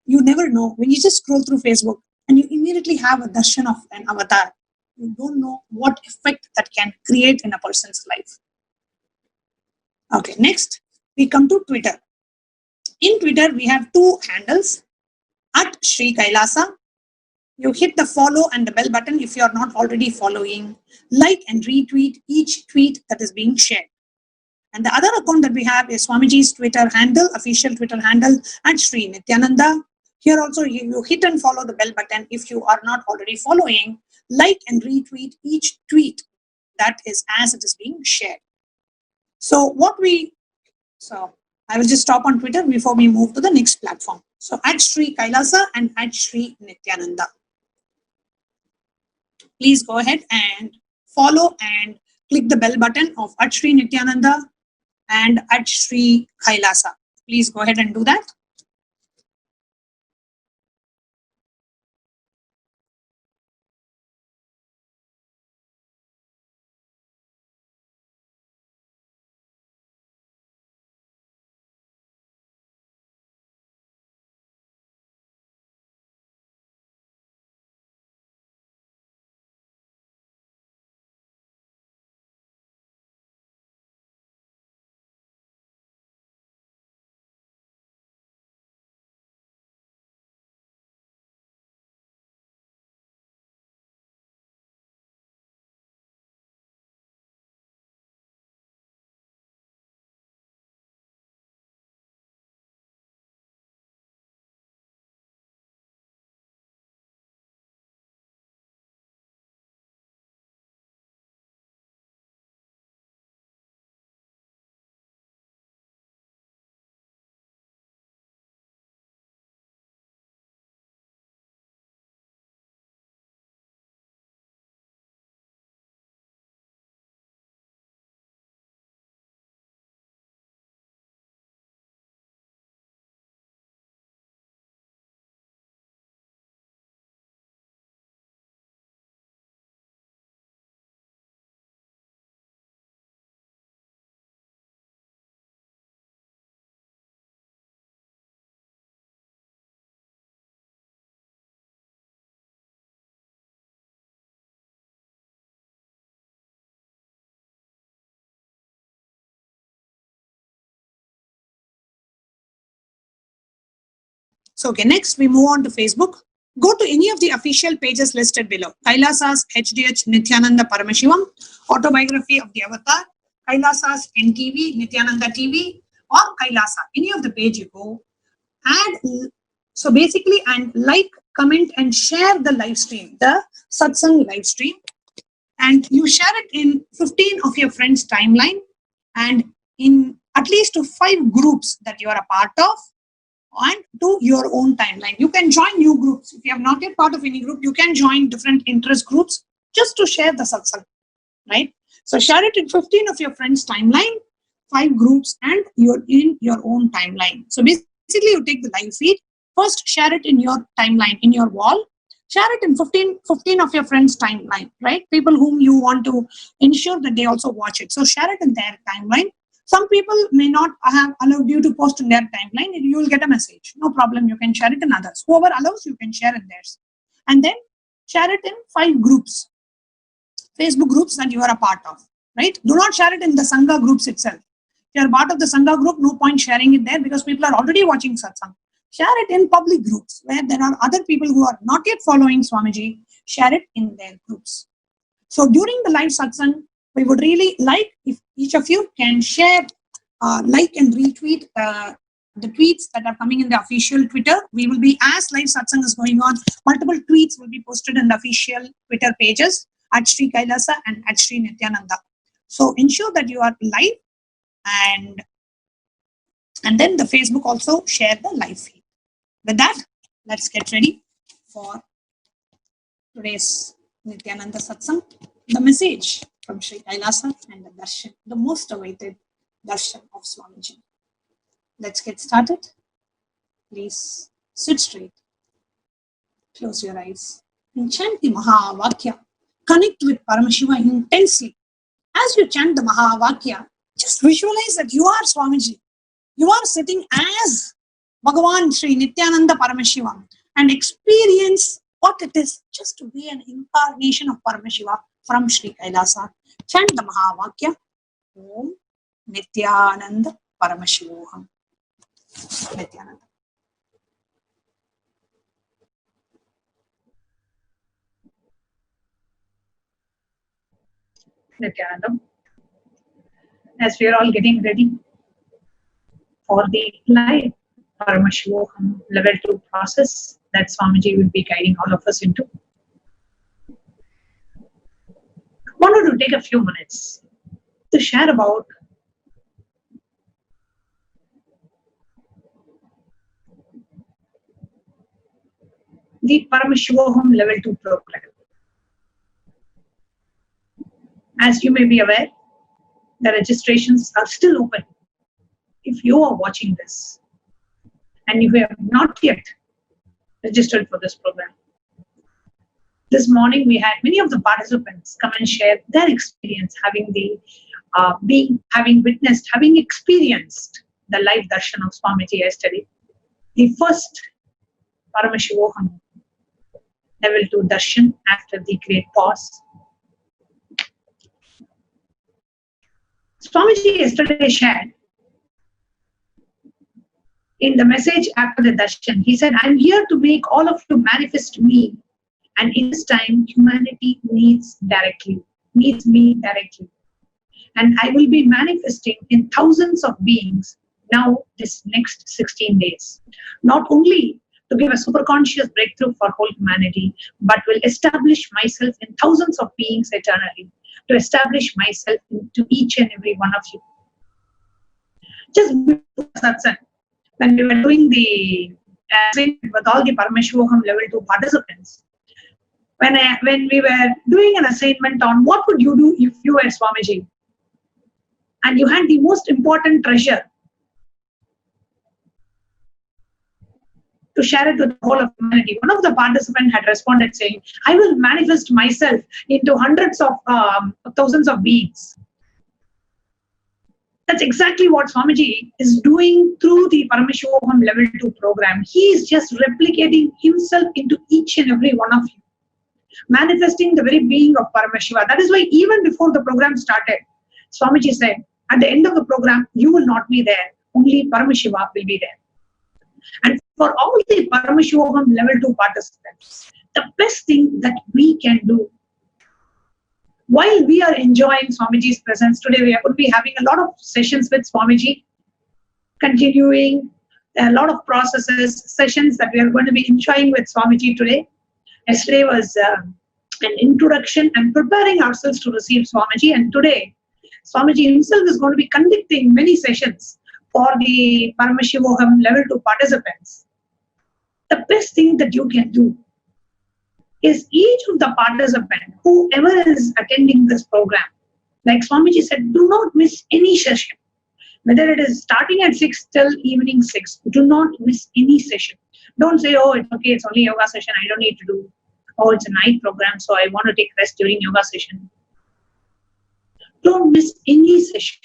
[SPEAKER 2] You never know when you just scroll through Facebook and you immediately have a darshan of an avatar. You don't know what effect that can create in a person's life. Okay, next we come to Twitter. In Twitter, we have two handles at Sri Kailasa. You hit the follow and the bell button if you are not already following. Like and retweet each tweet that is being shared. And the other account that we have is Swamiji's Twitter handle, official Twitter handle at Sri Nithyananda. Here also you hit and follow the bell button if you are not already following. Like and retweet each tweet that is as it is being shared. So I will just stop on Twitter before we move to the next platform. So at Sri Kailasa and at Sri Nithyananda. Please go ahead and follow and click the bell button of at Sri Nithyananda and at Sri Kailasa. Please go ahead and do that. So, okay, next we move on to Facebook. Go to any of the official pages listed below. Kailasa's HDH Nithyananda Paramashivam, Autobiography of the Avatar, Kailasa's NTV, Nithyananda TV, or Kailasa. Any of the page you go. So basically, and like, comment, and share the live stream, the satsang live stream. and you share it in 15 of your friends' timeline and in at least to 5 groups that you are a part of and to your own timeline. You can join new groups. If you have not yet part of any group, you can join different interest groups just to share the satsang, right? So share it in 15 of your friends' timeline, 5 groups, and you're in your own timeline. So basically you take the live feed, first share it in your timeline, in your wall, share it in 15 of your friends' timeline, right? People whom you want to ensure that they also watch it. So share it in their timeline. Some people may not have allowed you to post in their timeline. You will get a message. No problem. You can share it in others. Whoever allows, you can share in theirs. And then share it in 5 groups, Facebook groups that you are a part of, right? Do not share it in the Sangha groups itself. If you are part of the Sangha group, no point sharing it there because people are already watching satsang. Share it in public groups where there are other people who are not yet following Swamiji. Share it in their groups. So during the live satsang, we would really like if each of you can share, like and retweet the tweets that are coming in the official Twitter. We will be, as live satsang is going on, multiple tweets will be posted in the official Twitter pages at Sri Kailasa and at Sri Nithyananda. So ensure that you are live and then the Facebook also share the live feed. With that, let's get ready for today's Nithyananda satsang. The message from Sri Kailasa and the darshan, the most awaited darshan of Swamiji. Let's get started. Please sit straight, close your eyes, and chant the Mahavakya. Connect with Paramashiva intensely. As you chant the Mahavakya, just visualize that you are Swamiji. You are sitting as Bhagavan Sri Nithyananda Paramashivam and experience what it is just to be an incarnation of Paramashiva from Sri Kailasa. Chant the Mahavakya. Om Nithyananda Paramashivoham. Nithyananda. Nithyananda. As we are all getting ready for the live Paramashivoham Level 2 process that Swamiji will be guiding all of us into, I wanted to take a few minutes to share about the Paramashivoham Level 2 program. As you may be aware, the registrations are still open. If you are watching this and if you have not yet registered for this program, this morning we had many of the participants come and share their experience having having experienced the live darshan of Swamiji yesterday, the first Paramashivoham Level 2 darshan after the great pause. Swamiji yesterday shared in the message after the darshan, he said, I'm here to make all of you manifest me, and in this time humanity needs me directly, and I will be manifesting in thousands of beings now this next 16 days, not only to give a superconscious breakthrough for whole humanity, but will establish myself in thousands of beings eternally, to establish myself into each and every one of you. Just satsang, when we were doing the with all the Paramashivoham Level 2 participants, when we were doing an assignment on what would you do if you were Swamiji, and you had the most important treasure to share it with the whole of humanity, one of the participants had responded saying, I will manifest myself into hundreds of thousands of beings. That's exactly what Swamiji is doing through the Paramashivoham Level 2 program. He is just replicating himself into each and every one of you, manifesting the very being of Paramashiva. That is why even before the program started, Swamiji said, at the end of the program, you will not be there, only Paramashiva will be there. And for all the Paramashivoham Level 2 participants, the best thing that we can do, while we are enjoying Swamiji's presence today, we are going to be having a lot of sessions with Swamiji, continuing a lot of processes, sessions that we are going to be enjoying with Swamiji today. Yesterday was an introduction and preparing ourselves to receive Swamiji. And today, Swamiji himself is going to be conducting many sessions for the Paramashivoham Level 2 participants. The best thing that you can do is each of the participants, whoever is attending this program, like Swamiji said, do not miss any session. Whether it is starting at 6 till evening 6, do not miss any session. Don't say, oh, it's okay, it's only yoga session, I don't need to do. Oh, it's a night program, so I want to take rest during yoga session. Don't miss any session.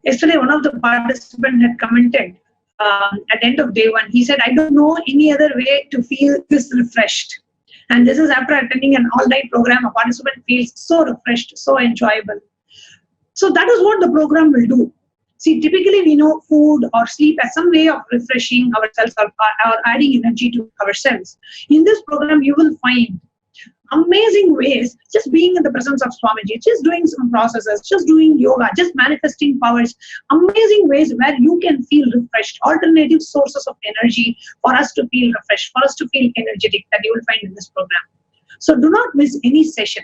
[SPEAKER 2] Yesterday, one of the participants had commented at the end of day 1, he said, I don't know any other way to feel this refreshed. And this is after attending an all-night program, a participant feels so refreshed, so enjoyable. So that is what the program will do. See, typically we know food or sleep as some way of refreshing ourselves or adding energy to ourselves. In this program, you will find amazing ways, just being in the presence of Swamiji, just doing some processes, just doing yoga, just manifesting powers, amazing ways where you can feel refreshed, alternative sources of energy for us to feel refreshed, for us to feel energetic, that you will find in this program. So do not miss any session.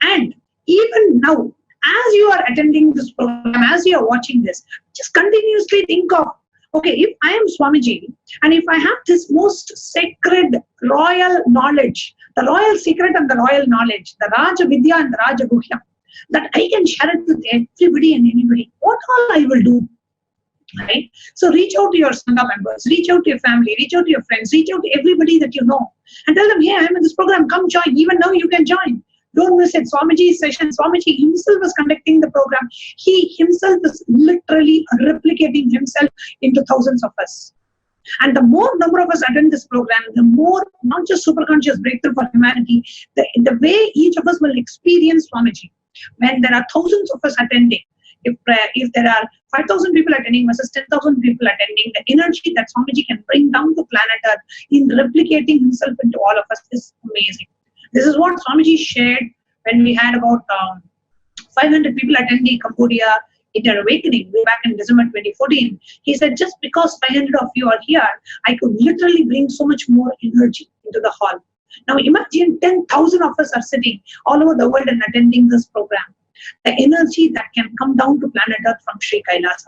[SPEAKER 2] And even now, as you are attending this program, as you are watching this, just continuously think of, okay, if I am Swamiji, and if I have this most sacred royal knowledge, the royal secret and the royal knowledge, the Raja Vidya and the Raja Guhya, that I can share it with everybody and anybody, what all I will do, right? So reach out to your Sangha members, reach out to your family, reach out to your friends, reach out to everybody that you know, and tell them, hey, I am in this program, come join. Even now you can join. Don't miss it. Swamiji's session, Swamiji himself is conducting the program. He himself is literally replicating himself into thousands of us. And the more number of us attend this program, the more, not just superconscious breakthrough for humanity, the way each of us will experience Swamiji. When there are thousands of us attending, if there are 5,000 people attending versus 10,000 people attending, the energy that Swamiji can bring down to planet Earth in replicating himself into all of us is amazing. This is what Swamiji shared when we had about 500 people attending Cambodia Inner Awakening way back in December 2014. He said, just because 500 of you are here, I could literally bring so much more energy into the hall. Now imagine 10,000 of us are sitting all over the world and attending this program. The energy that can come down to planet Earth from Sri Kailasa.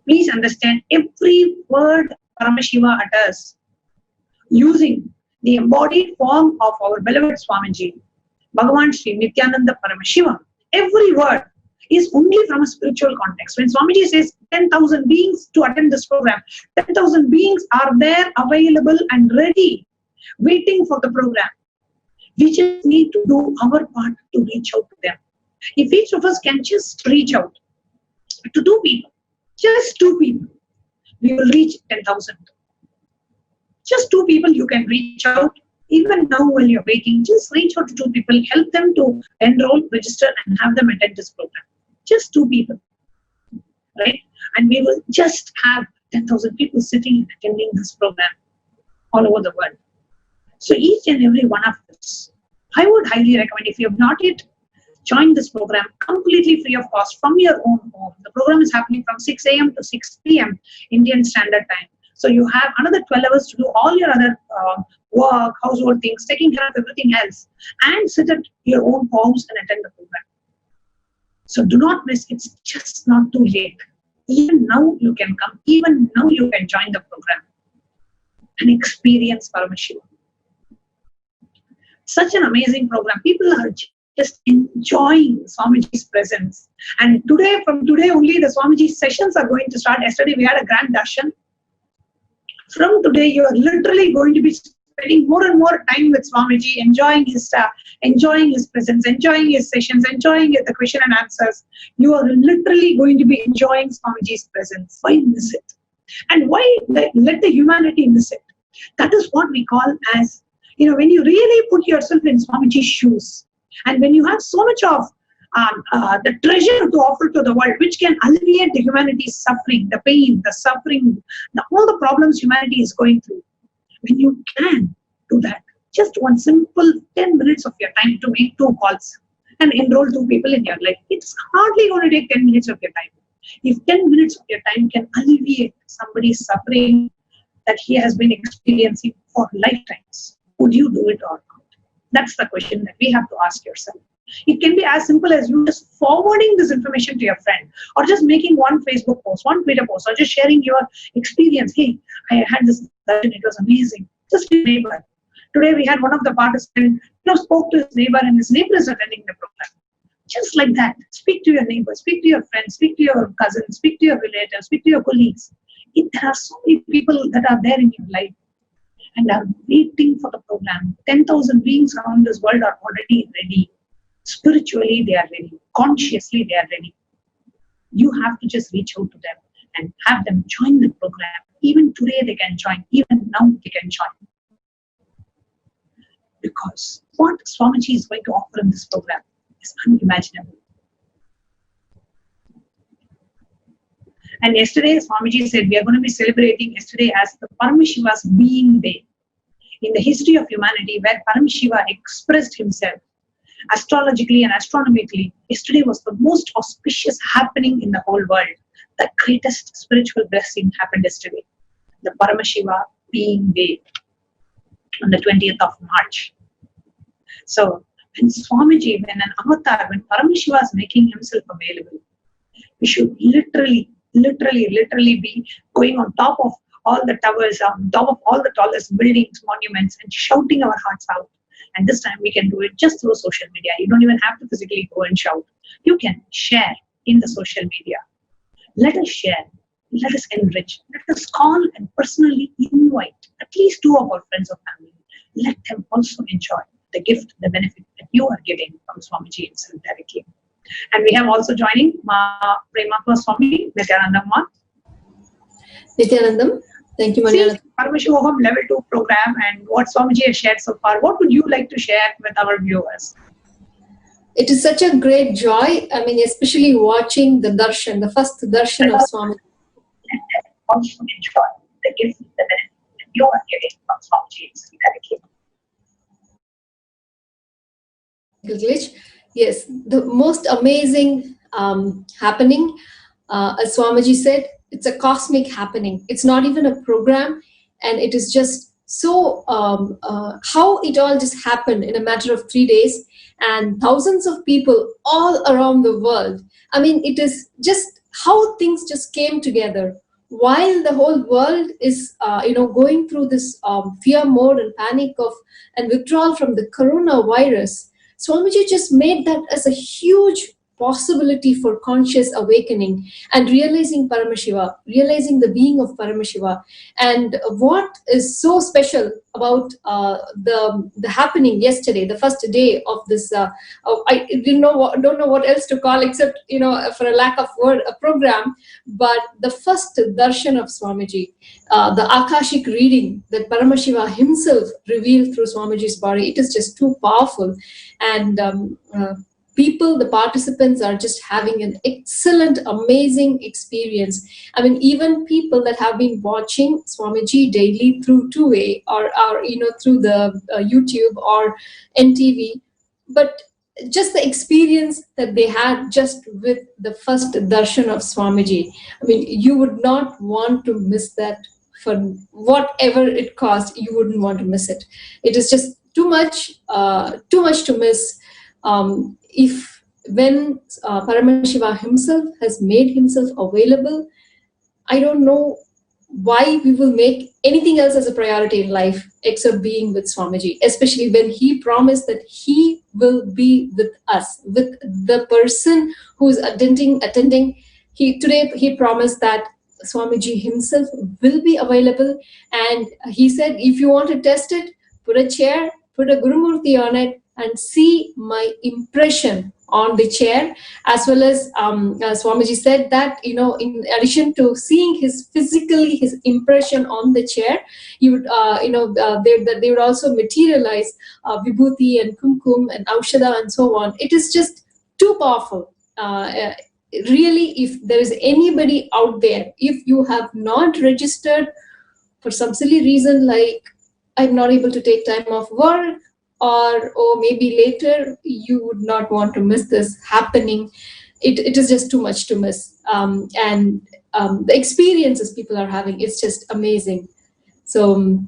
[SPEAKER 2] Please understand, every word Paramashiva utters using the embodied form of our beloved Swamiji, Bhagavan Sri Nithyananda Paramashivam, every word is only from a spiritual context. When Swamiji says 10,000 beings to attend this program, 10,000 beings are there, available and ready, waiting for the program. We just need to do our part to reach out to them. If each of us can just reach out to 2 people, just 2 people, we will reach 10,000. Just 2 people you can reach out. Even now while you're waiting, just reach out to 2 people, help them to enroll, register and have them attend this program. Just 2 people, right? And we will just have 10,000 people sitting and attending this program all over the world. So each and every one of us, I would highly recommend, if you have not yet joined this program completely free of cost from your own home. The program is happening from 6 a.m. to 6 p.m. Indian Standard Time. So you have another 12 hours to do all your other work, household things, taking care of everything else, and sit at your own homes and attend the program. So do not miss, it's just not too late. Even now you can come, even now you can join the program and experience Paramashiva. Such an amazing program. People are just enjoying Swamiji's presence. And today, from today only, the Swamiji sessions are going to start. Yesterday we had a grand darshan. From today, you are literally going to be spending more and more time with Swamiji, enjoying his presence, enjoying his sessions, enjoying the question and answers. You are literally going to be enjoying Swamiji's presence. Why miss it? And why let the humanity miss it? That is what we call as, when you really put yourself in Swamiji's shoes, and when you have so much of the treasure to offer to the world, which can alleviate the humanity's suffering, the pain, the suffering, all the problems humanity is going through. When you can do that, just one simple 10 minutes of your time to make 2 calls and enroll 2 people in your life, it's hardly going to take 10 minutes of your time. If 10 minutes of your time can alleviate somebody's suffering that he has been experiencing for lifetimes, Would you do it or not? That's the question that we have to ask yourself. It can be as simple as you just forwarding this information to your friend, or just making one Facebook post, one Twitter post, or just sharing your experience. Hey, I had this session, it was amazing. Just your neighbor. Today we had one of the participants, spoke to his neighbor, and his neighbor is attending the program. Just like that, speak to your neighbor, speak to your friends, speak to your cousins, speak to your relatives, speak to your colleagues. There are so many people that are there in your life and are waiting for the program. 10,000 beings around this world are already ready. Spiritually, they are ready. Consciously, they are ready. You have to just reach out to them and have them join the program. Even today, they can join. Even now, they can join. Because what Swamiji is going to offer in this program is unimaginable. And yesterday, Swamiji said we are going to be celebrating yesterday as the Paramashiva's Being Day. In the history of humanity, where Paramashiva expressed himself astrologically and astronomically, yesterday was the most auspicious happening in the whole world. The greatest spiritual blessing happened yesterday. The Paramashiva Being Day on the 20th of March. So, when Swamiji, when an avatar, when Paramashiva is making himself available, we should literally be going on top of all the towers, on top of all the tallest buildings, monuments, and shouting our hearts out. And this time we can do it just through social media. You don't even have to physically go and shout. You can share in the social media. Let us share. Let us enrich. Let us call and personally invite at least 2 of our friends or family. Let them also enjoy the gift, the benefit that you are giving from Swamiji himself directly. And we have also joining Prema Swami, Nithyananda.
[SPEAKER 5] Nithyanandam, thank you, Manjana.
[SPEAKER 2] Paramashivoham Level 2 program and what Swamiji has shared so far. What would you like to share with our viewers?
[SPEAKER 5] It is such a great joy. I mean, especially watching the darshan, the first darshan of Swamiji.
[SPEAKER 2] Let them also enjoy the gift, the benefit that you are getting from Swamiji himself directly.
[SPEAKER 5] Glitch. Yes, the most amazing happening, as Swamiji said, it's a cosmic happening. It's not even a program, and it is just so how it all just happened in a matter of 3 days, and thousands of people all around the world. I mean, it is just how things just came together. While the whole world is, going through this fear mode and panic of and withdrawal from the coronavirus, Swamiji just made that as a huge possibility for conscious awakening and realizing Paramashiva, realizing the being of Paramashiva. And what is so special about the happening yesterday, the first day of this, I don't know what else to call except, for a lack of word, a program, but the first darshan of Swamiji, the Akashic reading that Paramashiva himself revealed through Swamiji's body, it is just too powerful. And people, the participants are just having an excellent, amazing experience. I mean, even people that have been watching Swamiji daily through 2A or through the YouTube or NTV, but just the experience that they had just with the first darshan of Swamiji. I mean, you would not want to miss that for whatever it cost. You wouldn't want to miss it. It is just too much to miss. When Paramashiva himself has made himself available, I don't know why we will make anything else as a priority in life except being with Swamiji, especially when he promised that he will be with us, with the person who's attending. Today he promised that Swamiji himself will be available, and he said, if you want to test it, put a chair, put a Gurumurti on it, and see my impression on the chair. As well as Swamiji said that, in addition to seeing his impression on the chair, he would, they would also materialize vibhuti and kumkum and aushadha and so on. It is just too powerful. Really, if there is anybody out there, if you have not registered for some silly reason like I'm not able to take time off work, or maybe later, you would not want to miss this happening. It is just too much to miss. And the experiences people are having, it's just amazing. So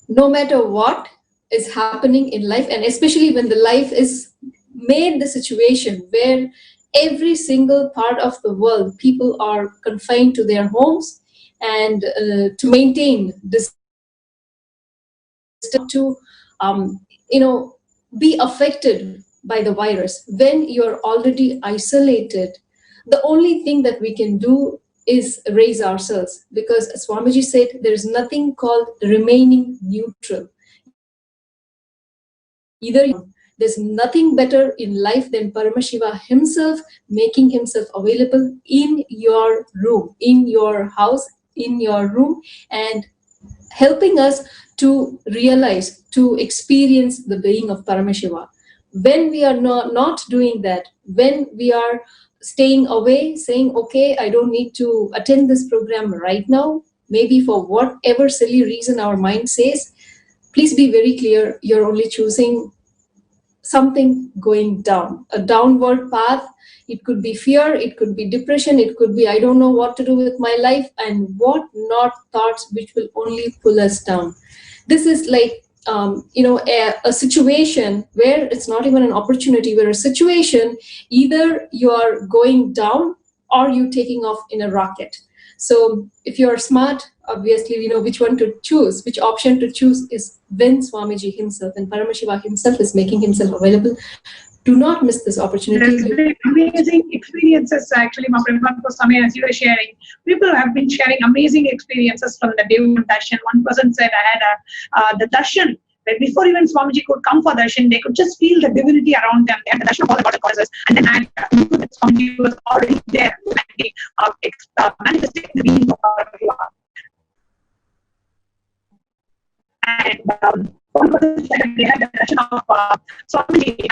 [SPEAKER 5] no matter what,
[SPEAKER 16] is happening in life, and especially when the life is made the situation where every single part of the world, people are confined to their homes, and to maintain this, to be affected by the virus. When you're already isolated, the only thing that we can do is raise ourselves, because as Swamiji said, there is nothing called remaining neutral. There's nothing better in life than Paramashiva himself making himself available in your room, in your house, in your room, and helping us to realize, to experience the being of Paramashiva. When we are not doing that, when we are staying away, saying, okay, I don't need to attend this program right now, maybe for whatever silly reason our mind says, please be very clear, you're only choosing something going down, a downward path. It could be fear, it could be depression, it could be I don't know what to do with my life, and what not thoughts which will only pull us down. This is like a situation where it's not even an opportunity, where a situation, either you are going down or you taking off in a rocket. So if you're smart, obviously you know which one to choose, which option to choose is when Swamiji himself and Paramashiva himself is making himself available. Do not miss this opportunity.
[SPEAKER 2] There's amazing experiences actually, Swami, as you were sharing. People have been sharing amazing experiences from the day of darshan. One person said, I had the darshan, where before even Swamiji could come for darshan, they could just feel the divinity around them. They had the darshan of all the God causes, and then I knew that Swamiji was already there, manifesting the being of Paramashiva. And one person said they had the darshan of Swamiji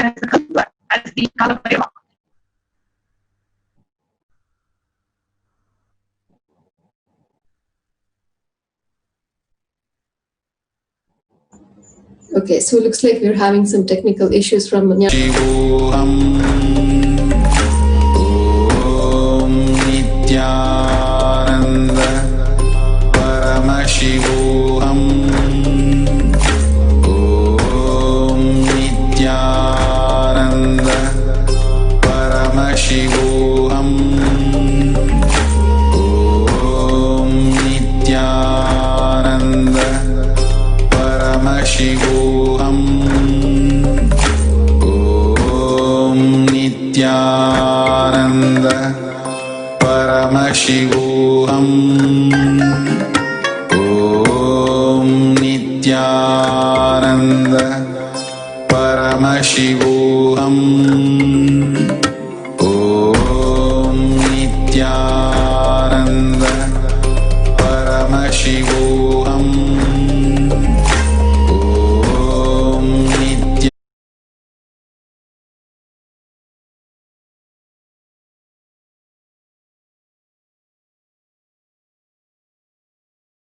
[SPEAKER 2] as the Kailasa.
[SPEAKER 16] Okay, so it looks like we're having some technical issues from
[SPEAKER 3] Shivoham Om Nithyananda Paramashivoham Om Nithyananda Paramashivoham Om Nithyananda Paramashivoham Om Nithyananda Paramashivoham Om Nithyananda Paramashivoham Om Nithyananda Paramashivoham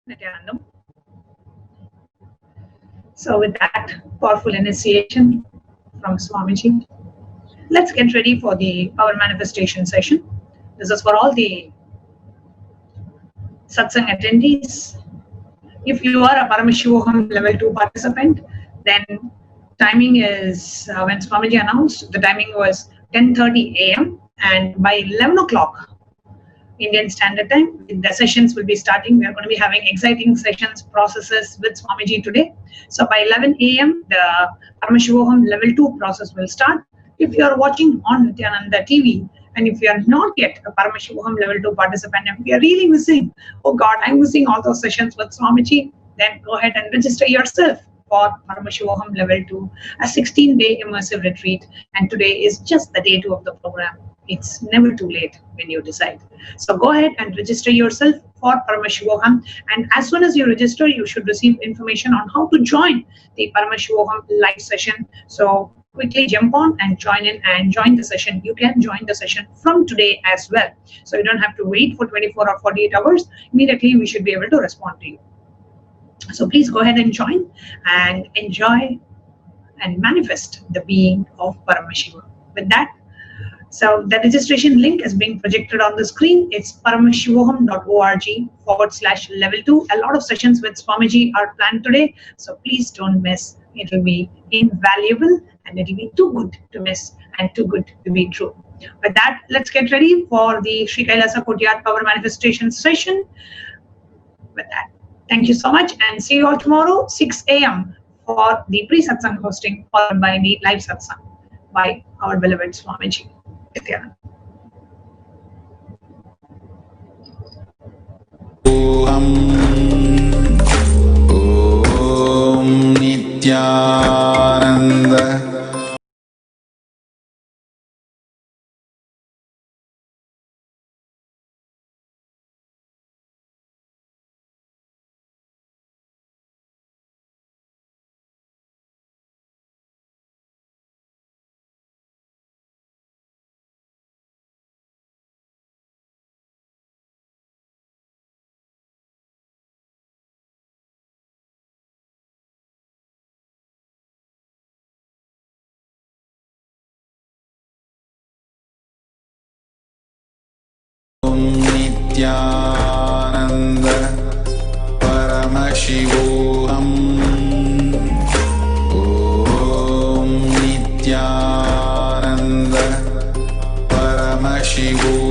[SPEAKER 2] Nithyananda. So with that powerful initiation from Swamiji, let's get ready for the power manifestation session. This is for all the satsang attendees. If you are a Paramashivoham level 2 participant, then timing is when Swamiji announced, the timing was 10:30 a.m. and by 11 o'clock Indian Standard Time, the sessions will be starting. We are going to be having exciting sessions, processes with Swamiji today. So by 11 a.m., the Paramashivoham level 2 process will start. If you are watching on Nithyananda TV, and if you are not yet a Paramashivoham level 2 participant, and we are really missing, oh God, I'm missing all those sessions with Swamiji, then go ahead and register yourself for Paramashivoham level 2, a 16-day immersive retreat. And today is just the day 2 of the program. It's never too late when you decide. So go ahead and register yourself for Paramashivoham. And as soon as you register, you should receive information on how to join the Paramashivoham live session. So quickly jump on and join in and join the session. You can join the session from today as well. So you don't have to wait for 24 or 48 hours. Immediately, we should be able to respond to you. So please go ahead and join and enjoy and manifest the being of Paramashiva. With that, so the registration link is being projected on the screen. It's paramashivoham.org/level 2. A lot of sessions with Swamiji are planned today, so please don't miss it will be invaluable and it will be too good to miss and too good to be true. With that, let's get ready for the Sri Kailasa Courtyard Power Manifestation session. With that, thank you so much and see you all tomorrow 6 a.m. for the pre-satsang hosting followed by the live satsang by our beloved Swamiji. Nithyananda.
[SPEAKER 3] Om Nithyananda. Om Nithyananda Paramashivoham. Om Nithyananda Paramashivoham.